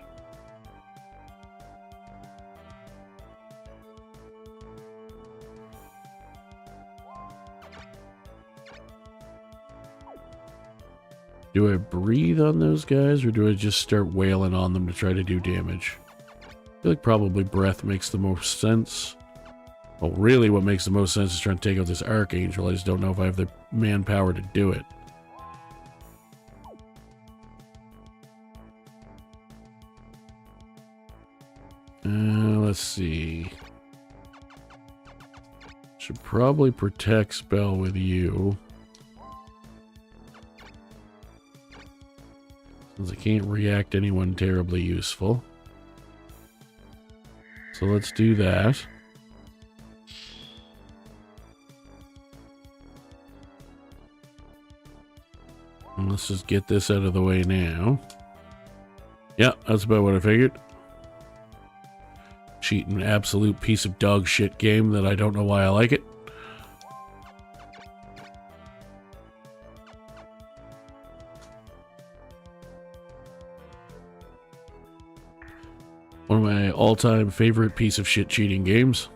Speaker 1: Do I breathe on those guys, or do I just start wailing on them to try to do damage? I feel like probably breath makes the most sense. Well, really what makes the most sense is trying to take out this Archangel. I just don't know if I have the manpower to do it. Let's see. Should probably protect spell with you. Since I can't react to anyone terribly useful. So let's do that. And let's just get this out of the way now. Yeah, that's about what I figured. Cheating, absolute piece of dog shit game that I don't know why I like it. One of my all-time favorite piece of shit cheating games.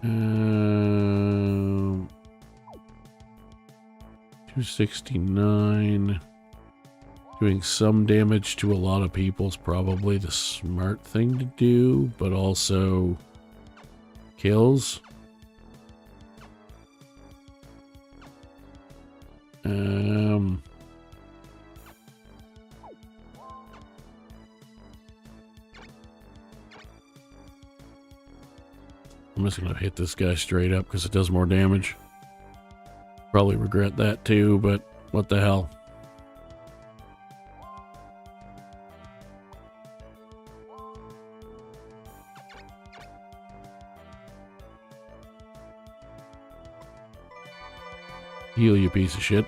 Speaker 1: $269. Doing some damage to a lot of people is probably the smart thing to do, but also kills. I'm just gonna hit this guy straight up because it does more damage. Probably regret that too, but what the hell. Heal, you piece of shit.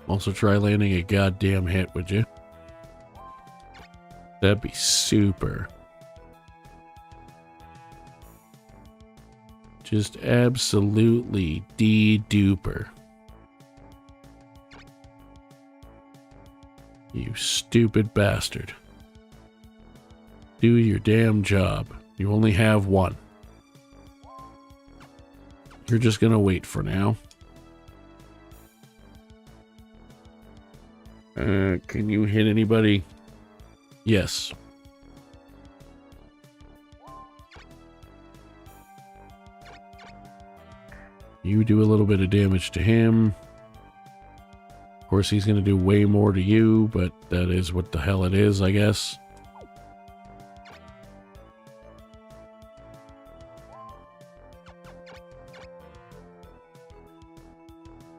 Speaker 1: Also try landing a goddamn hit, would you? That'd be super. Just absolutely D-duper. You stupid bastard. Do your damn job. You only have one. You're just gonna wait for now. Can you hit anybody? Yes. You do a little bit of damage to him. Of course, he's gonna do way more to you, but that is what the hell it is, I guess.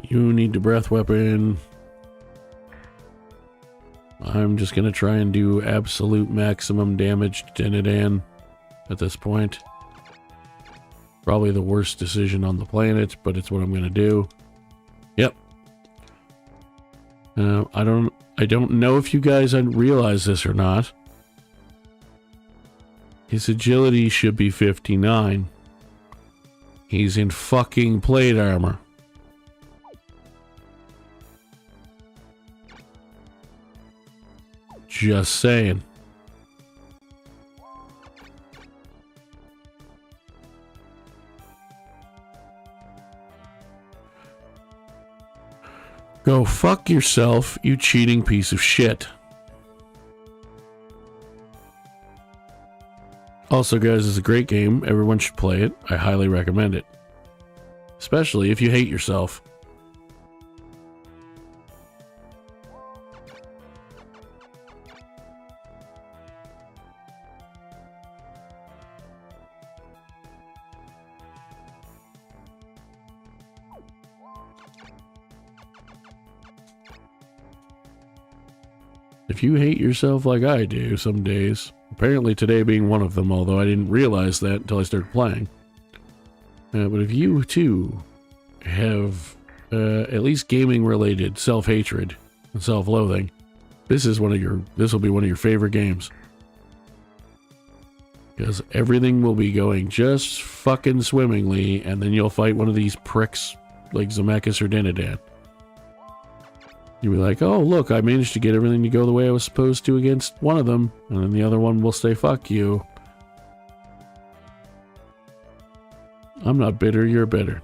Speaker 1: You need the breath weapon. I'm just gonna try and do absolute maximum damage to Dinadan at this point. Probably the worst decision on the planet, but it's what I'm gonna do. Yep. I don't know if you guys realize this or not. His agility should be 59. He's in fucking plate armor. Just saying. Go fuck yourself, you cheating piece of shit. Also, guys, it's a great game. Everyone should play it. I highly recommend it. Especially if you hate yourself. If you hate yourself like I do some days, apparently today being one of them, although I didn't realize that until I started playing. But if you too have at least gaming related self-hatred and self-loathing, this will be one of your favorite games. Because everything will be going just fucking swimmingly, and then you'll fight one of these pricks like Zemeckis or Dinadan. You'll be like, oh, look, I managed to get everything to go the way I was supposed to against one of them, and then the other one will say, fuck you. I'm not bitter, you're bitter.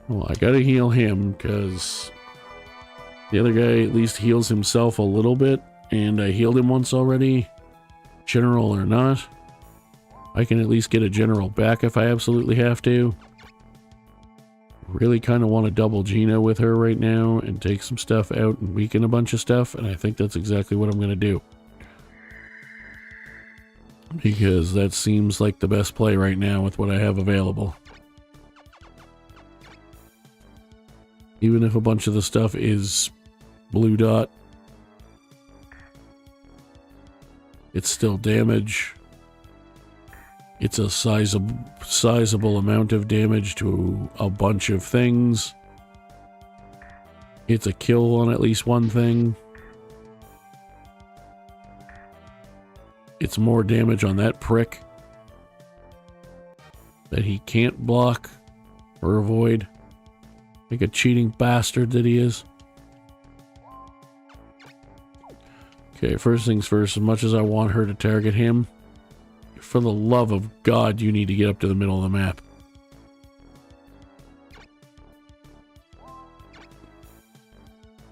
Speaker 1: Well, I gotta heal him, because the other guy at least heals himself a little bit, and I healed him once already, general or not. I can at least get a general back if I absolutely have to. Really kind of want to double Gina with her right now and take some stuff out and weaken a bunch of stuff, and I think that's exactly what I'm going to do. Because that seems like the best play right now with what I have available. Even if a bunch of the stuff is blue dot, it's still damage. It's a sizable amount of damage to a bunch of things. It's a kill on at least one thing. It's more damage on that prick that he can't block or avoid, like a cheating bastard that he is. Okay, first things first, as much as I want her to target him, for the love of God, you need to get up to the middle of the map.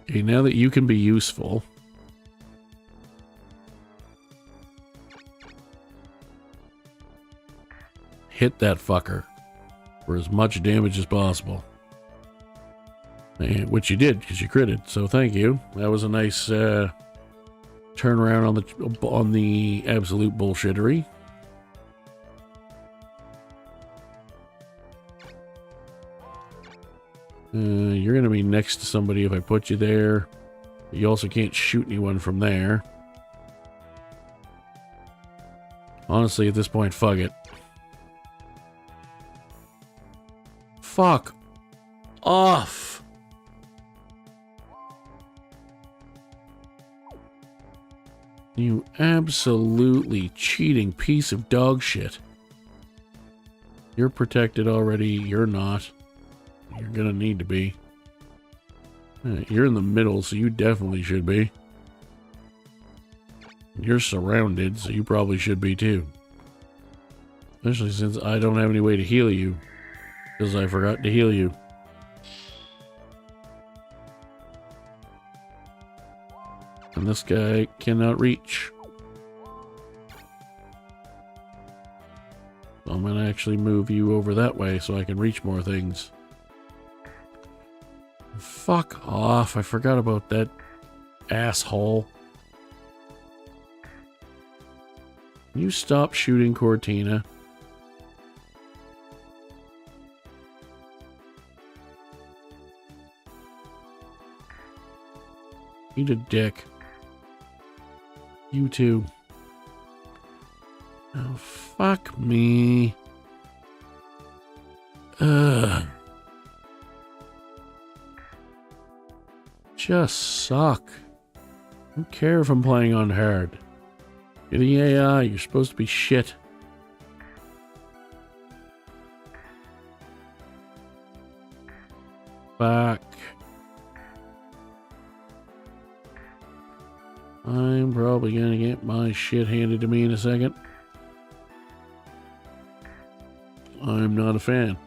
Speaker 1: Okay, now that you can be useful, hit that fucker for as much damage as possible. And, which you did, because you critted, so thank you. That was a nice turnaround on the absolute bullshittery. You're going to be next to somebody if I put you there. You also can't shoot anyone from there. Honestly, at this point, fuck it. Fuck off. You absolutely cheating piece of dog shit. You're protected already. You're not. You're gonna need to be. You're in the middle, so you definitely should be. You're surrounded, so you probably should be too. Especially since I don't have any way to heal you. Because I forgot to heal you. And this guy cannot reach. So I'm gonna actually move you over that way so I can reach more things. Fuck off, I forgot about that asshole. Can you stop shooting Cortina? Eat a dick. You too. Oh, fuck me. Ugh. Just suck. I don't care if I'm playing on hard. You're the AI, you're supposed to be shit. Fuck. I'm probably gonna get my shit handed to me in a second. I'm not a fan.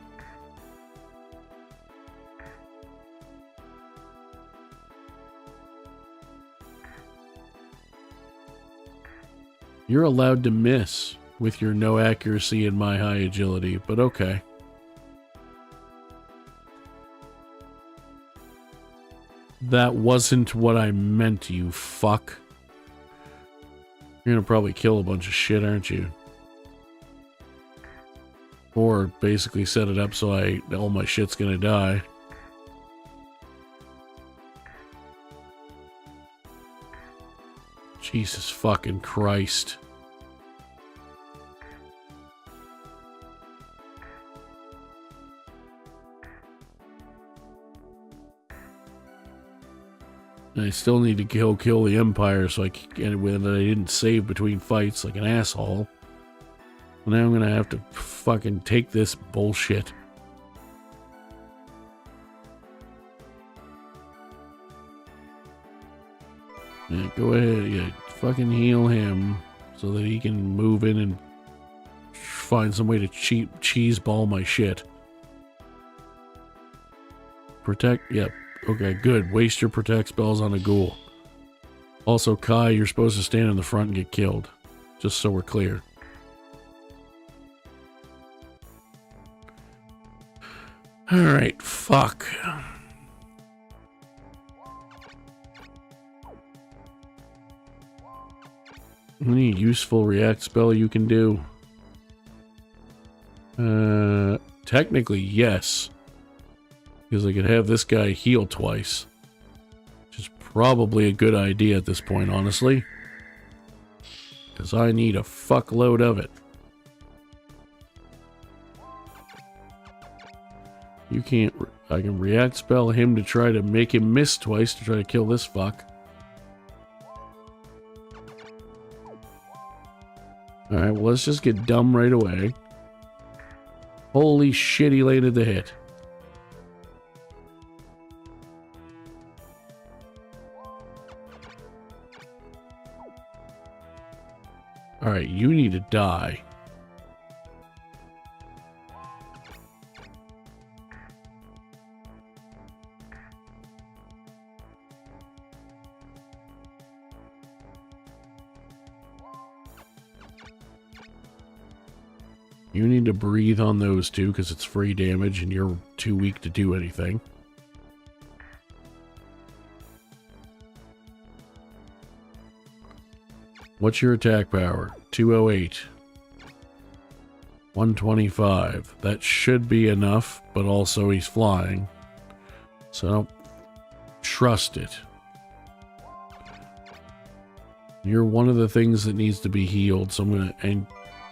Speaker 1: You're allowed to miss with your no accuracy and my high agility, but okay. That wasn't what I meant, you fuck. You're gonna probably kill a bunch of shit, aren't you? Or basically set it up so all my shit's gonna die. Jesus fucking Christ. I still need to kill the Empire so I can get when I didn't save between fights like an asshole. Now I'm gonna have to fucking take this bullshit. Yeah, go ahead, yeah, fucking heal him so that he can move in and find some way to cheese ball my shit. Protect, yep. Okay, good. Waste your protect spells on a ghoul. Also, Kai, you're supposed to stand in the front and get killed. Just so we're clear. Alright, fuck. Any useful react spell you can do? Technically, yes. Because I could have this guy heal twice. Which is probably a good idea at this point, honestly. Because I need a fuckload of it. You can't... I can react spell him to try to make him miss twice to try to kill this fuck. Alright, well, let's just get dumb right away. Holy shit, he landed the hit. Alright, you need to die. You need to breathe on those two because it's free damage and you're too weak to do anything. What's your attack power? 208. 125. That should be enough, but also he's flying. So I don't trust it. You're one of the things that needs to be healed, so I'm gonna... And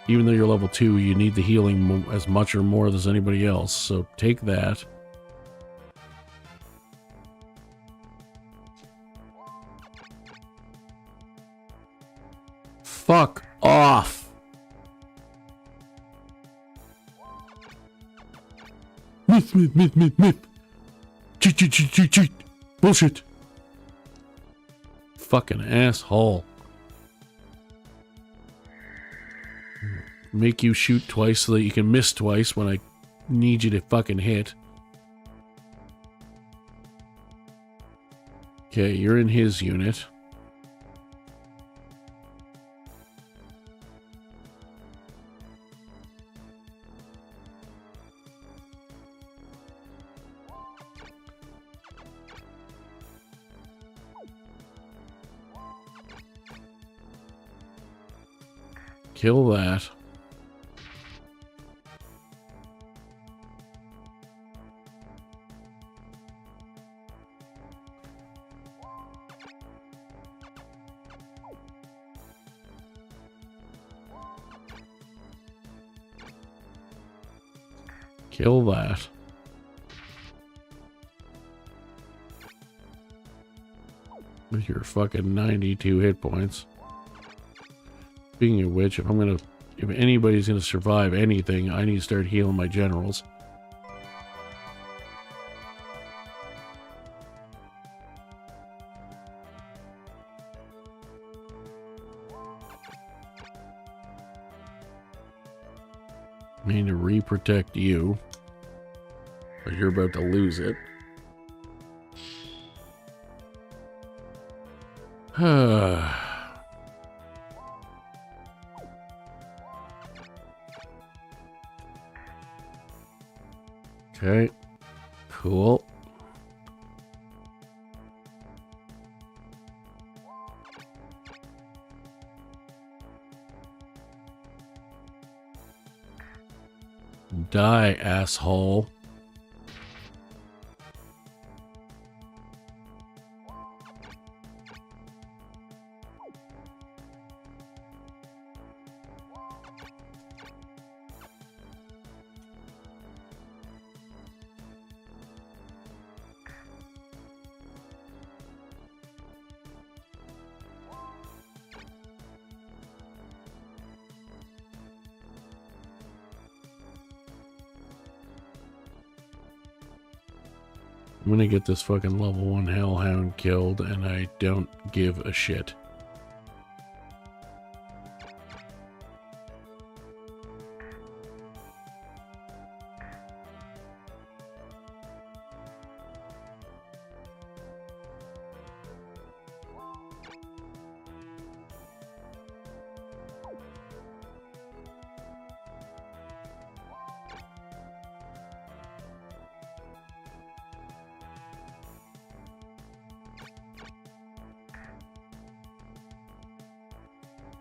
Speaker 1: even though you're level 2, you need the healing as much or more as anybody else, so take that. Fuck off. Myth. Cheat. Bullshit. Fucking asshole. Make you shoot twice so that you can miss twice when I need you to fucking hit. Okay, you're in his unit. Kill that. Kill that. With your fucking 92 hit points. Speaking of which, if anybody's gonna survive anything, I need to start healing my generals. I need to re-protect you, but you're about to lose it. Okay, cool. Die, asshole. I'm gonna get this fucking level 1 hellhound killed, and I don't give a shit.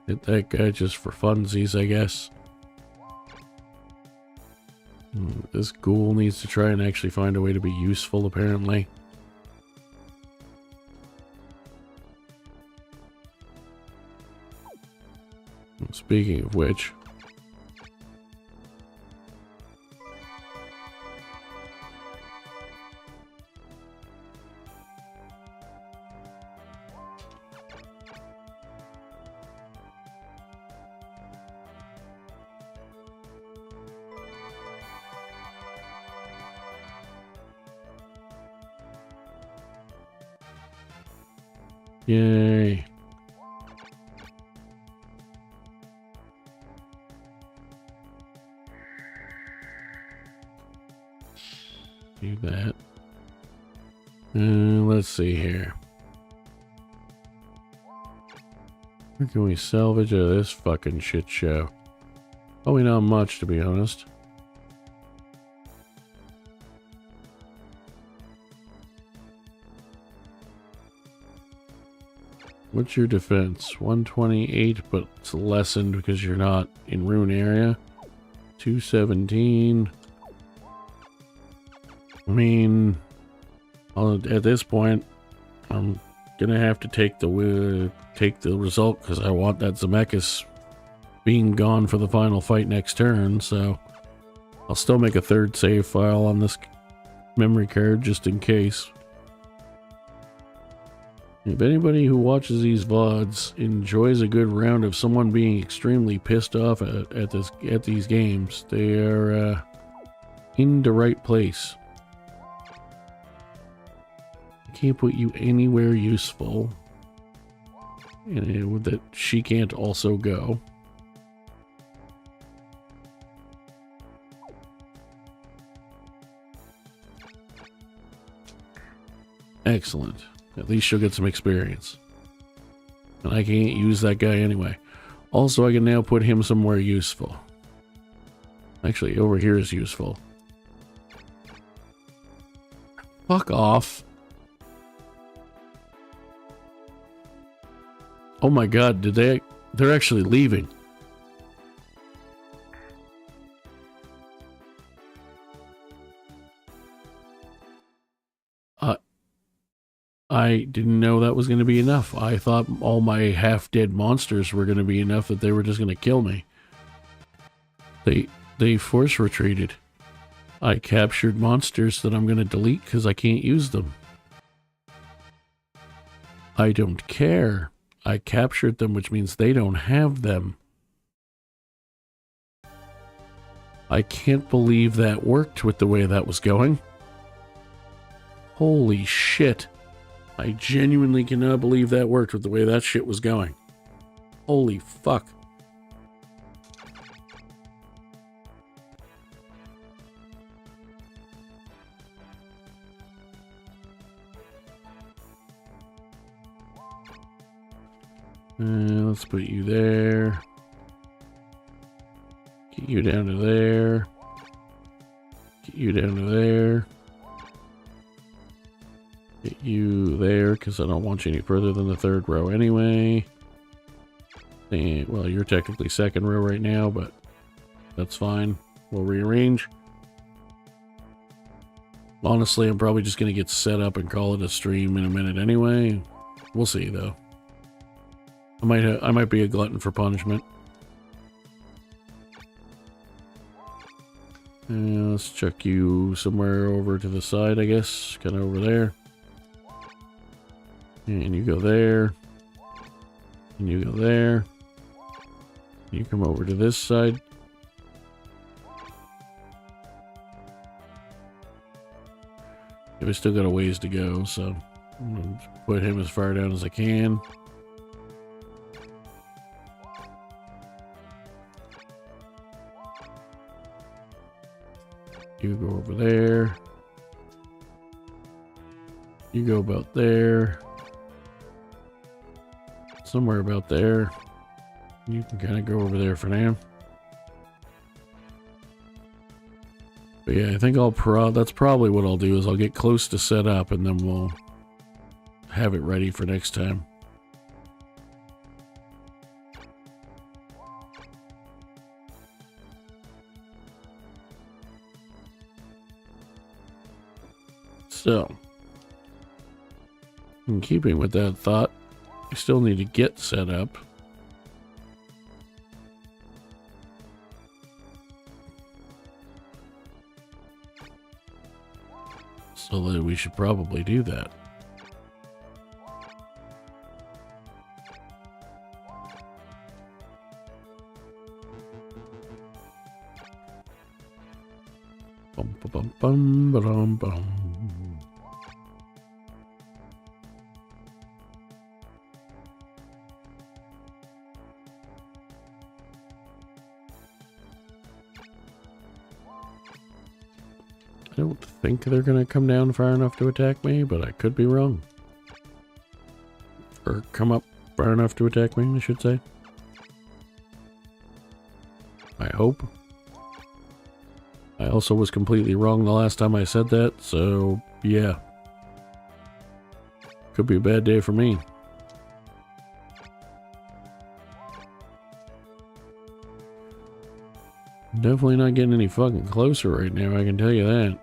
Speaker 1: Hit that guy just for funsies, I guess. This ghoul needs to try and actually find a way to be useful, apparently. Speaking of which... Yay. Do that. Let's see here. What can we salvage out of this fucking shit show? Probably not much, to be honest. What's your defense? 128, but it's lessened because you're not in Rune area. 217. I mean, at this point, I'm gonna have to take the result because I want that Zemeckis being gone for the final fight next turn. So I'll still make a third save file on this memory card just in case. If anybody who watches these VODs enjoys a good round of someone being extremely pissed off at these games, they are in the right place. I can't put you anywhere useful, and that she can't also go. Excellent. At least she'll get some experience. And I can't use that guy anyway. Also, I can now put him somewhere useful. Actually, over here is useful. Fuck off. Oh my god, they're actually leaving. I didn't know that was going to be enough. I thought all my half-dead monsters were going to be enough that they were just going to kill me. They force retreated. I captured monsters that I'm going to delete because I can't use them. I don't care. I captured them, which means they don't have them. I can't believe that worked with the way that was going. Holy shit. I genuinely cannot believe that worked with the way that shit was going. Holy fuck. Let's put you there. Get you down to there. Get you down to there. Get you there, because I don't want you any further than the third row anyway. And, well, you're technically second row right now, but that's fine. We'll rearrange. Honestly, I'm probably just going to get set up and call it a stream in a minute anyway. We'll see, though. I might be a glutton for punishment. Let's chuck you somewhere over to the side, I guess. Kind of over there. And you go there. And you go there. You come over to this side. Yeah, we still got a ways to go, so I'm going to put him as far down as I can. You go over there. You go about there. Somewhere about there. You can kind of go over there for now. But yeah, I think that's probably what I'll do is I'll get close to set up and then we'll have it ready for next time. So, in keeping with that thought, I still need to get set up. So that we should probably do that. Bum ba bum bum ba dum bum. I don't think they're going to come down far enough to attack me, but I could be wrong. Or come up far enough to attack me, I should say. I hope. I also was completely wrong the last time I said that, so yeah. Could be a bad day for me. Definitely not getting any fucking closer right now, I can tell you that.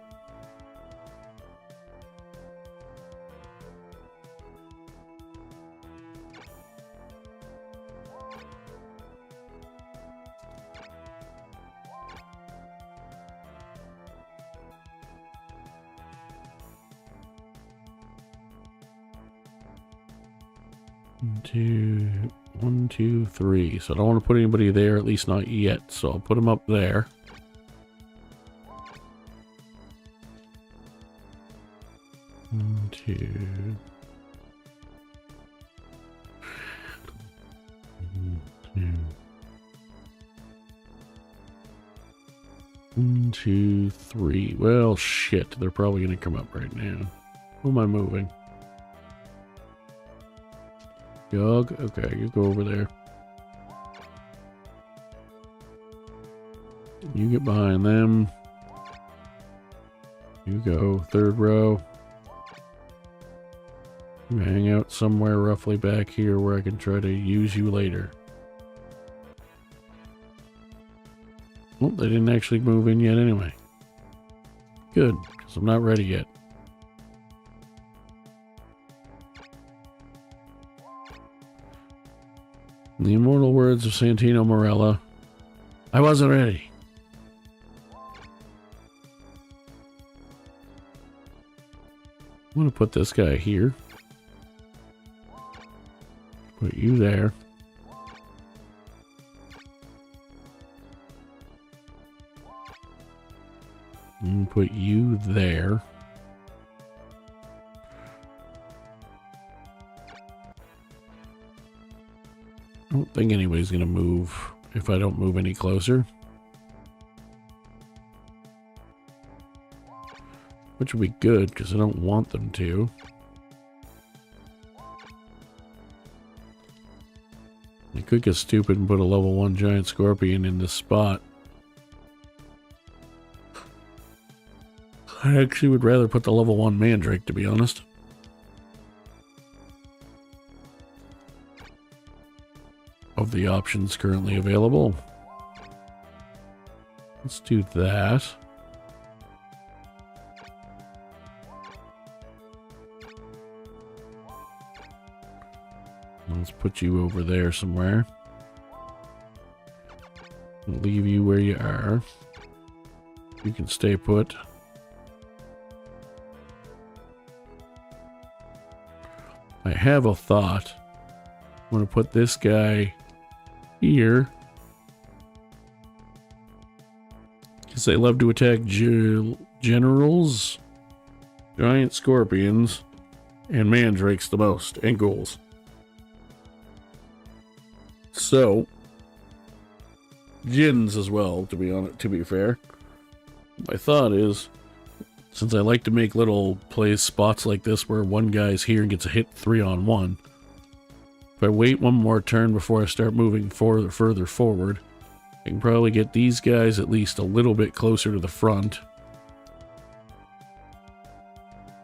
Speaker 1: One, two, three. So I don't want to put anybody there, at least not yet. So I'll put them up there. One, two. One, two. One, two, three. Well, shit. They're probably going to come up right now. Who am I moving? Yog? Okay, you go over there. You get behind them. You go third row. You hang out somewhere roughly back here where I can try to use you later. Well, they didn't actually move in yet anyway. Good, because I'm not ready yet. In the immortal words of Santino Morella, I wasn't ready. I'm going to put this guy here. Put you there. And put you there. I don't think anybody's going to move if I don't move any closer. Which would be good, because I don't want them to. I could get stupid and put a level 1 giant scorpion in this spot. I actually would rather put the level 1 mandrake, to be honest. Of the options currently available. Let's do that. Let's put you over there somewhere. Leave you where you are. You can stay put. I have a thought. I'm going to put this guy here. Because they love to attack generals, giant scorpions, and mandrakes the most, and ghouls. So, Jinns as well, to be fair. My thought is, since I like to make little plays spots like this where one guy's here and gets a hit 3-on-1, if I wait one more turn before I start moving further forward, I can probably get these guys at least a little bit closer to the front.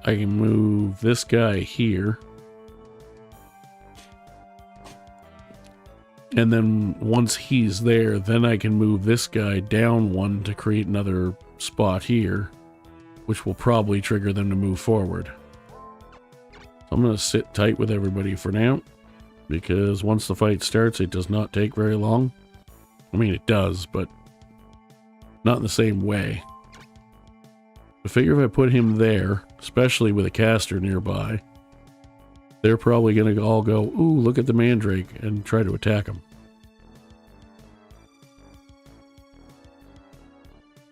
Speaker 1: I can move this guy here. And then once he's there, then I can move this guy down one to create another spot here, which will probably trigger them to move forward. So I'm going to sit tight with everybody for now, because once the fight starts, it does not take very long. I mean, it does, but not in the same way. I figure if I put him there, especially with a caster nearby, they're probably going to all go, ooh, look at the mandrake, and try to attack him.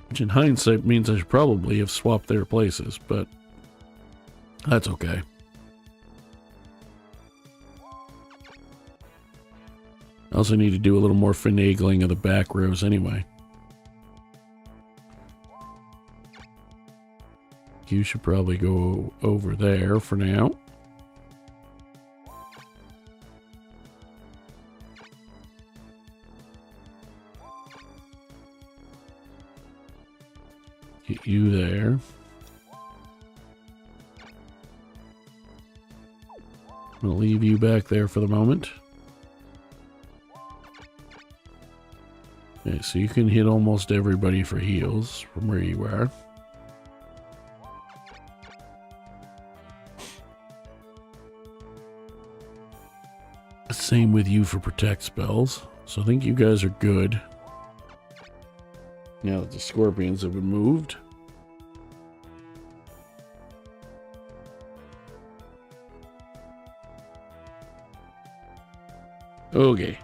Speaker 1: Which in hindsight means I should probably have swapped their places, but that's okay. I also need to do a little more finagling of the back rows anyway. You should probably go over there for now. Get you there. I'm going to leave you back there for the moment. Okay, so you can hit almost everybody for heals from where you are. Same with you for protect spells. So I think you guys are good. Now that the scorpions have been moved. Okay.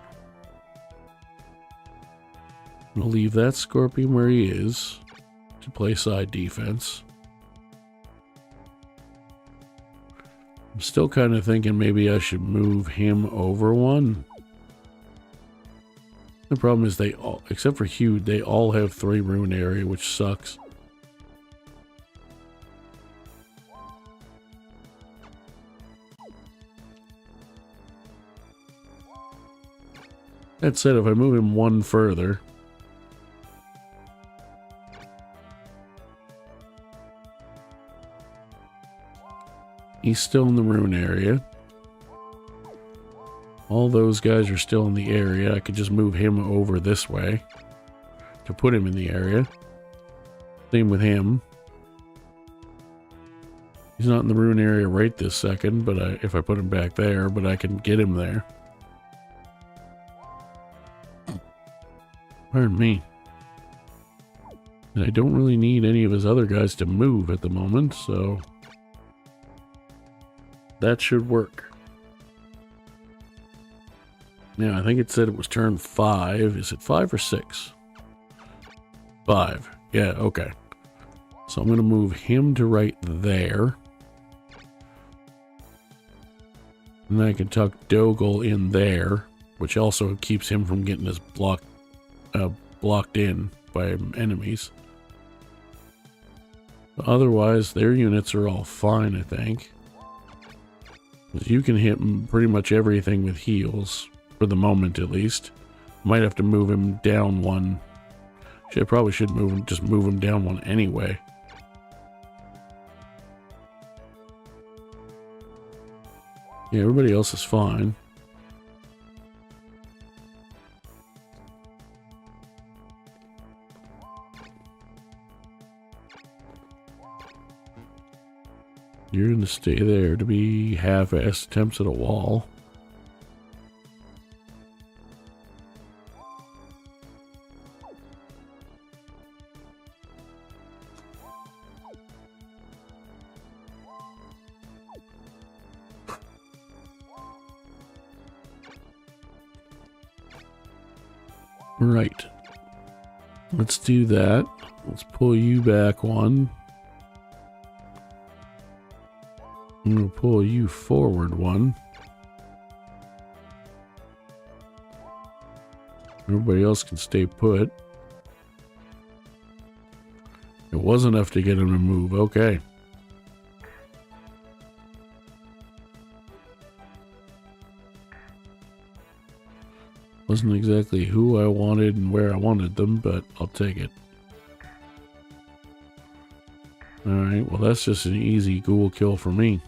Speaker 1: We'll leave that Scorpion where he is to play side defense. I'm still kind of thinking maybe I should move him over one. The problem is they all, except for Hugh, they all have 3 rune area, which sucks. That said, if I move him one further, he's still in the rune area. All those guys are still in the area. I could just move him over this way to put him in the area. Same with him. He's not in the rune area right this second, but if I put him back there, but I can get him there. Pardon me. And I don't really need any of his other guys to move at the moment, so that should work. Now, I think it said it was turn 5. Is it 5 or 6? 5. Yeah, okay. So I'm going to move him to right there. And then I can tuck Dogel in there, which also keeps him from getting his blocked in by enemies. Otherwise, their units are all fine, I think. You can hit pretty much everything with heals. For the moment, at least. Might have to move him down one. I probably should just move him down one anyway. Yeah, everybody else is fine. You're going to stay there to be half-assed attempts at a wall. Right. Let's do that. Let's pull you back one. I'm going to pull you forward one. Everybody else can stay put. It was enough to get him to move. Okay. Wasn't exactly who I wanted and where I wanted them, but I'll take it. Alright, well that's just an easy ghoul kill for me.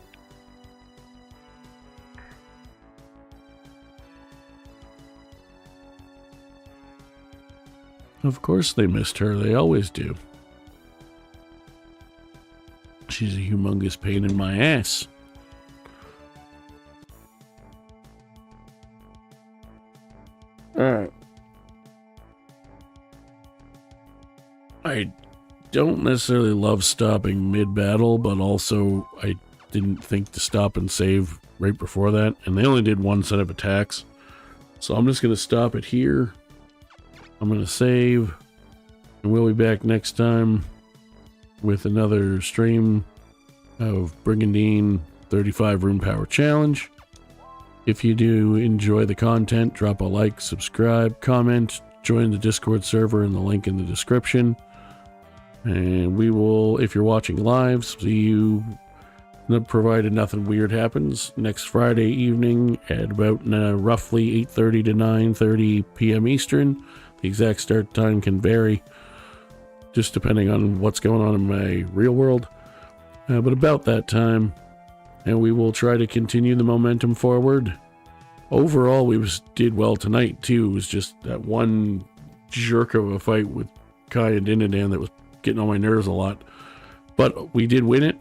Speaker 1: Of course they missed her, they always do. She's a humongous pain in my ass. Alright. I don't necessarily love stopping mid-battle, but also I didn't think to stop and save right before that, and they only did one set of attacks. So I'm just going to stop it here. I'm going to save, and we'll be back next time with another stream of Brigandine 35 Rune Power Challenge. If you do enjoy the content, drop a like, subscribe, comment, join the Discord server in the link in the description. And we will, if you're watching live, see you, provided nothing weird happens, next Friday evening at about roughly 8:30 to 9:30 p.m. Eastern. The exact start time can vary, just depending on what's going on in my real world. But about that time, and we will try to continue the momentum forward. Overall, we did well tonight, too. It was just that one jerk of a fight with Kai and Dinadan that was getting on my nerves a lot. But we did win it,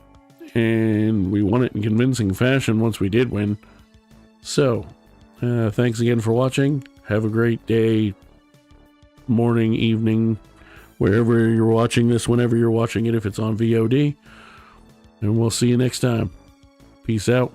Speaker 1: and we won it in convincing fashion once we did win. So, thanks again for watching. Have a great day, morning, evening, wherever you're watching this, whenever you're watching it, if it's on VOD. And we'll see you next time. Peace out.